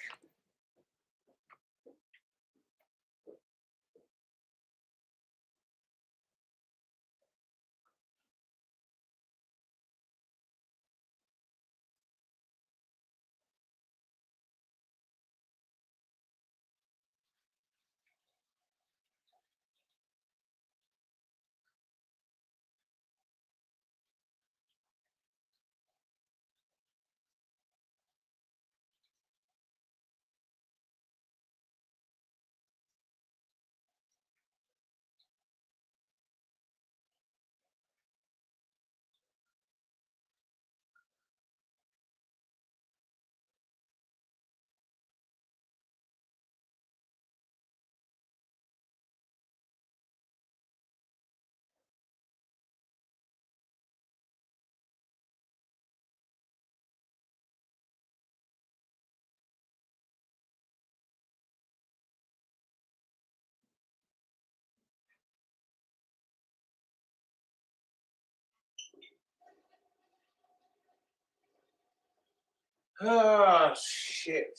Oh, shit.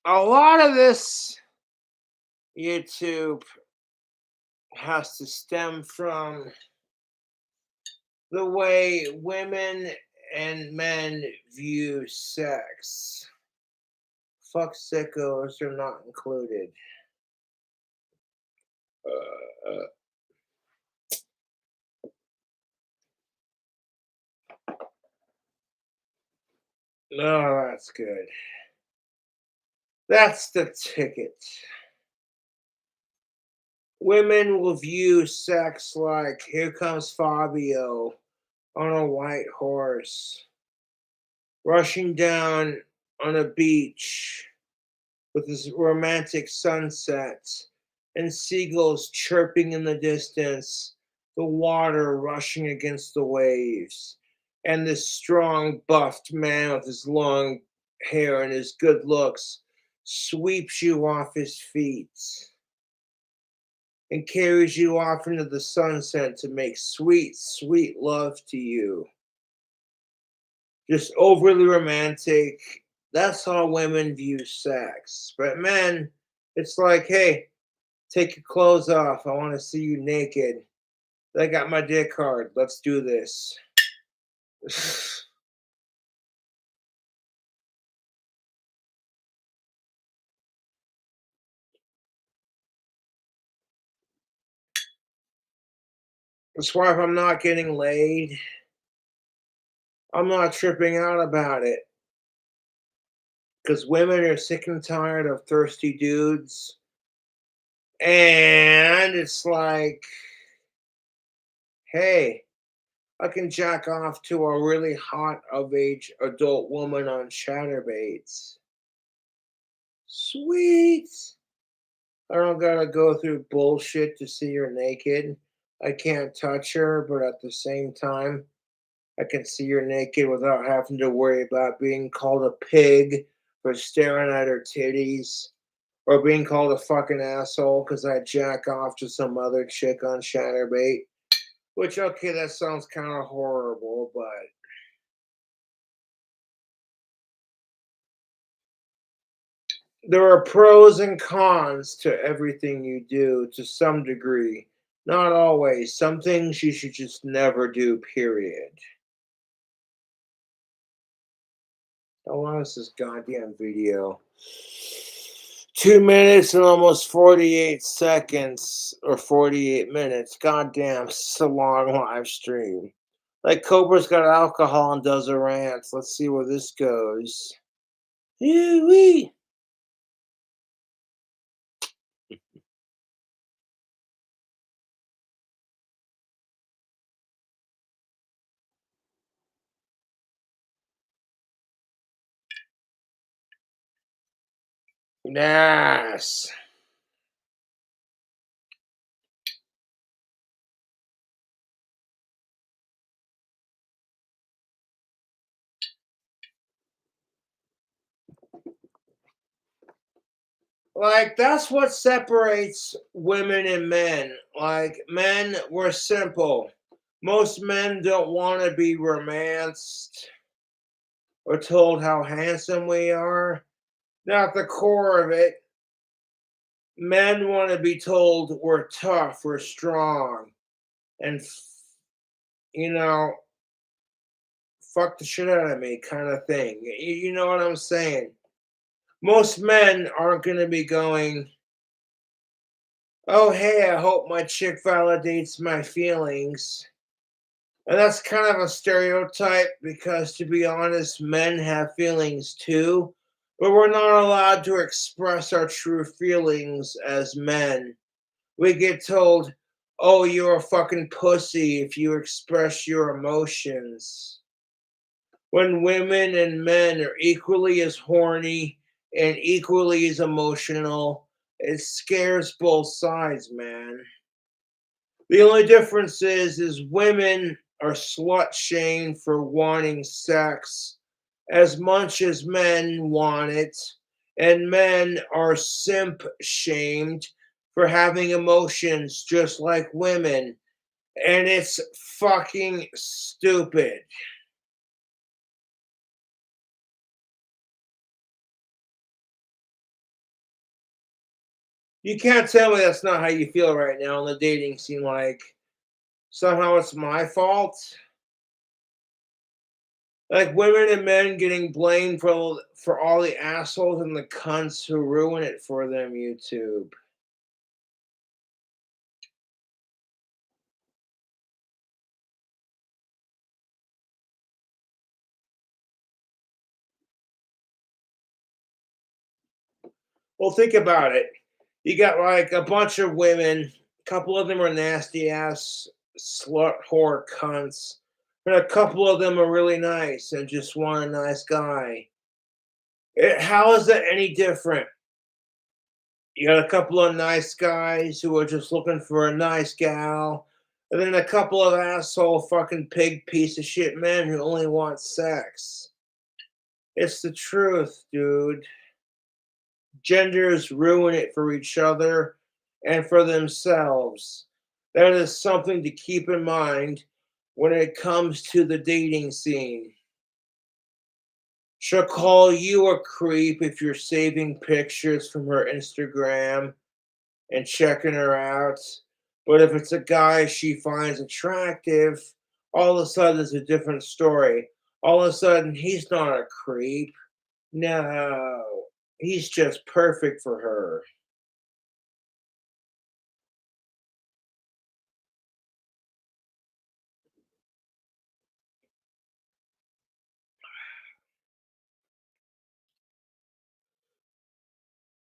A lot of this YouTube has to stem from the way women and men view sex. Fuck sickos are not included. Uh, no, that's good. That's the ticket. Women will view sex like here comes Fabio on a white horse, rushing down on a beach with this romantic sunset and seagulls chirping in the distance, the water rushing against the waves, and this strong, buffed man with his long hair and his good looks sweeps you off his feet and carries you off into the sunset to make sweet, sweet love to you. Just overly romantic. That's how women view sex. But men, it's like, hey, take your clothes off. I want to see you naked. I got my dick hard. Let's do this. That's why if I'm not getting laid, I'm not tripping out about it. Because women are sick and tired of thirsty dudes. And it's like, hey, I can jack off to a really hot of age adult woman on Chatterbaits. Sweet. I don't gotta go through bullshit to see her naked. I can't touch her, but at the same time, I can see her naked without having to worry about being called a pig for staring at her titties or being called a fucking asshole because I jack off to some other chick on Chatterbait. Which, okay, that sounds kind of horrible, but there are pros and cons to everything you do to some degree. Not always. Some things you should just never do, period. How long is this goddamn video? 2 minutes and almost 48 seconds or 48 minutes. Goddamn, it's a long live stream. Like Cobra's got alcohol and does a rant. Let's see where this goes. Wee. Yes. Like, that's what separates women and men. Like, men, we're simple. Most men don't want to be romanced or told how handsome we are. Now, at the core of it, men want to be told we're tough, we're strong, and, you know, fuck the shit out of me kind of thing. You know what I'm saying? Most men aren't going to be going, oh, hey, I hope my chick validates my feelings. And that's kind of a stereotype because, to be honest, men have feelings too, but we're not allowed to express our true feelings as men. We get told, oh, you're a fucking pussy if you express your emotions. When women and men are equally as horny and equally as emotional, it scares both sides, man. The only difference is women are slut shamed for wanting sex as much as men want it, and men are simp shamed for having emotions just like women. And it's fucking stupid. You can't tell me that's not how you feel right now in the dating scene. Like, somehow it's my fault. Like women and men getting blamed for all the assholes and the cunts who ruin it for them, YouTube. Well, think about it. You got like a bunch of women, a couple of them are nasty ass slut whore cunts, and a couple of them are really nice and just want a nice guy. How is that any different? You got a couple of nice guys who are just looking for a nice gal, and then a couple of asshole fucking pig piece of shit men who only want sex. It's the truth, dude. Genders ruin it for each other and for themselves. That is something to keep in mind when it comes to the dating scene. She'll call you a creep if you're saving pictures from her Instagram and checking her out. But if it's a guy she finds attractive, all of a sudden it's a different story. All of a sudden he's not a creep. No, he's just perfect for her.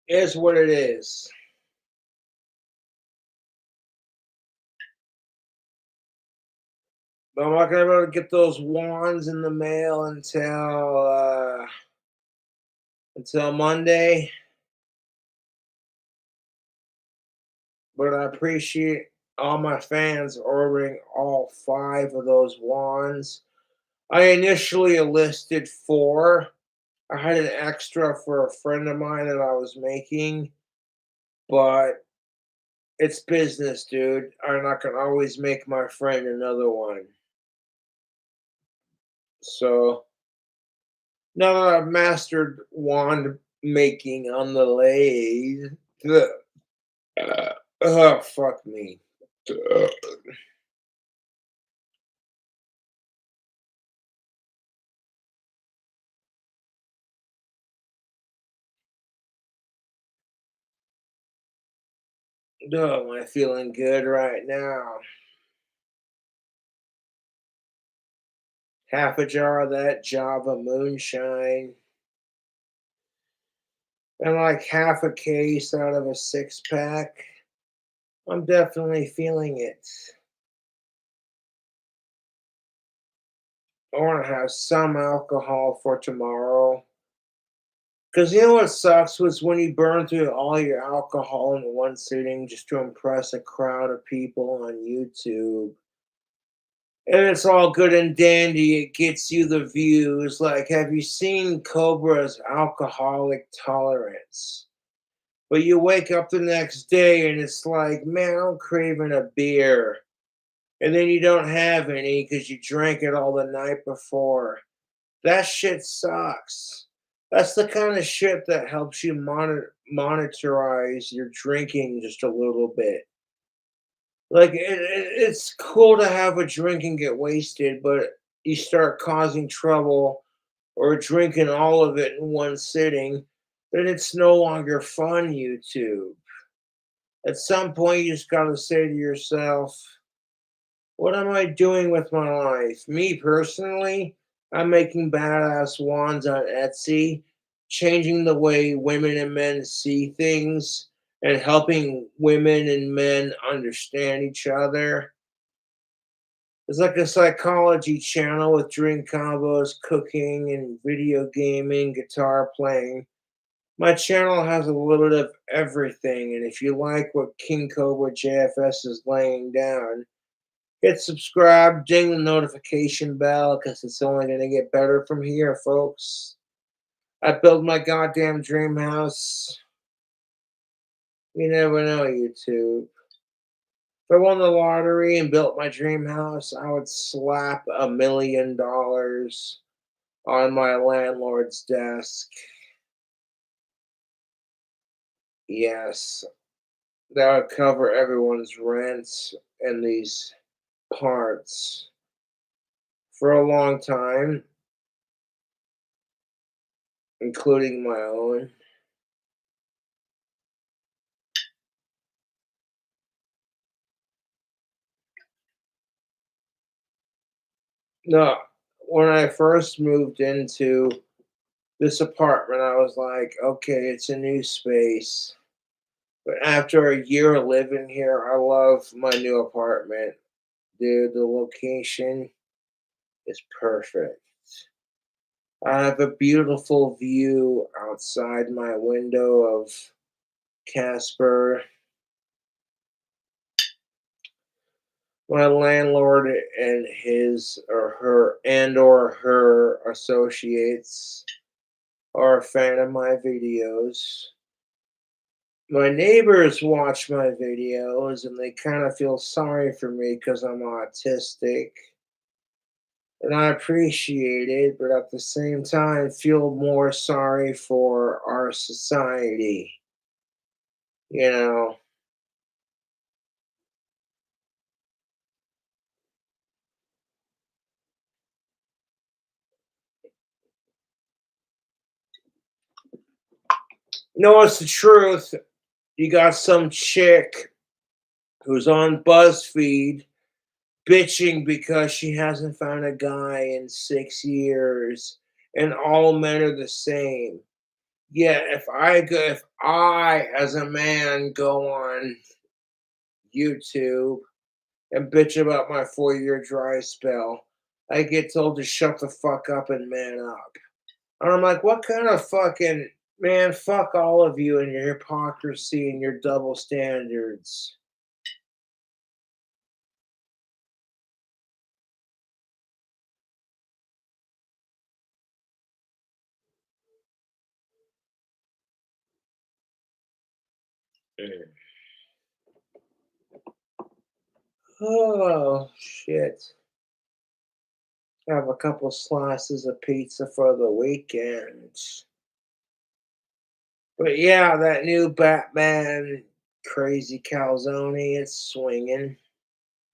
Is what it is. But I'm not gonna be able to get those wands in the mail until Monday. But I appreciate all my fans ordering all 5 of those wands. I initially enlisted 4. I had an extra for a friend of mine that I was making, but it's business, dude. I'm not gonna always make my friend another one. So now that I've mastered wand making on the lathe, oh fuck me. Oh, am I feeling good right now? Half a jar of that Java moonshine, and like half a case out of a 6 pack. I'm definitely feeling it. I want to have some alcohol for tomorrow. Because you know what sucks was when you burn through all your alcohol in one sitting just to impress a crowd of people on YouTube. And it's all good and dandy. It gets you the views. Like, have you seen Cobra's alcoholic tolerance? But you wake up the next day and it's like, man, I'm craving a beer. And then you don't have any because you drank it all the night before. That shit sucks. That's the kind of shit that helps you monetize your drinking just a little bit. Like it's cool to have a drink and get wasted, but you start causing trouble or drinking all of it in one sitting, then it's no longer fun, YouTube. At some point, you just got to say to yourself, what am I doing with my life? Me personally, I'm making badass wands on Etsy, changing the way women and men see things, and helping women and men understand each other. It's like a psychology channel with drink combos, cooking, and video gaming, guitar playing. My channel has a little bit of everything, and if you like what King Cobra JFS is laying down, hit subscribe, ding the notification bell, because it's only going to get better from here, folks. I built my goddamn dream house. You never know, YouTube. If I won the lottery and built my dream house, I would slap $1 million on my landlord's desk. Yes, that would cover everyone's rents in these parts for a long time, including my own. No, when I first moved into this apartment, I was like, okay, it's a new space. But after a year of living here, I love my new apartment. Dude, the location is perfect. I have a beautiful view outside my window of Casper. My landlord and his or her associates are a fan of my videos. My neighbors watch my videos and they kind of feel sorry for me because I'm autistic. and I appreciate it, but at the same time, feel more sorry for our society. You know, no, it's the truth. You got some chick who's on BuzzFeed bitching because she hasn't found a guy in 6 years, and all men are the same. Yeah, if I as a man go on YouTube and bitch about my 4 year dry spell, I get told to shut the fuck up and man up. And I'm like, what kind of fucking man, fuck all of you and your hypocrisy and your double standards. Mm. Oh shit. Have a couple slices of pizza for the weekend. But yeah, that new Batman crazy calzone, it's swinging.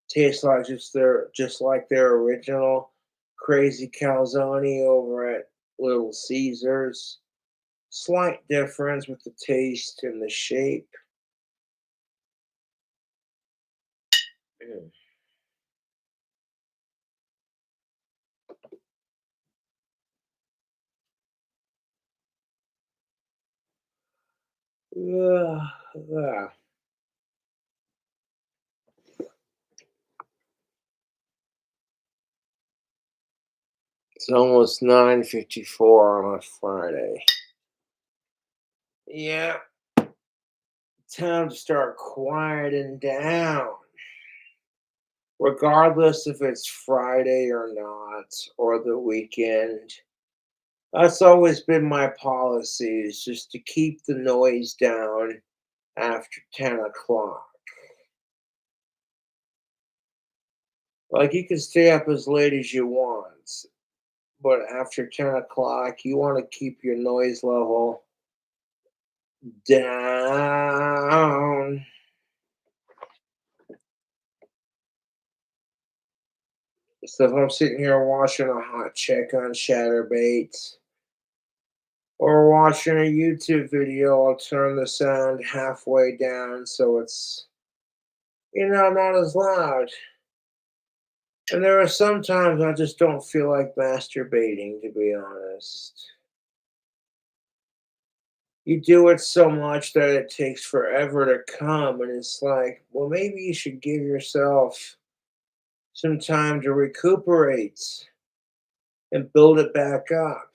Tastes like just like their original crazy calzone over at Little Caesars. Slight difference with the taste and the shape. Mm. Ugh, ugh. It's almost 9:54 on a Friday. Yeah, time to start quieting down. Regardless if it's Friday or not, or the weekend. That's always been my policy, is just to keep the noise down after 10 o'clock. Like, you can stay up as late as you want, but after 10 o'clock, you want to keep your noise level down. So if I'm sitting here watching a hot chick on Chatterbait or watching a YouTube video, I'll turn the sound halfway down so it's, not as loud. And there are some times I just don't feel like masturbating, to be honest. You do it so much that it takes forever to come, and it's like, well, maybe you should give yourself some time to recuperate and build it back up.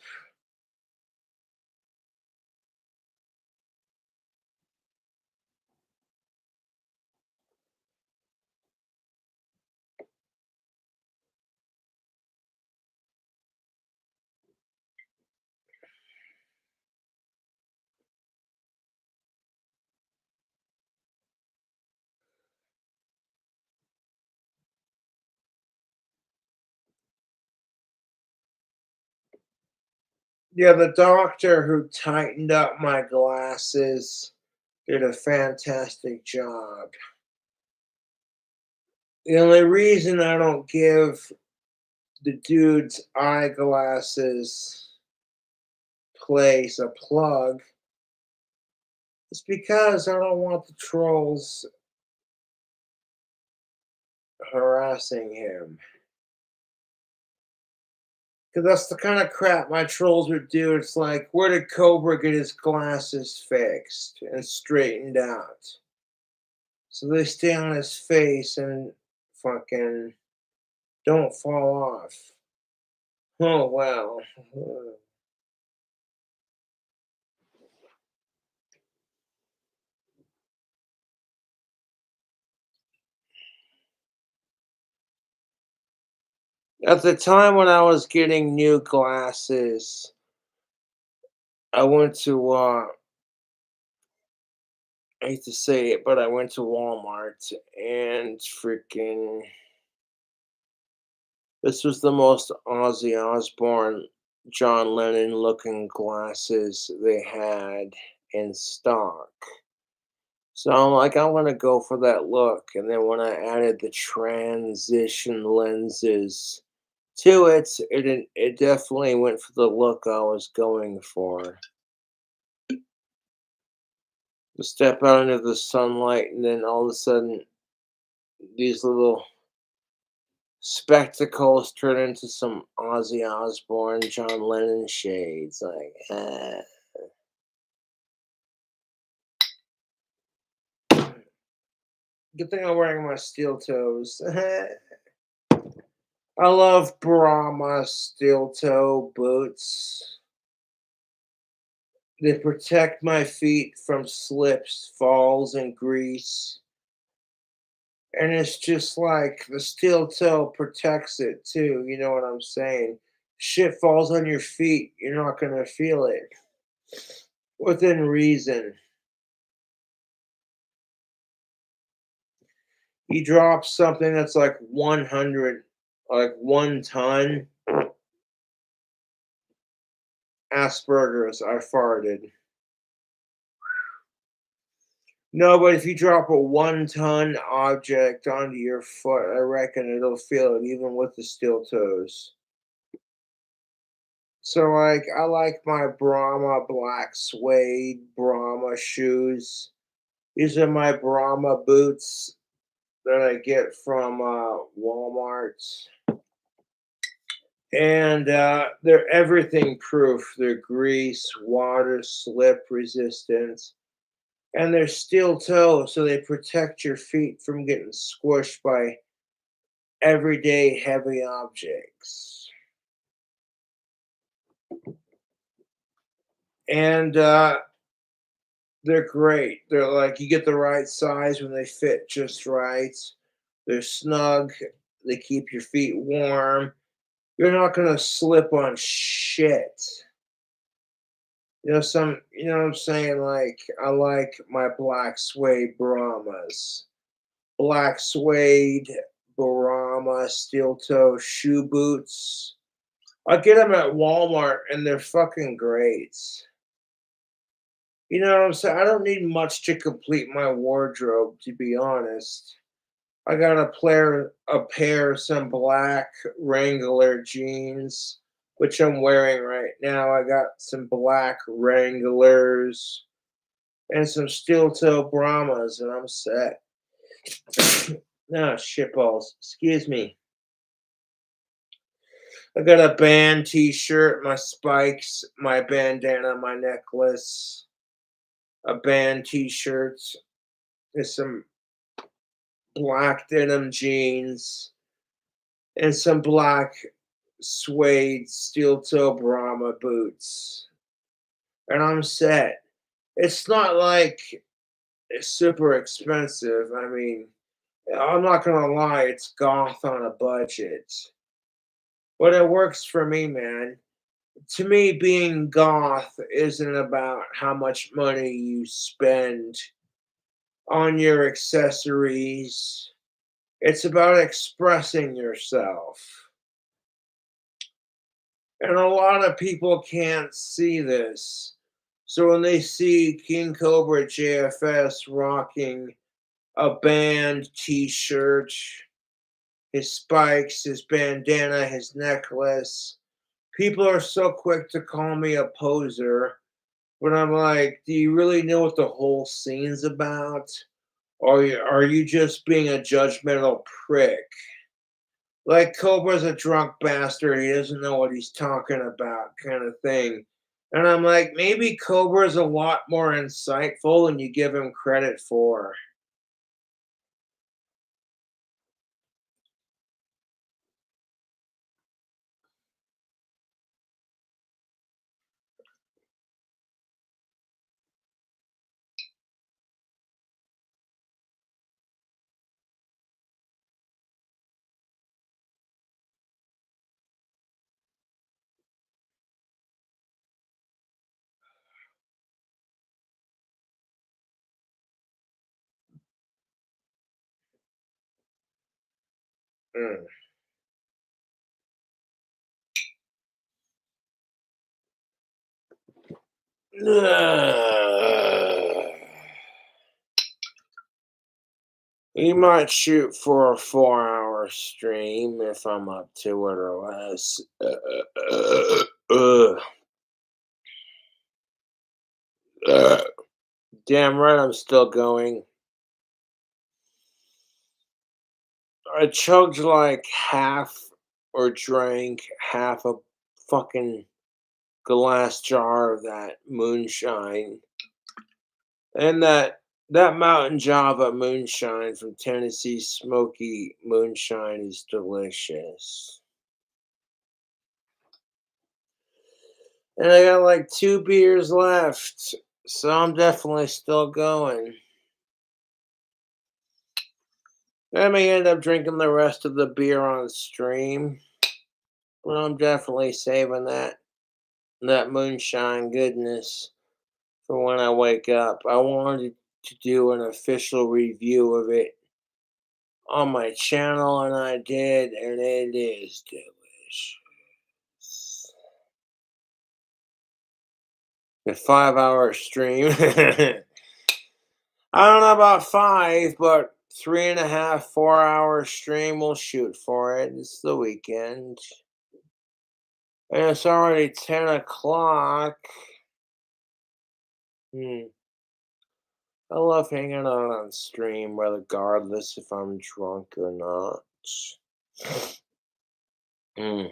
Yeah, the doctor who tightened up my glasses did a fantastic job. The only reason I don't give the dude's eyeglasses place a plug is because I don't want the trolls harassing him. Because that's the kind of crap my trolls would do. It's like, where did Cobra get his glasses fixed and straightened out? So they stay on his face and fucking don't fall off. Oh, well. At the time when I was getting new glasses, I went to, I hate to say it, but I went to Walmart and freaking This was the most Ozzy Osbourne, John Lennon looking glasses they had in stock. So I'm like, I want to go for that look. And then when I added the transition lenses to it, it definitely went for the look I was going for. To step out into the sunlight, and then all of a sudden, these little spectacles turn into some Ozzy Osbourne, John Lennon shades. Like, good thing I'm wearing my steel toes. I love Brahma steel toe boots. They protect my feet from slips, falls, and grease. And it's just like the steel toe protects it too. You know what I'm saying? Shit falls on your feet, you're not gonna feel it within reason. You drop something that's like 100, like 1 ton, Asperger's, I farted. No, but if you drop a 1 ton object onto your foot, I reckon it'll feel it even with the steel toes. So, like, I like my Brahma black suede Brahma shoes. These are my Brahma boots that I get from Walmart. And they're everything proof. They're grease, water, slip resistant. And they're steel toe, so they protect your feet from getting squished by everyday heavy objects. And they're great. They're like you get the right size when they fit just right. They're snug. They keep your feet warm. You're not gonna slip on shit. You know what I'm saying? Like I like my black suede Brahmas. Black suede Brahma steel toe shoe boots. I get them at Walmart and they're fucking great. You know what I'm saying? I don't need much to complete my wardrobe, to be honest. I got a pair of some black Wrangler jeans, which I'm wearing right now. I got some black Wranglers and some steel toe Brahmas, and I'm set. Ah, shitballs. Excuse me. I got a band T-shirt, my spikes, my bandana, my necklace, a band T-shirt, and some black denim jeans, and some black suede steel toe Brahma boots. And I'm set. It's not like it's super expensive. I mean, I'm not gonna lie, it's goth on a budget. But it works for me, man. To me, being goth isn't about how much money you spend on your accessories. It's about expressing yourself. And a lot of people can't see this. So when they see King Cobra JFS rocking a band t shirt, his spikes, his bandana, his necklace, people are so quick to call me a poser. But I'm like, do you really know what the whole scene's about? Or are you just being a judgmental prick? Like Cobra's a drunk bastard, he doesn't know what he's talking about, kind of thing. And I'm like, maybe Cobra's a lot more insightful than you give him credit for. Mm. You might shoot for a 4-hour stream if I'm up to it or less. Uh, Damn right I'm still going. I chugged like half or drank half a fucking glass jar of that moonshine. And that Mountain Java moonshine from Tennessee Smoky Moonshine is delicious. And I got like 2 beers left, so I'm definitely still going. I may end up drinking the rest of the beer on stream, but I'm definitely saving that moonshine goodness for when I wake up. I wanted to do an official review of it on my channel, and I did, and it is delicious. A 5-hour stream. I don't know about 5, but 3.5, 4-hour stream. We'll shoot for it. It's the weekend. And it's already 10 o'clock. Hmm. I love hanging out on stream, regardless if I'm drunk or not. Mm.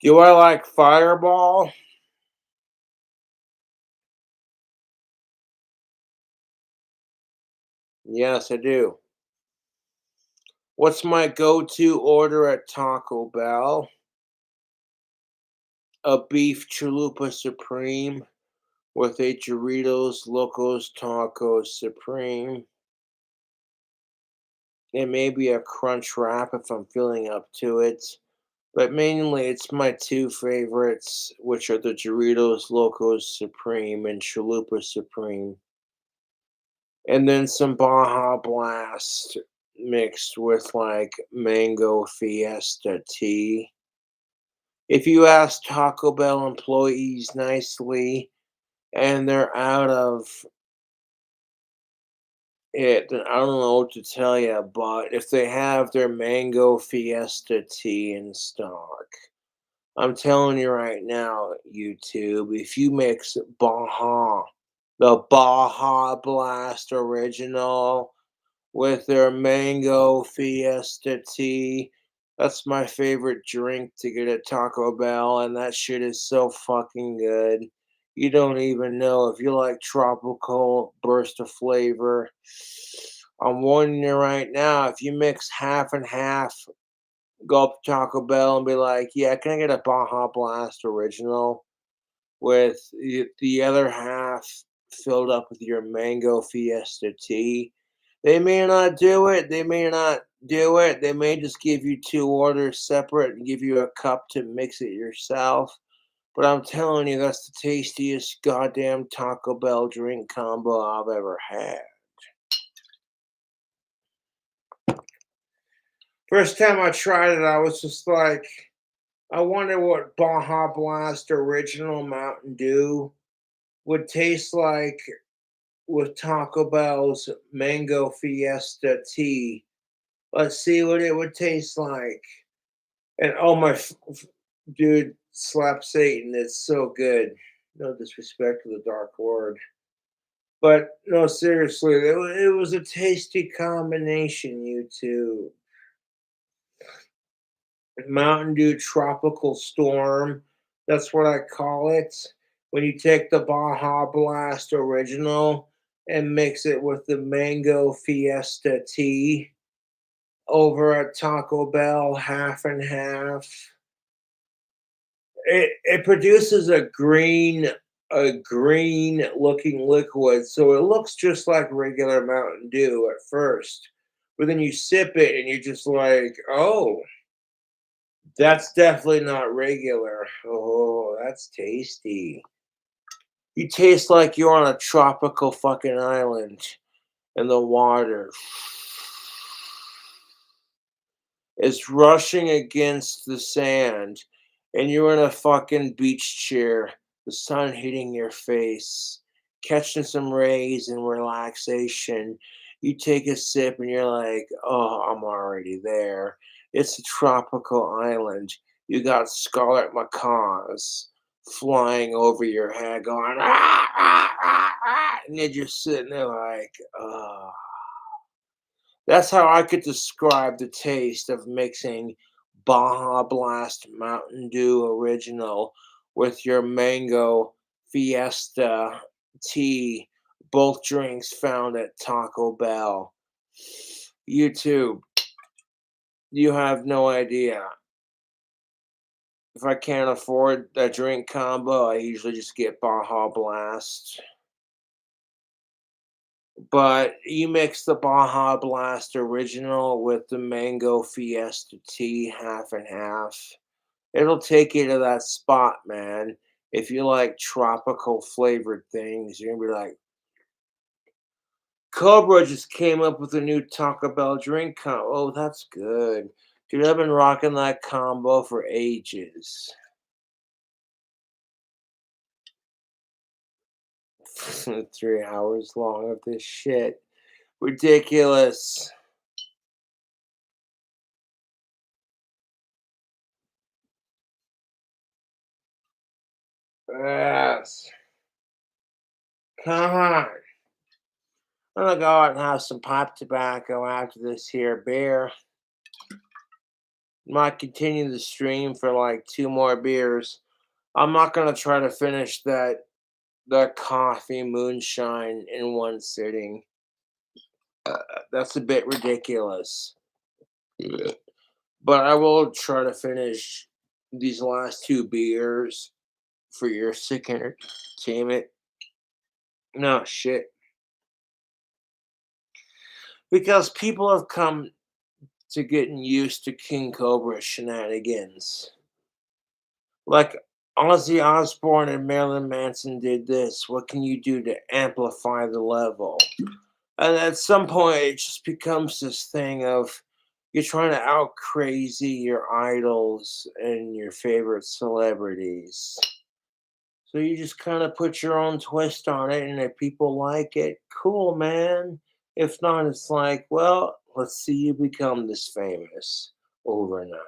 Do I like Fireball? Yes, I do. What's my go-to order at Taco Bell? A beef chalupa supreme with a Doritos Locos Taco Supreme. And maybe a crunch wrap if I'm feeling up to it. But mainly it's my 2 favorites, which are the Doritos Locos Supreme and Chalupa Supreme. And then some Baja Blast mixed with like mango fiesta tea. If you ask Taco Bell employees nicely and they're out of it, then I don't know what to tell you, but if they have their mango fiesta tea in stock, I'm telling you right now, YouTube, if you mix the Baja Blast original with their mango fiesta tea, that's my favorite drink to get at Taco Bell, and that shit is so fucking good. You don't even know if you like tropical burst of flavor. I'm warning you right now, if you mix half and half, go up to Taco Bell and be like, "Yeah, can I get a Baja Blast original with the other half filled up with your mango fiesta tea?" They may not do it. They may not do it. They may just give you 2 orders separate and give you a cup to mix it yourself. But I'm telling you, that's the tastiest goddamn Taco Bell drink combo I've ever had. First time I tried it, I was just like, I wonder what Baja Blast Original Mountain Dew would taste like with Taco Bell's Mango Fiesta tea. Let's see what it would taste like. And oh my, dude, slap Satan, it's so good. No disrespect to the Dark Lord. But no, seriously, it was a tasty combination, you two. Mountain Dew Tropical Storm. That's what I call it. When you take the Baja Blast Original and mix it with the Mango Fiesta tea over at Taco Bell, half and half. It produces a green looking liquid, so it looks just like regular Mountain Dew at first. But then you sip it and you're just like, oh, that's definitely not regular. Oh, that's tasty. You taste like you're on a tropical fucking island and the water is rushing against the sand and you're in a fucking beach chair, the sun hitting your face, catching some rays and relaxation. You take a sip and you're like, oh, I'm already there. It's a tropical island. You got scarlet macaws flying over your head, going, ah, ah, ah, ah, and you're just sitting there like, oh. That's how I could describe the taste of mixing Baja Blast Mountain Dew Original with your mango Fiesta tea, both drinks found at Taco Bell. YouTube, you have no idea. If I can't afford a drink combo, I usually just get Baja Blast. But you mix the Baja Blast Original with the Mango Fiesta Tea half and half. It'll take you to that spot, man. If you like tropical flavored things, you're gonna be like, Cobra just came up with a new Taco Bell drink combo. Oh, that's good. Dude, I've been rocking that combo for ages. 3 hours long of this shit. Ridiculous. Yes. Come on. I'm gonna go out and have some pipe tobacco after this here beer. Might continue the stream for like 2 more beers. I'm not gonna try to finish that coffee moonshine in one sitting. That's a bit ridiculous. But I will try to finish these last 2 beers for your sick entertainment. No shit. Because people have come to getting used to King Cobra shenanigans. Like Ozzy Osbourne and Marilyn Manson did this. What can you do to amplify the level? And at some point, it just becomes this thing of you're trying to out crazy your idols and your favorite celebrities. So you just kind of put your own twist on it, and if people like it, cool, man. If not, it's like, well, let's see you become this famous overnight.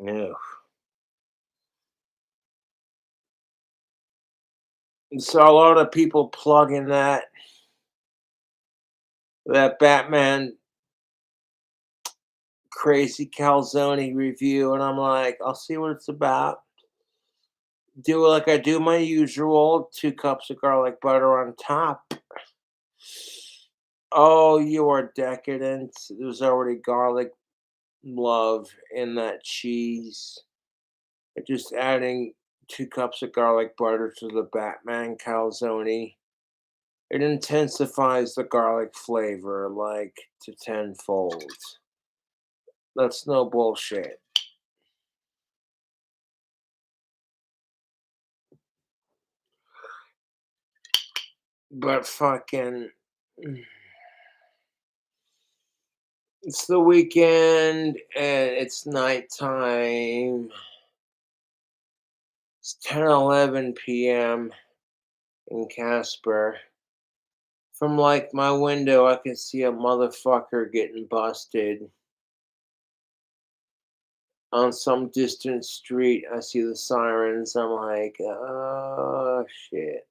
Yeah. And so a lot of people plugging that Batman Crazy Calzone review, and I'm like, I'll see what it's about. Do it like I do my usual, 2 cups of garlic butter on top. Oh, you are decadent. There's already garlic love in that cheese. Just adding 2 cups of garlic butter to the Batman calzone. It intensifies the garlic flavor like to tenfold. That's no bullshit. But fucking, it's the weekend and it's nighttime. It's 10:11 p.m. in Casper. From like my window, I can see a motherfucker getting busted on some distant street. I see the sirens. I'm like, oh shit.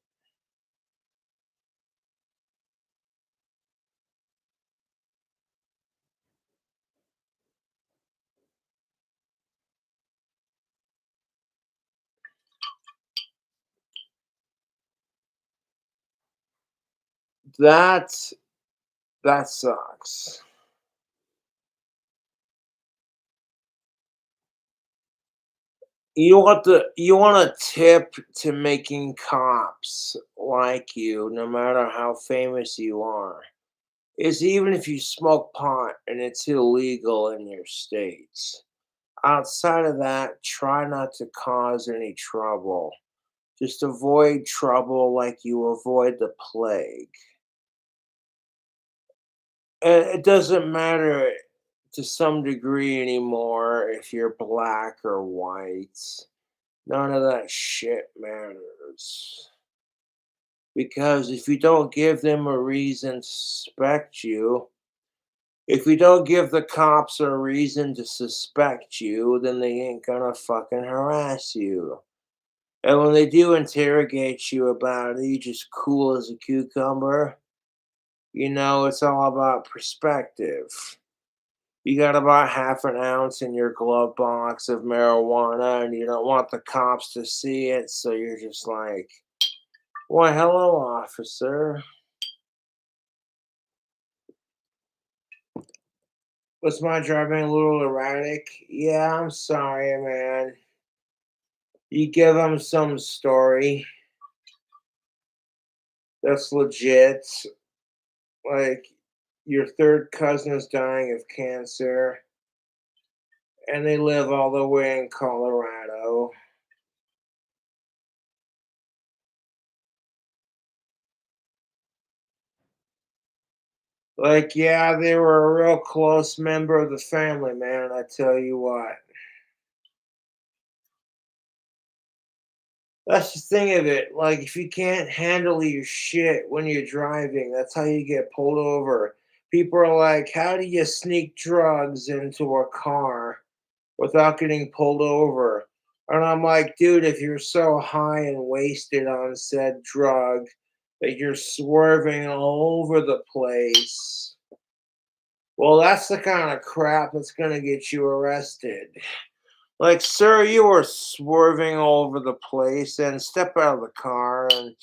That that sucks. You want a tip to making cops like you, no matter how famous you are, is even if you smoke pot and it's illegal in your states. Outside of that, try not to cause any trouble. Just avoid trouble like you avoid the plague. It doesn't matter to some degree anymore if you're black or white. None of that shit matters. Because if you don't give them a reason to suspect you, if you don't give the cops a reason to suspect you, then they ain't gonna fucking harass you. And when they do interrogate you about it, you just cool as a cucumber. It's all about perspective. You got about half an ounce in your glove box of marijuana, and you don't want the cops to see it, so you're just like, "Why, hello, officer. Was my driving a little erratic? Yeah, I'm sorry, man." You give them some story that's legit, like your third cousin is dying of cancer, and they live all the way in Colorado. Like, yeah, they were a real close member of the family, man. I tell you what. That's the thing of it. Like, if you can't handle your shit when you're driving, that's how you get pulled over. People are like, how do you sneak drugs into a car without getting pulled over? And I'm like, dude, if you're so high and wasted on said drug that you're swerving all over the place, well, that's the kind of crap that's going to get you arrested. Like, sir, you are swerving all over the place and step out of the car. And,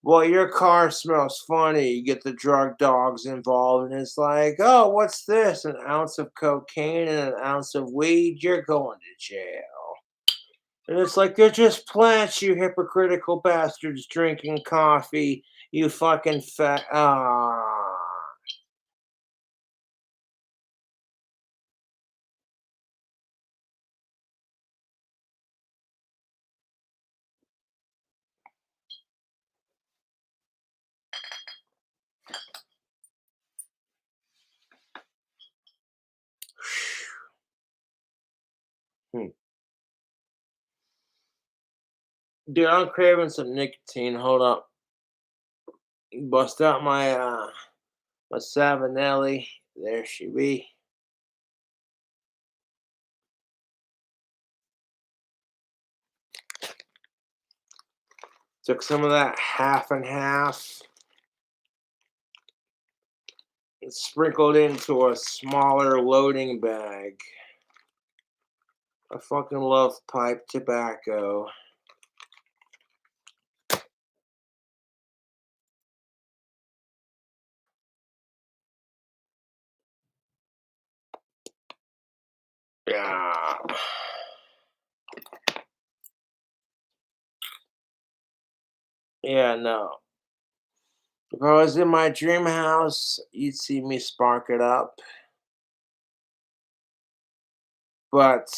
well, your car smells funny. You get the drug dogs involved, and it's like, oh, what's this? An ounce of cocaine and an ounce of weed? You're going to jail. And it's like, they're just plants, you hypocritical bastards drinking coffee. You fucking fat. Ah. Hmm. Dude, I'm craving some nicotine. Hold up. Bust out my Savinelli. There she be. Took some of that half and half and sprinkled into a smaller loading bag. I fucking love pipe tobacco. Yeah. Yeah, no. If I was in my dream house, you'd see me spark it up. But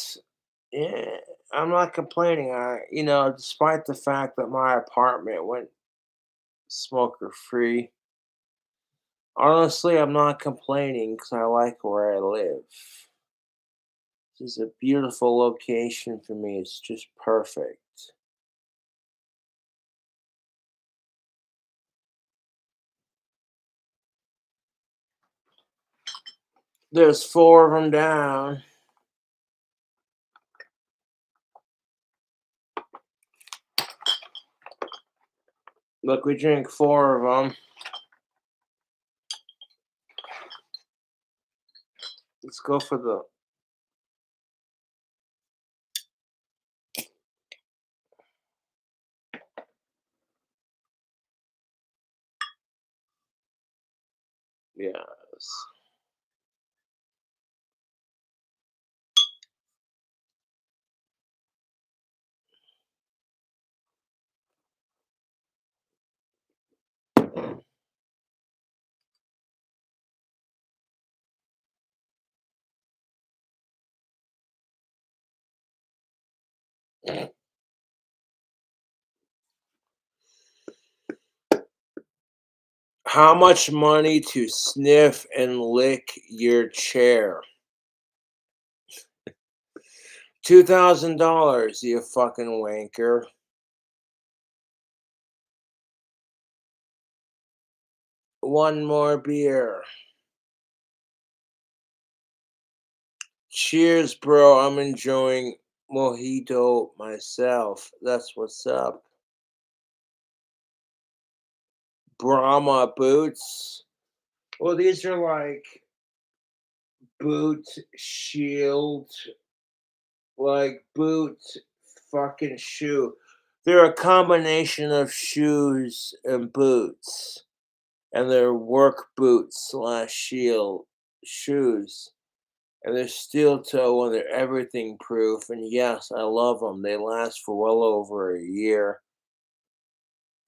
yeah, I'm not complaining. Despite the fact that my apartment went smoker free, honestly, I'm not complaining because I like where I live. This is a beautiful location for me. It's just perfect. There's four of them down. Look, we drink four of them. Let's go for the. Yes. How much money to sniff and lick your chair? $2,000, you fucking wanker. One more beer. Cheers, bro. I'm enjoying mojito myself. That's what's up. Brahma boots. Well, these are like boot shield, like boot fucking shoe. They're a combination of shoes and boots, and they're work boots slash shield shoes. And they're steel toe and they're everything proof. And yes, I love them. They last for well over a year,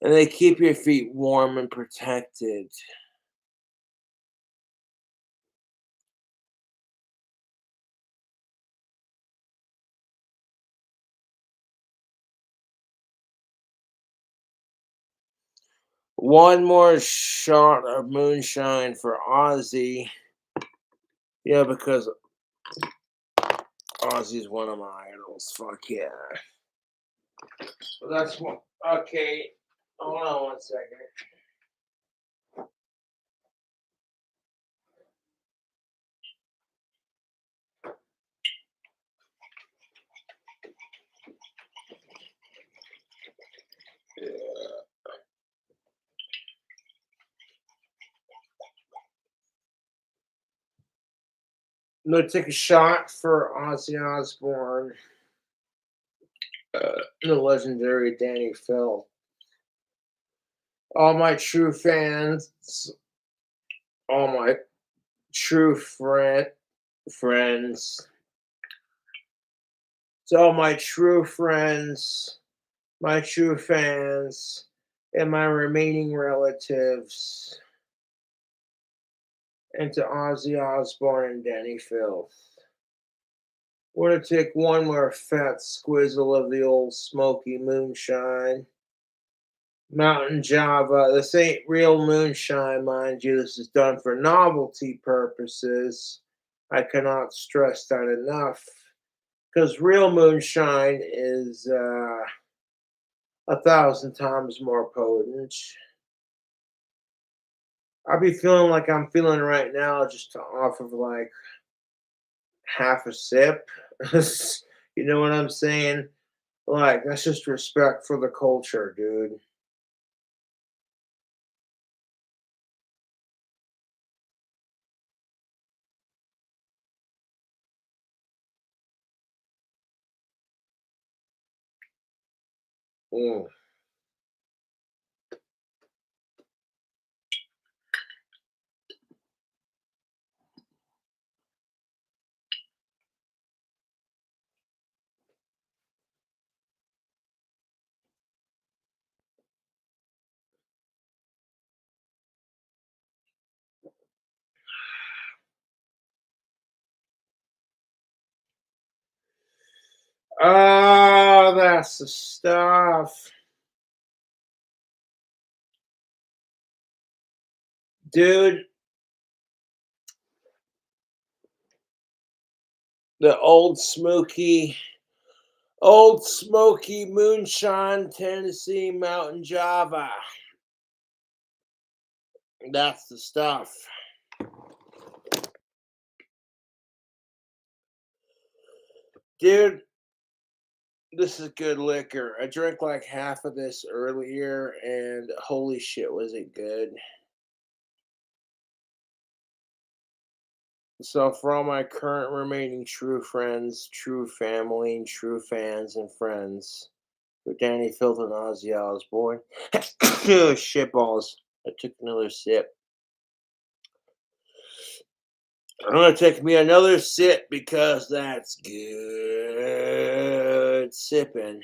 and they keep your feet warm and protected. One more shot of moonshine for Ozzy. Yeah, because Ozzy's one of my idols. Fuck yeah. Well, that's one. Okay. Hold on one second. I'm gonna take a shot for Ozzy Osbourne, the legendary Danny Phil. All my true fans, all my true friends, to all my true friends, my true fans, and my remaining relatives, and to Ozzy Osbourne and Danny Filth. We're gonna take one more fat squizzle of the old smoky moonshine. Mountain Java. This ain't real moonshine, mind you. This is done for novelty purposes. I cannot stress that enough. Because real moonshine is 1,000 times more potent. I'll be feeling like I'm feeling right now, just off of like half a sip. You know what I'm saying? Like, that's just respect for the culture, dude. Mm. Oh, that's the stuff. Dude, the old smoky moonshine Tennessee Mountain Java. That's the stuff. Dude, this is good liquor. I drank like half of this earlier, and holy shit, was it good. So, for all my current remaining true friends, true family, and true fans and friends, for Danny Filth and Ozzy Osbourne, oh, shit balls. I took another sip. I'm gonna take me another sip because that's good sipping.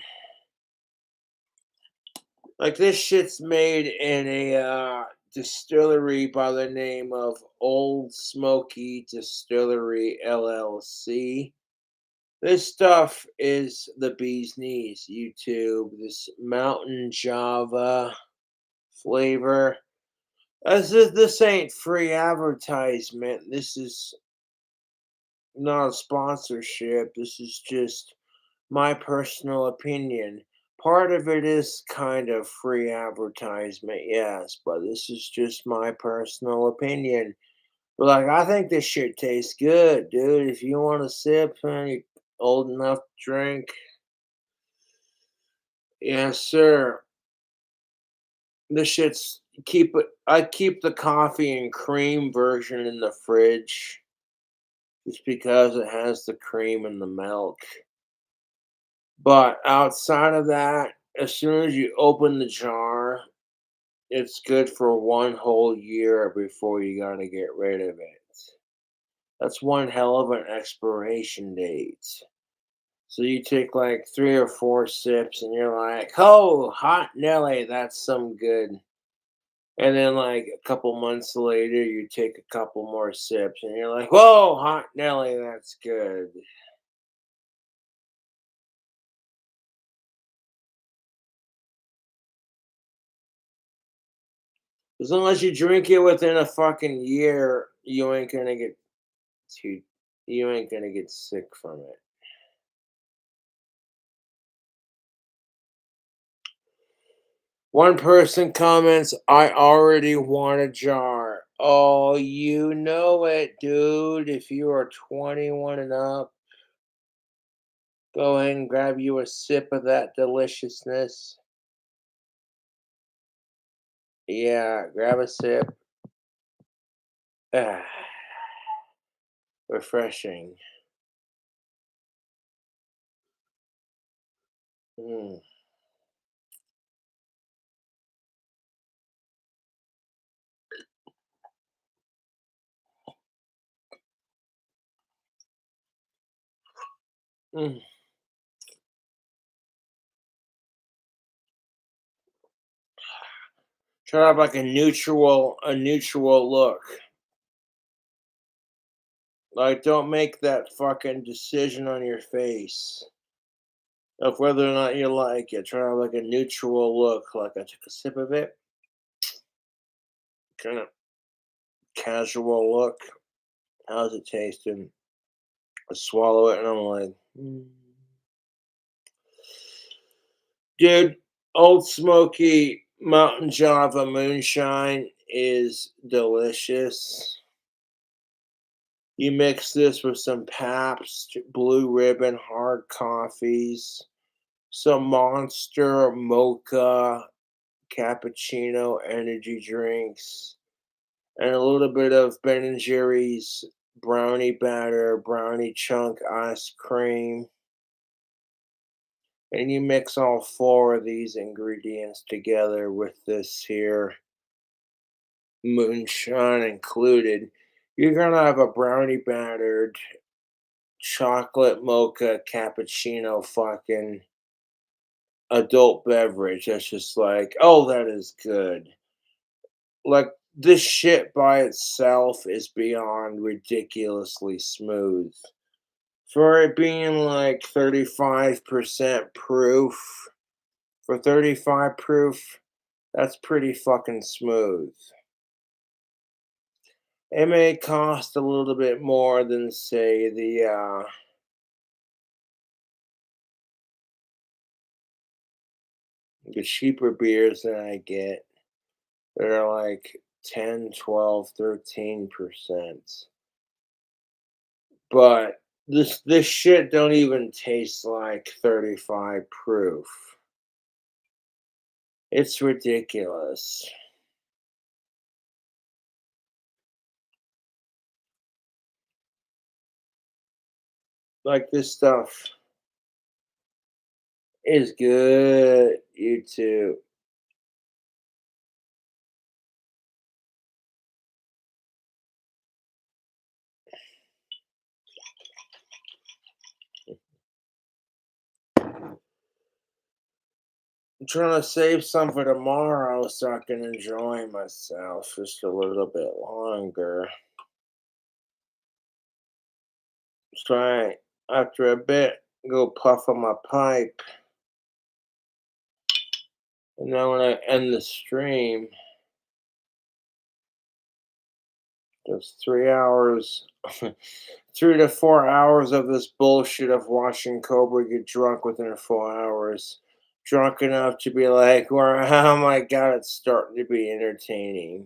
Like this shit's made in a distillery by the name of Old Smoky Distillery LLC. This stuff is the bee's knees. YouTube, this Mountain Java flavor. This ain't free advertisement. This is not a sponsorship. This is just my personal opinion. Part of it is kind of free advertisement, yes, but this is just my personal opinion. But like, I think this shit tastes good, dude. If you want to sip and you're old enough to drink, yes, sir. This shit's keep it. I keep the coffee and cream version in the fridge just because it has the cream and the milk. But outside of that, as soon as you open the jar, it's good for 1 whole year before you gotta get rid of it. That's one hell of an expiration date. So you take like 3 or 4 sips and you're like, "Oh, hot Nelly, that's some good." And then like a couple months later, you take a couple more sips and you're like, "Whoa, hot Nelly, that's good." As long as you drink it within a fucking year, too you ain't gonna get sick from it. One person comments, I already want a jar. Oh, you know it, dude. If you are 21 and up, go ahead and grab you a sip of that deliciousness. Yeah, grab a sip. Ah, refreshing. Mm. Mm. Try to have like a neutral look. Like, don't make that fucking decision on your face of whether or not you like it. Try to have like a neutral look. Like I took a sip of it, kind of casual look. How's it tasting? I swallow it and I'm like, "Mm." Dude, Old Smoky Mountain Java Moonshine is delicious. You mix this with some Pabst Blue Ribbon hard coffees, some Monster Mocha cappuccino energy drinks, and a little bit of Ben and Jerry's brownie batter, brownie chunk ice cream. And you mix all 4 of these ingredients together with this here moonshine included. You're gonna have a brownie battered chocolate mocha cappuccino fucking adult beverage. That's just like, oh, that is good. Like this shit by itself is beyond ridiculously smooth. For it being like 35% proof, for 35 proof, that's pretty fucking smooth. It may cost a little bit more than, say, the cheaper beers that I get. They're like 10, 12, 13%. But this shit don't even taste like 35 proof. It's ridiculous. Like this stuff is good, you too. I'm trying to save some for tomorrow so I can enjoy myself just a little bit longer. So after a bit, go puff on my pipe. And then when I end the stream, just 3 hours, 3 to 4 hours of this bullshit of watching Cobra get drunk within 4 hours. Drunk enough to be like, well, oh my god, it's starting to be entertaining.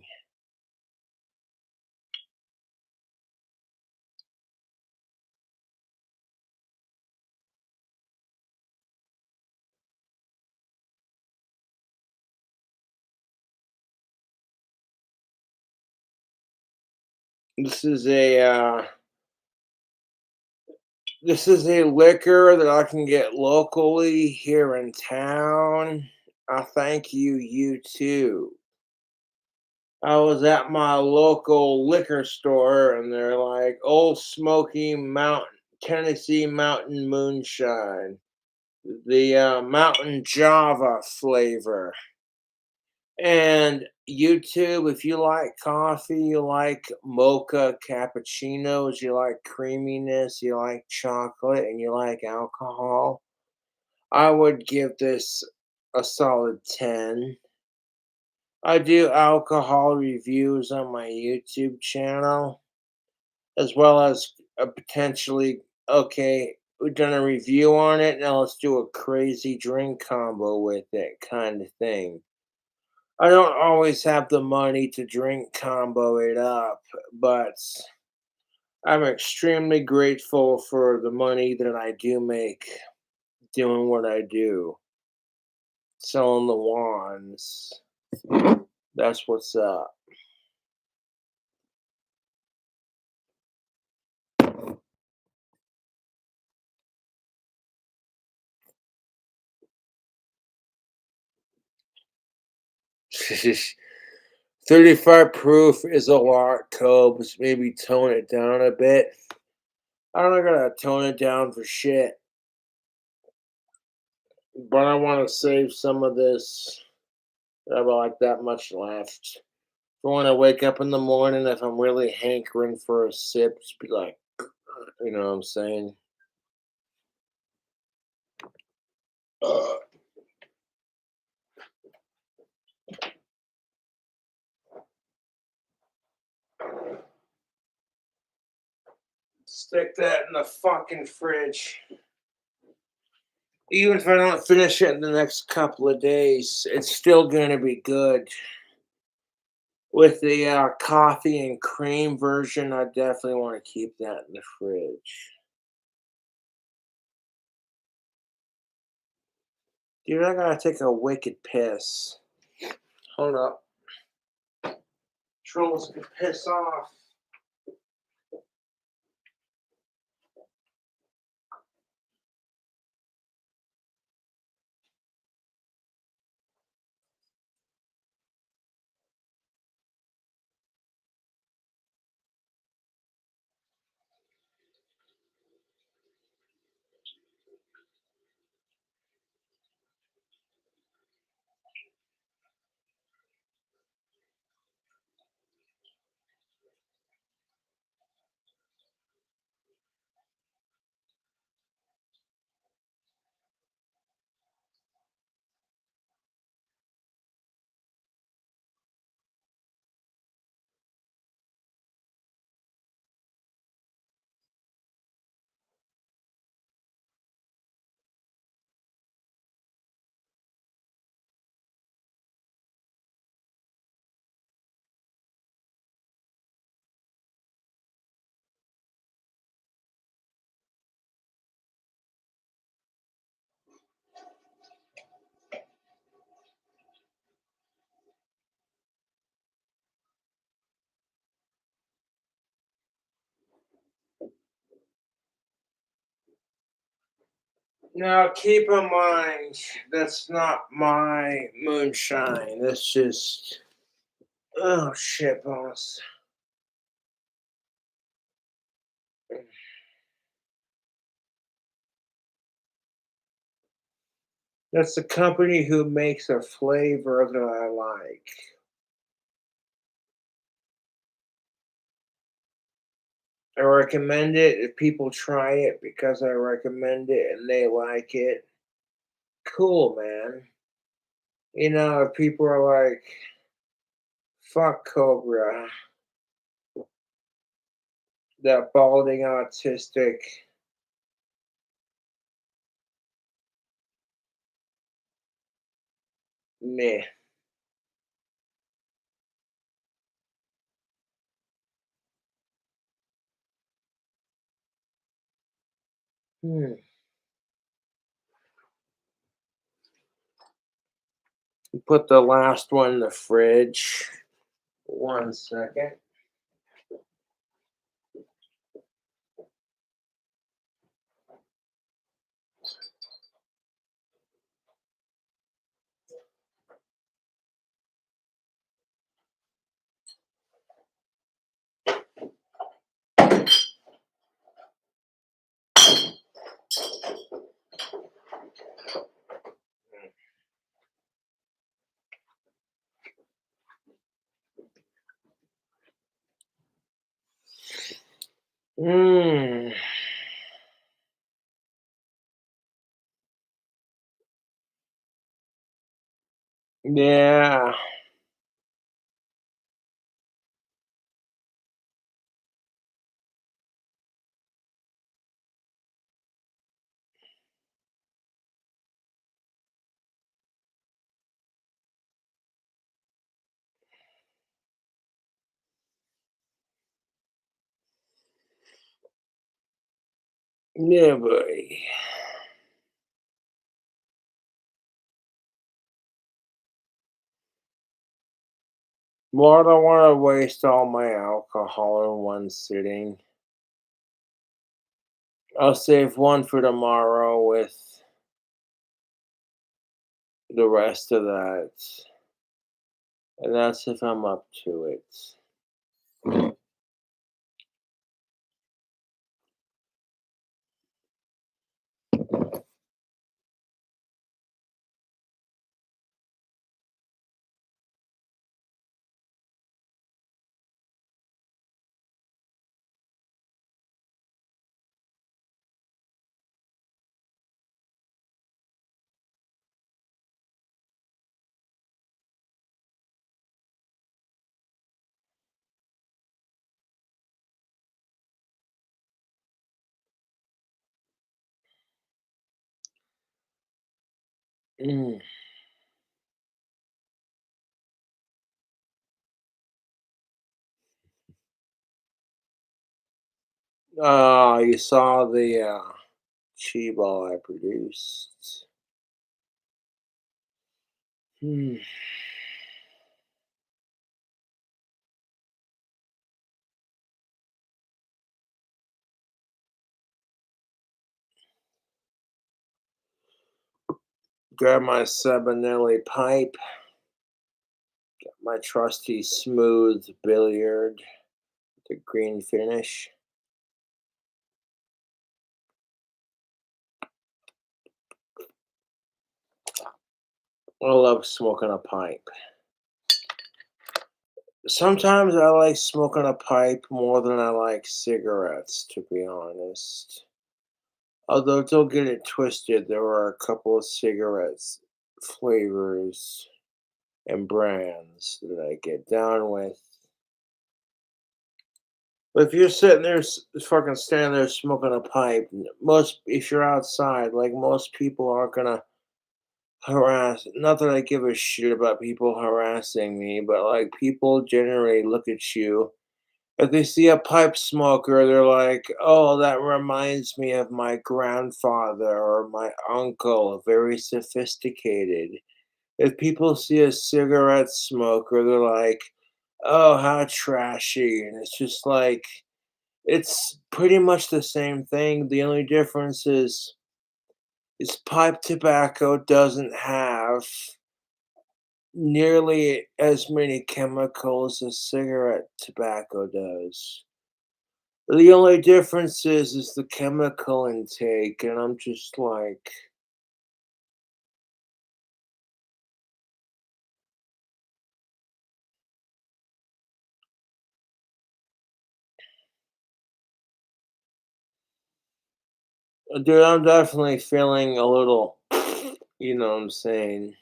This is a liquor that I can get locally here in town. I thank you, you too. I was at my local liquor store and they're like Old Smoky Mountain, Tennessee Mountain Moonshine, the Mountain Java flavor. And YouTube, if you like coffee, you like mocha cappuccinos, you like creaminess, you like chocolate, and you like alcohol, I would give this a solid 10. I do alcohol reviews on my YouTube channel, as well as potentially, okay, we've done a review on it, now let's do a crazy drink combo with it kind of thing. I don't always have the money to drink combo it up, but I'm extremely grateful for the money that I do make doing what I do, selling the wands. That's what's up. Sheesh. 35 proof is a lot, Cobes. Maybe tone it down a bit. I don't gotta tone it down for shit, but I want to save some of this. I have like that much left. If I want to wake up in the morning, if I'm really hankering for a sip, just be like, you know what I'm saying? Uh, Stick that in the fucking fridge. Even if I don't finish it in the next couple of days, it's still gonna be good. With the coffee and cream version, I definitely want to keep that in the fridge. Dude, I gotta take a wicked piss. Hold up. Trolls can piss off. Now, keep in mind, that's not my moonshine. That's just. Oh, shit, boss. That's the company who makes a flavor that I like. I recommend it if people try it because I recommend it and they like it. Cool, man. If people are like, fuck Cobra, that balding autistic, meh. Hmm. Put the last one in the fridge. 1 second. Mmm. Yeah. Yeah, buddy. Well, I don't want to waste all my alcohol in one sitting. I'll save one for tomorrow with the rest of that. And that's if I'm up to it. Mm. You saw the chi ball I produced. Hmm. Grab my Sabanelli pipe, my trusty smooth billiard, the green finish. I love smoking a pipe. Sometimes I like smoking a pipe more than I like cigarettes, to be honest. Although don't get it twisted, there are a couple of cigarettes flavors and brands that I get down with. But if you're sitting there, fucking standing there smoking a pipe, if you're outside, like most people aren't gonna harass. Not that I give a shit about people harassing me, but like people generally look at you. If they see a pipe smoker, they're like, "Oh, that reminds me of my grandfather or my uncle, very sophisticated." If people see a cigarette smoker, they're like, "Oh, how trashy." And it's just like, it's pretty much the same thing. The only difference is pipe tobacco doesn't have nearly as many chemicals as cigarette tobacco does. The only difference is the chemical intake, and I'm just like, Dude, I'm definitely feeling a little, you know what I'm saying?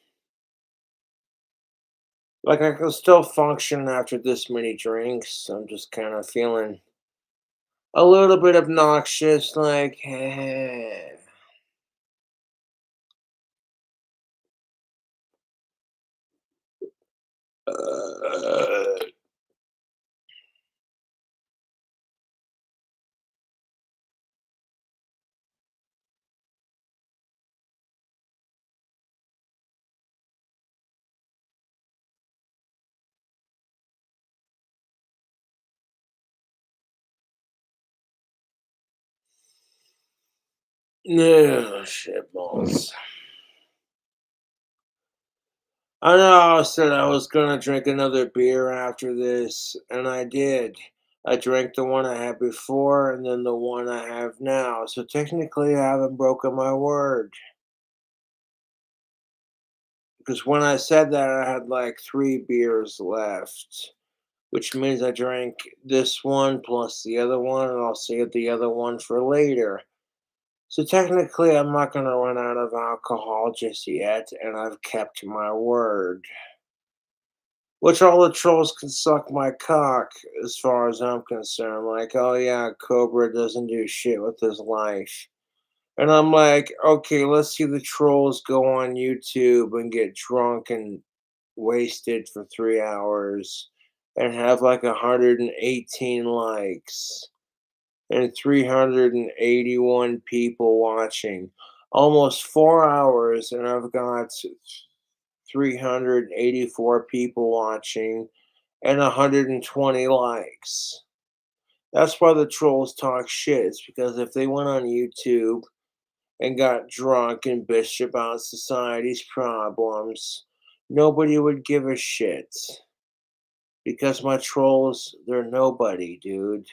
Like I can still function after this many drinks. I'm just kind of feeling a little bit obnoxious, like, uh, yeah, shit balls. I know I said I was gonna drink another beer after this, and I did. I drank the one I had before and then the one I have now. So technically, I haven't broken my word. Because when I said that, I had like 3 beers left, which means I drank this one plus the other one, and I'll save the other one for later. So technically, I'm not gonna run out of alcohol just yet, and I've kept my word. Which all the trolls can suck my cock, as far as I'm concerned. Like, oh yeah, Cobra doesn't do shit with his life. And I'm like, okay, let's see the trolls go on YouTube and get drunk and wasted for 3 hours and have like 118 likes and 381 people watching. Almost 4 hours, and I've got 384 people watching and 120 likes. That's why the trolls talk shit. It's because if they went on YouTube and got drunk and bitched about society's problems, nobody would give a shit. Because my trolls, they're nobody, dude.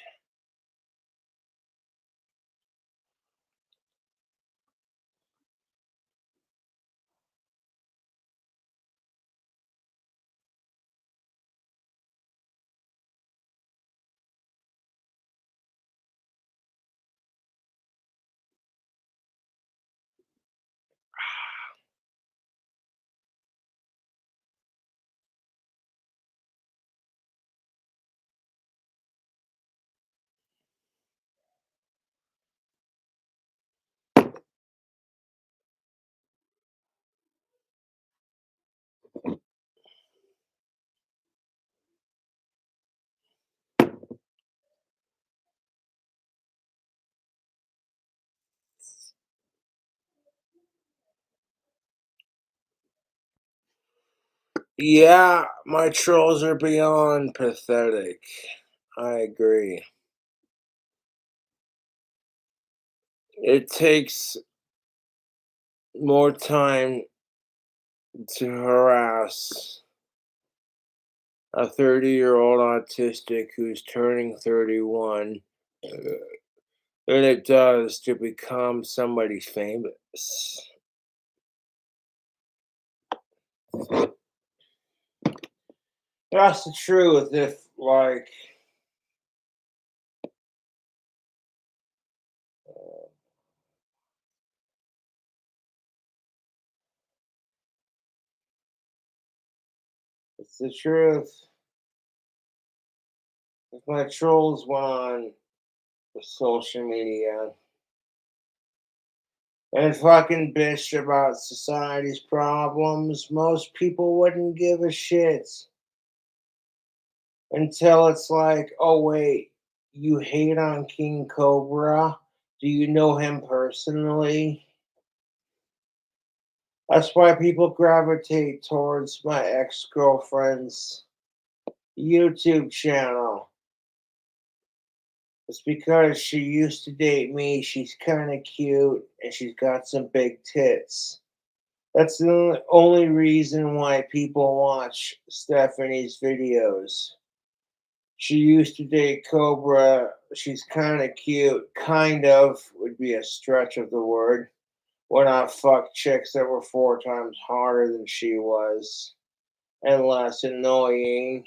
Yeah, my trolls are beyond pathetic. I agree. It takes more time to harass a 30-year-old autistic who's turning 31 than it does to become somebody famous. That's the truth. If, like, it's the truth. If my trolls went on social media and fucking bitched about society's problems, most people wouldn't give a shit until it's like, oh, wait, you hate on King Cobra? Do you know him personally? That's why people gravitate towards my ex girlfriend's YouTube channel. It's because she used to date me. She's kind of cute and she's got some big tits. That's the only reason why people watch Stephanie's videos. She used to date Cobra. She's kind of cute. Kind of would be a stretch of the word. When I fucked chicks that were 4 times harder than she was and less annoying.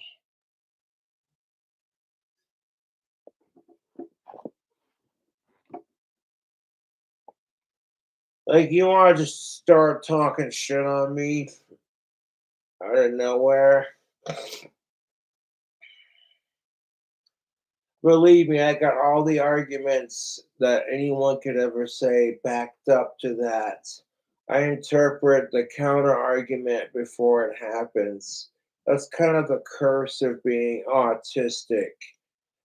Like, you want to just start talking shit on me out of nowhere? Believe me, I got all the arguments that anyone could ever say backed up to that. I interpret the counter argument before it happens. That's kind of the curse of being autistic,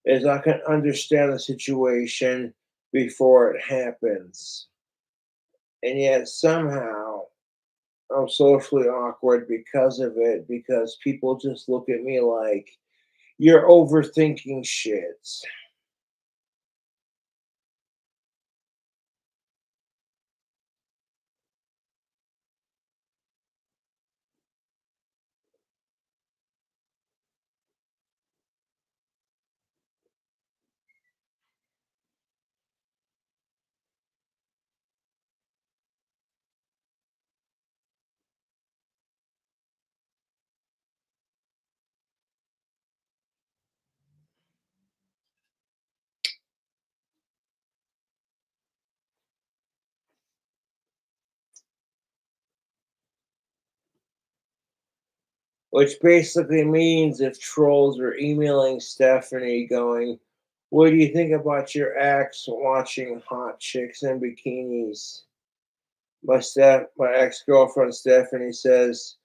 is I can understand the situation before it happens. And yet somehow I'm socially awkward because of it, because people just look at me like you're overthinking shit. Which basically means if trolls are emailing Stephanie going, "What do you think about your ex watching hot chicks in bikinis?" My ex girlfriend Stephanie says,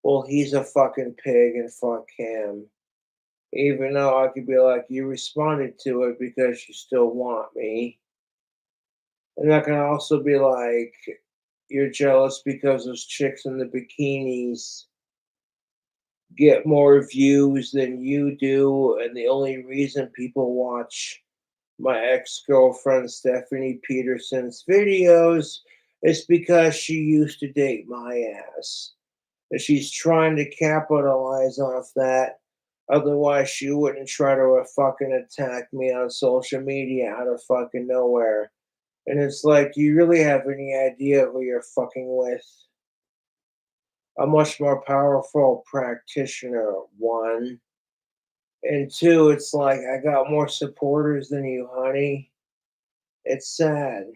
"Well, he's a fucking pig and fuck him." Even though I could be like, "You responded to it because you still want me." And I can also be like, "You're jealous because those chicks in the bikinis get more views than you do, and the only reason people watch my ex-girlfriend Stephanie Peterson's videos is because she used to date my ass. And she's trying to capitalize off that. Otherwise, she wouldn't try to fucking attack me on social media out of fucking nowhere." And it's like, do you really have any idea who you're fucking with? A much more powerful practitioner, one. And two, it's like I got more supporters than you, honey. It's sad.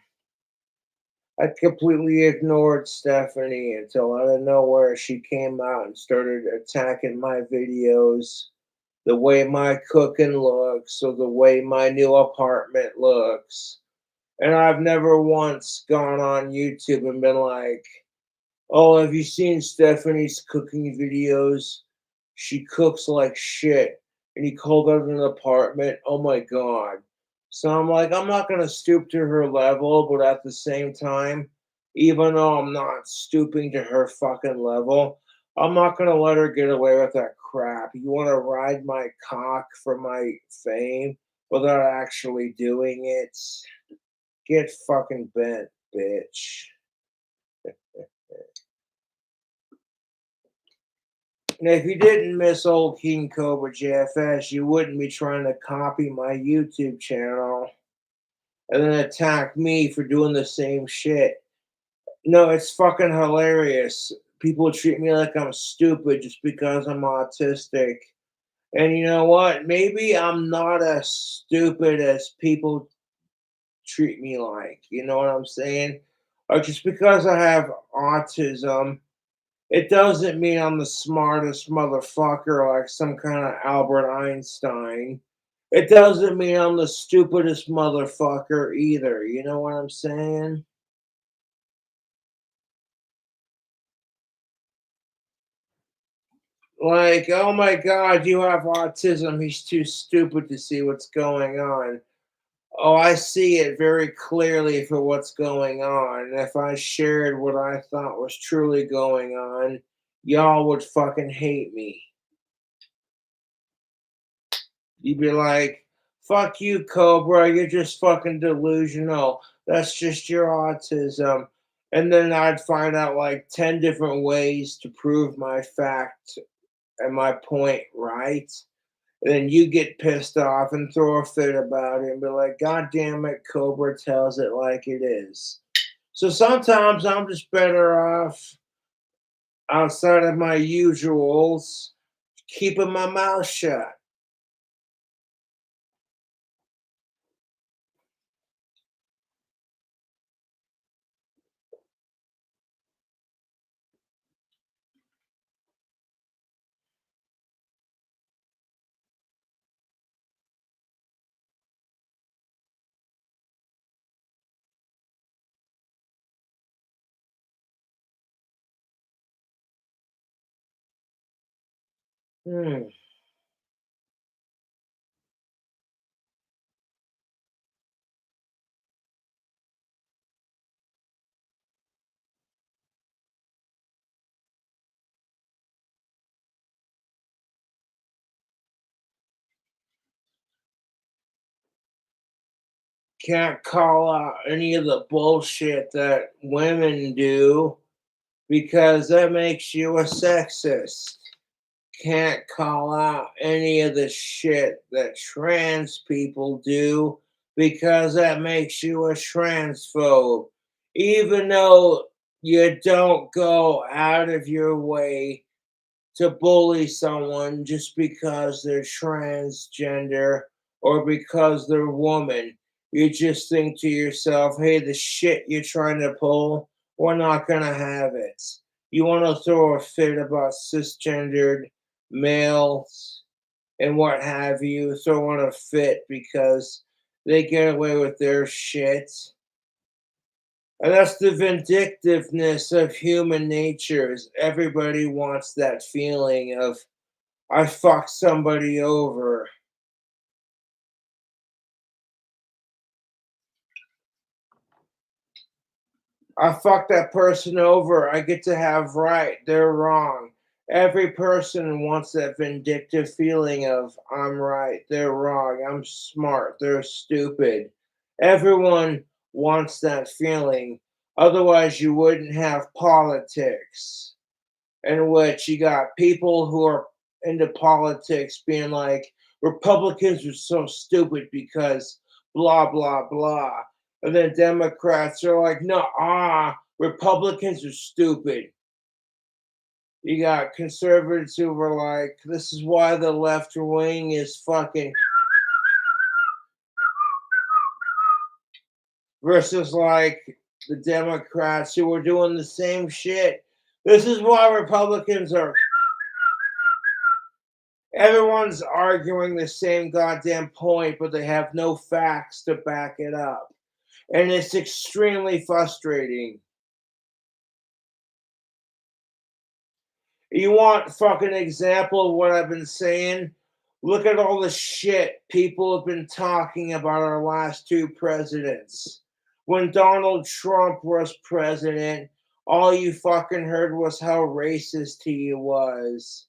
I completely ignored Stephanie until out of nowhere she came out and started attacking my videos, the way my cooking looks, or the way my new apartment looks. And I've never once gone on YouTube and been like, "Oh, have you seen Stephanie's cooking videos? She cooks like shit." And he called out an apartment. Oh my God. So I'm like, I'm not going to stoop to her level, but at the same time, even though I'm not stooping to her fucking level, I'm not going to let her get away with that crap. You want to ride my cock for my fame without actually doing it? Get fucking bent, bitch. Now, if you didn't miss old King Cobra JFS, you wouldn't be trying to copy my YouTube channel and then attack me for doing the same shit. No, it's fucking hilarious. People treat me like I'm stupid just because I'm autistic. And you know what? Maybe I'm not as stupid as people treat me like. You know what I'm saying? Or just because I have autism, it doesn't mean I'm the smartest motherfucker like some kind of Albert Einstein. It doesn't mean I'm the stupidest motherfucker either. You know what I'm saying? Like, oh my God, you have autism. He's too stupid to see what's going on. Oh, I see it very clearly for what's going on. If I shared what I thought was truly going on, y'all would fucking hate me. You'd be like, "Fuck you, Cobra, you're just fucking delusional. That's just your autism." And then I'd find out like 10 different ways to prove my fact and my point right. And then you get pissed off and throw a fit about it and be like, "God damn it, Cobra tells it like it is." So sometimes I'm just better off outside of my usuals, keeping my mouth shut. Hmm. Can't call out any of the bullshit that women do because that makes you a sexist. Can't call out any of the shit that trans people do because that makes you a transphobe. Even though you don't go out of your way to bully someone just because they're transgender or because they're a woman. You just think to yourself, hey, the shit you're trying to pull, we're not going to have it. You want to throw a fit about cisgendered males and what have you, throwing a fit because they get away with their shit. And that's the vindictiveness of human nature. Is everybody wants that feeling of I fucked somebody over. I fucked that person over. I get to have right. They're wrong. Every person wants that vindictive feeling of I'm right. They're wrong. I'm smart. They're stupid. Everyone wants that feeling. Otherwise, you wouldn't have politics, in which you got people who are into politics being like, Republicans are so stupid because blah, blah, blah. And then Democrats are like, no, Republicans are stupid. You got conservatives who were like, this is why the left wing is fucking versus like the Democrats who were doing the same shit. This is why Republicans are. Everyone's arguing the same goddamn point, but they have no facts to back it up. And it's extremely frustrating. You want fucking example of what I've been saying? Look at all the shit people have been talking about our last two presidents. When Donald Trump was president, all you fucking heard was how racist he was.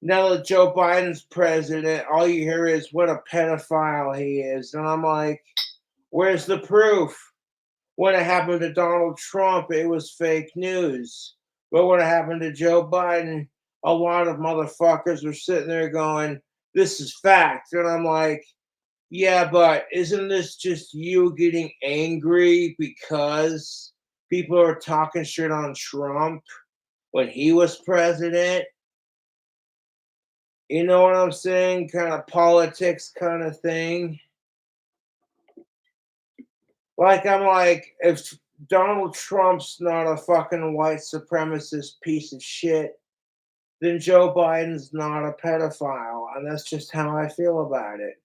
Now that Joe Biden's president, all you hear is what a pedophile he is. And I'm like, where's the proof? When it happened to Donald Trump, it was fake news. But when it happened to Joe Biden, a lot of motherfuckers were sitting there going, this is fact. And I'm like, yeah, but isn't this just you getting angry because people are talking shit on Trump when he was president? You know what I'm saying? Kind of politics kind of thing. Like, I'm like, if Donald Trump's not a fucking white supremacist piece of shit, then Joe Biden's not a pedophile. And that's just how I feel about it.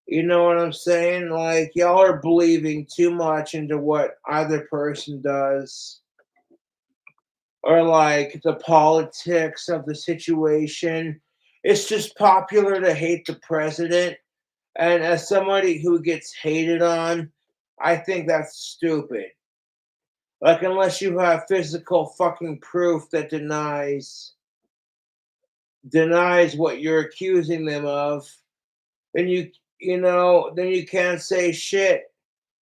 You know what I'm saying? Like, y'all are believing too much into what either person does, or like the politics of the situation. It's just popular to hate the president. And as somebody who gets hated on, I think that's stupid. Like, unless you have physical fucking proof that denies what you're accusing them of, then then you can't say shit.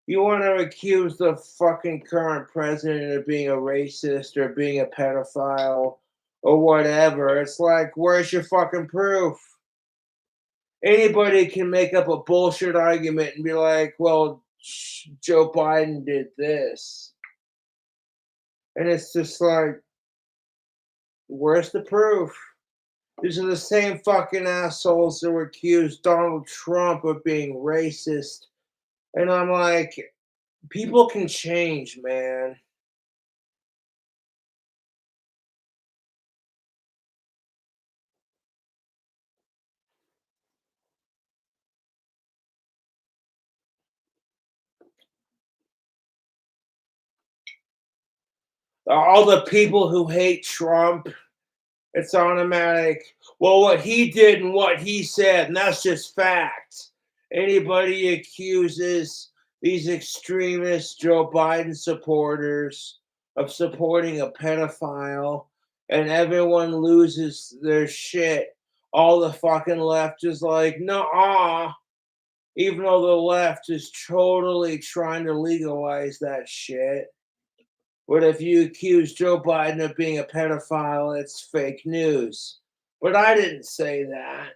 You want to accuse the fucking current president of being a racist or being a pedophile or whatever. It's like, where's your fucking proof? Anybody can make up a bullshit argument and be like, well, Joe Biden did this. And it's just like, where's the proof? These are the same fucking assholes that were accused Donald Trump of being racist. And I'm like, people can change, man. All the people who hate Trump It's automatic. Well, what he did and what he said, and that's just fact. Anybody accuses these extremist Joe Biden supporters of supporting a pedophile, and everyone loses their shit. All the fucking left is like, nah, even though the left is totally trying to legalize that shit. But if you accuse Joe Biden of being a pedophile, it's fake news. But I didn't say that.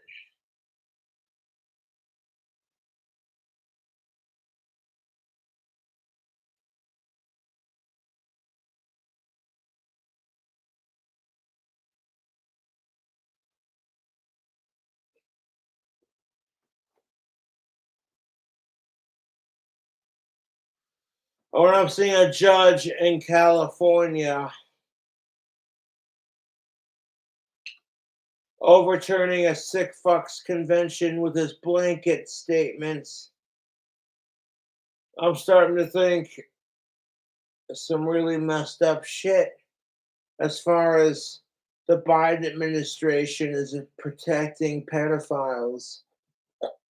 Or I'm seeing a judge in California overturning a sick fucks convention with his blanket statements. I'm starting to think some really messed up shit as far as the Biden administration is protecting pedophiles.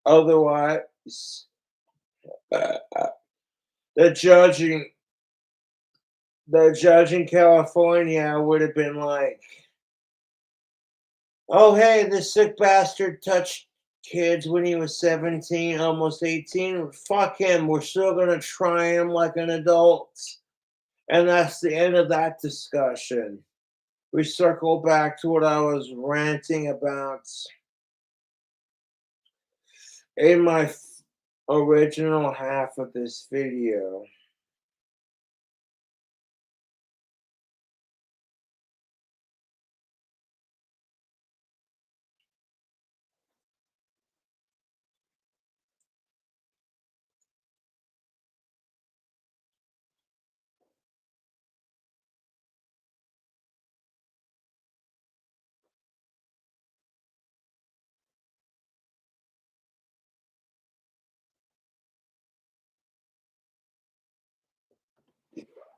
Otherwise, uh, uh, the judge in the judge in California would have been like, "Oh, hey, this sick bastard touched kids when he was 17, almost 18. Fuck him. We're still going to try him like an adult." And that's the end of that discussion. We circle back to what I was ranting about in my original half of this video.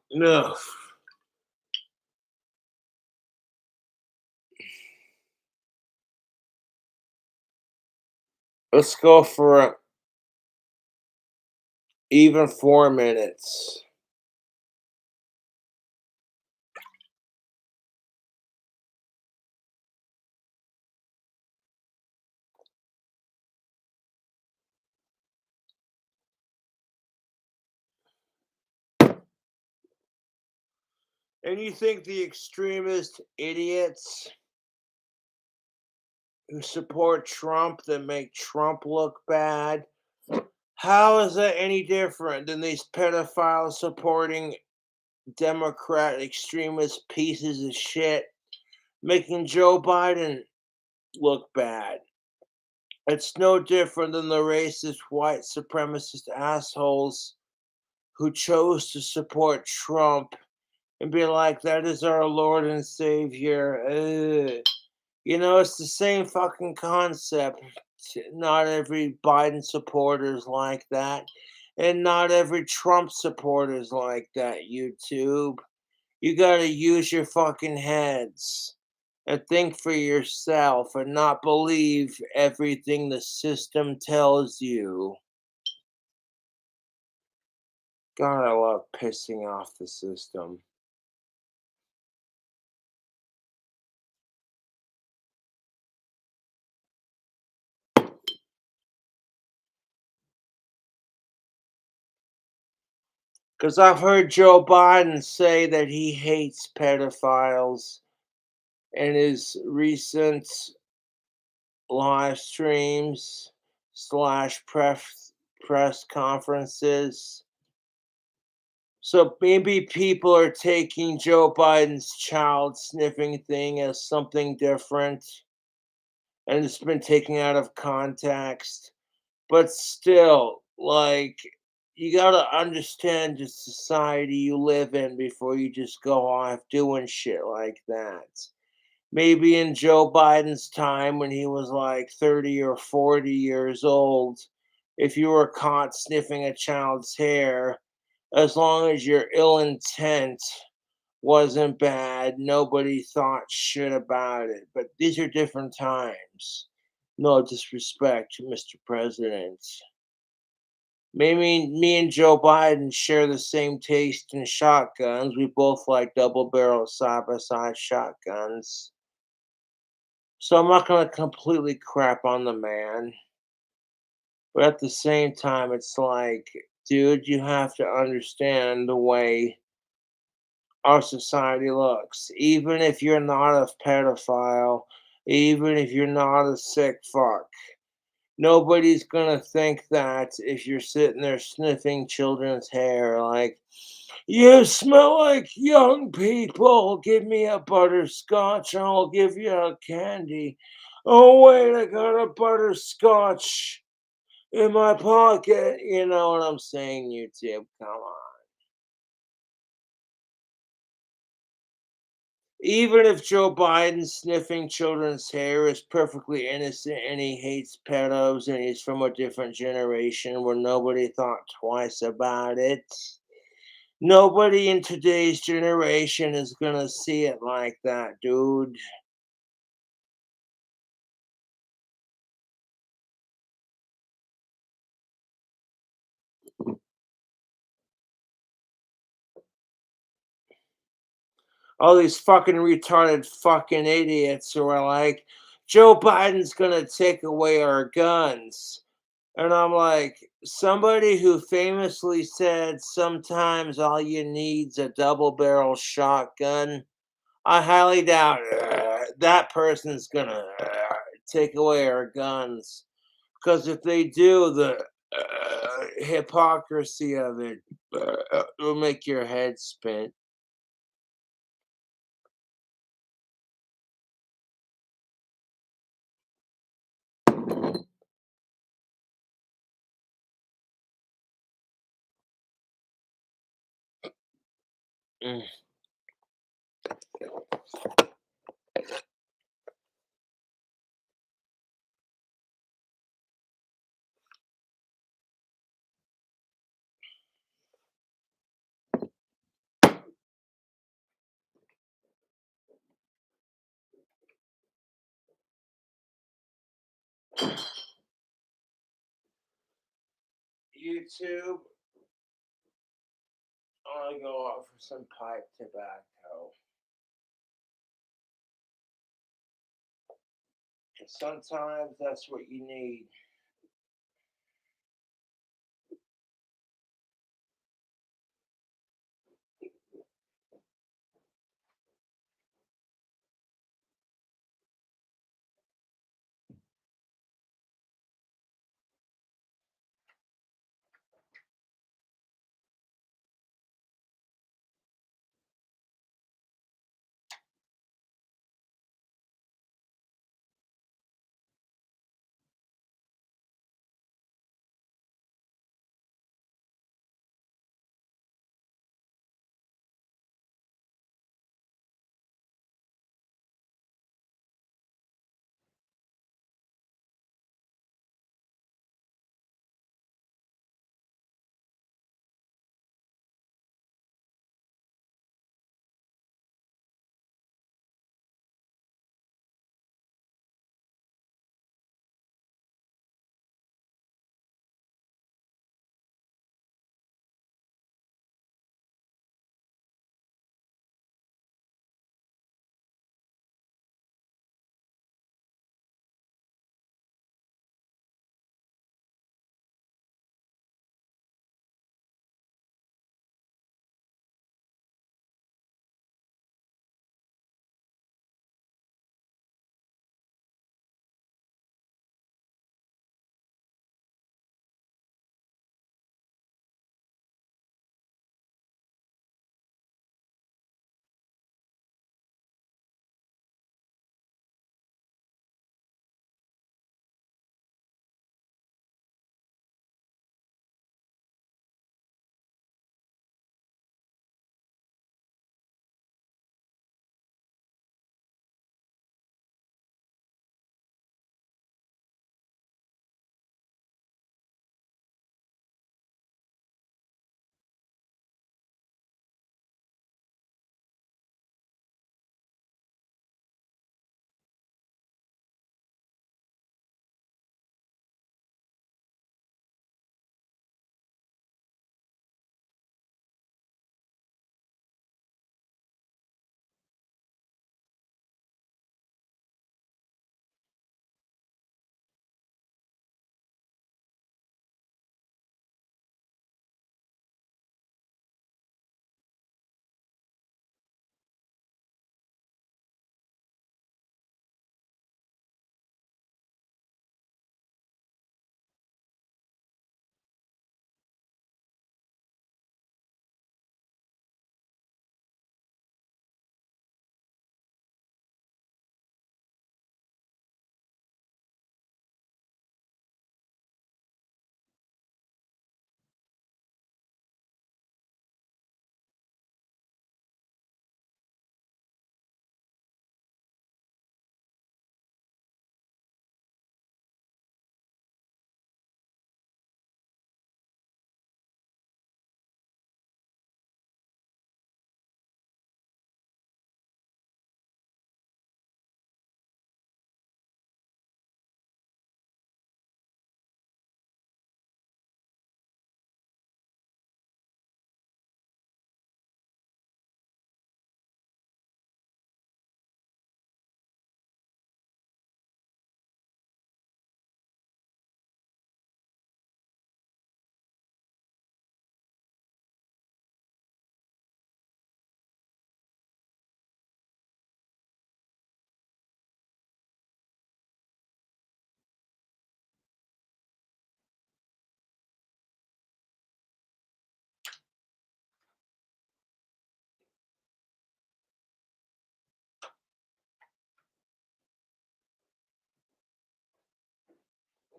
No, let's go for even 4 minutes. And you think the extremist idiots who support Trump that make Trump look bad, how is that any different than these pedophiles supporting Democrat extremist pieces of shit making Joe Biden look bad? It's no different than the racist white supremacist assholes who chose to support Trump and be like, that is our Lord and Savior. Ugh. You know, it's the same fucking concept. Not every Biden supporter is like that. And not every Trump supporter is like that, YouTube. You gotta use your fucking heads and think for yourself and not believe everything the system tells you. God, I love pissing off the system. Because I've heard Joe Biden say that he hates pedophiles in his recent live streams slash press conferences. So maybe people are taking Joe Biden's child sniffing thing as something different and it's been taken out of context. But still, like, you gotta understand the society you live in before you just go off doing shit like that. Maybe in Joe Biden's time when he was like 30 or 40 years old, if you were caught sniffing a child's hair, as long as you're ill intent wasn't bad. Nobody thought shit about it. But these are different times. No disrespect, Mr. President. Maybe me and Joe Biden share the same taste in shotguns. We both like double barrel side by side shotguns. So I'm not going to completely crap on the man. But at the same time, it's like, dude, you have to understand the way our society looks. Even if you're not a pedophile, even if you're not a sick fuck, nobody's gonna think that if you're sitting there sniffing children's hair, like, you smell like young people, give me a butterscotch and I'll give you a candy. Oh, wait, I got a butterscotch in my pocket. You know what I'm saying, YouTube? Come on. Even if Joe Biden sniffing children's hair is perfectly innocent and he hates pedos and he's from a different generation where nobody thought twice about it, nobody in today's generation is gonna see it like that, dude. All these fucking retarded fucking idiots who are like, Joe Biden's gonna take away our guns. And I'm like, somebody who famously said sometimes all you need's a double barrel shotgun. I highly doubt that person's gonna take away our guns. Because if they do, the hypocrisy of it will make your head spin. Mm. YouTube, I want to go out for some pipe tobacco. And sometimes that's what you need.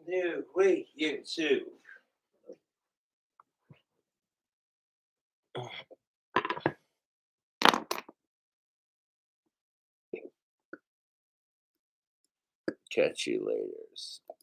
No, wait, you too. Catch you later.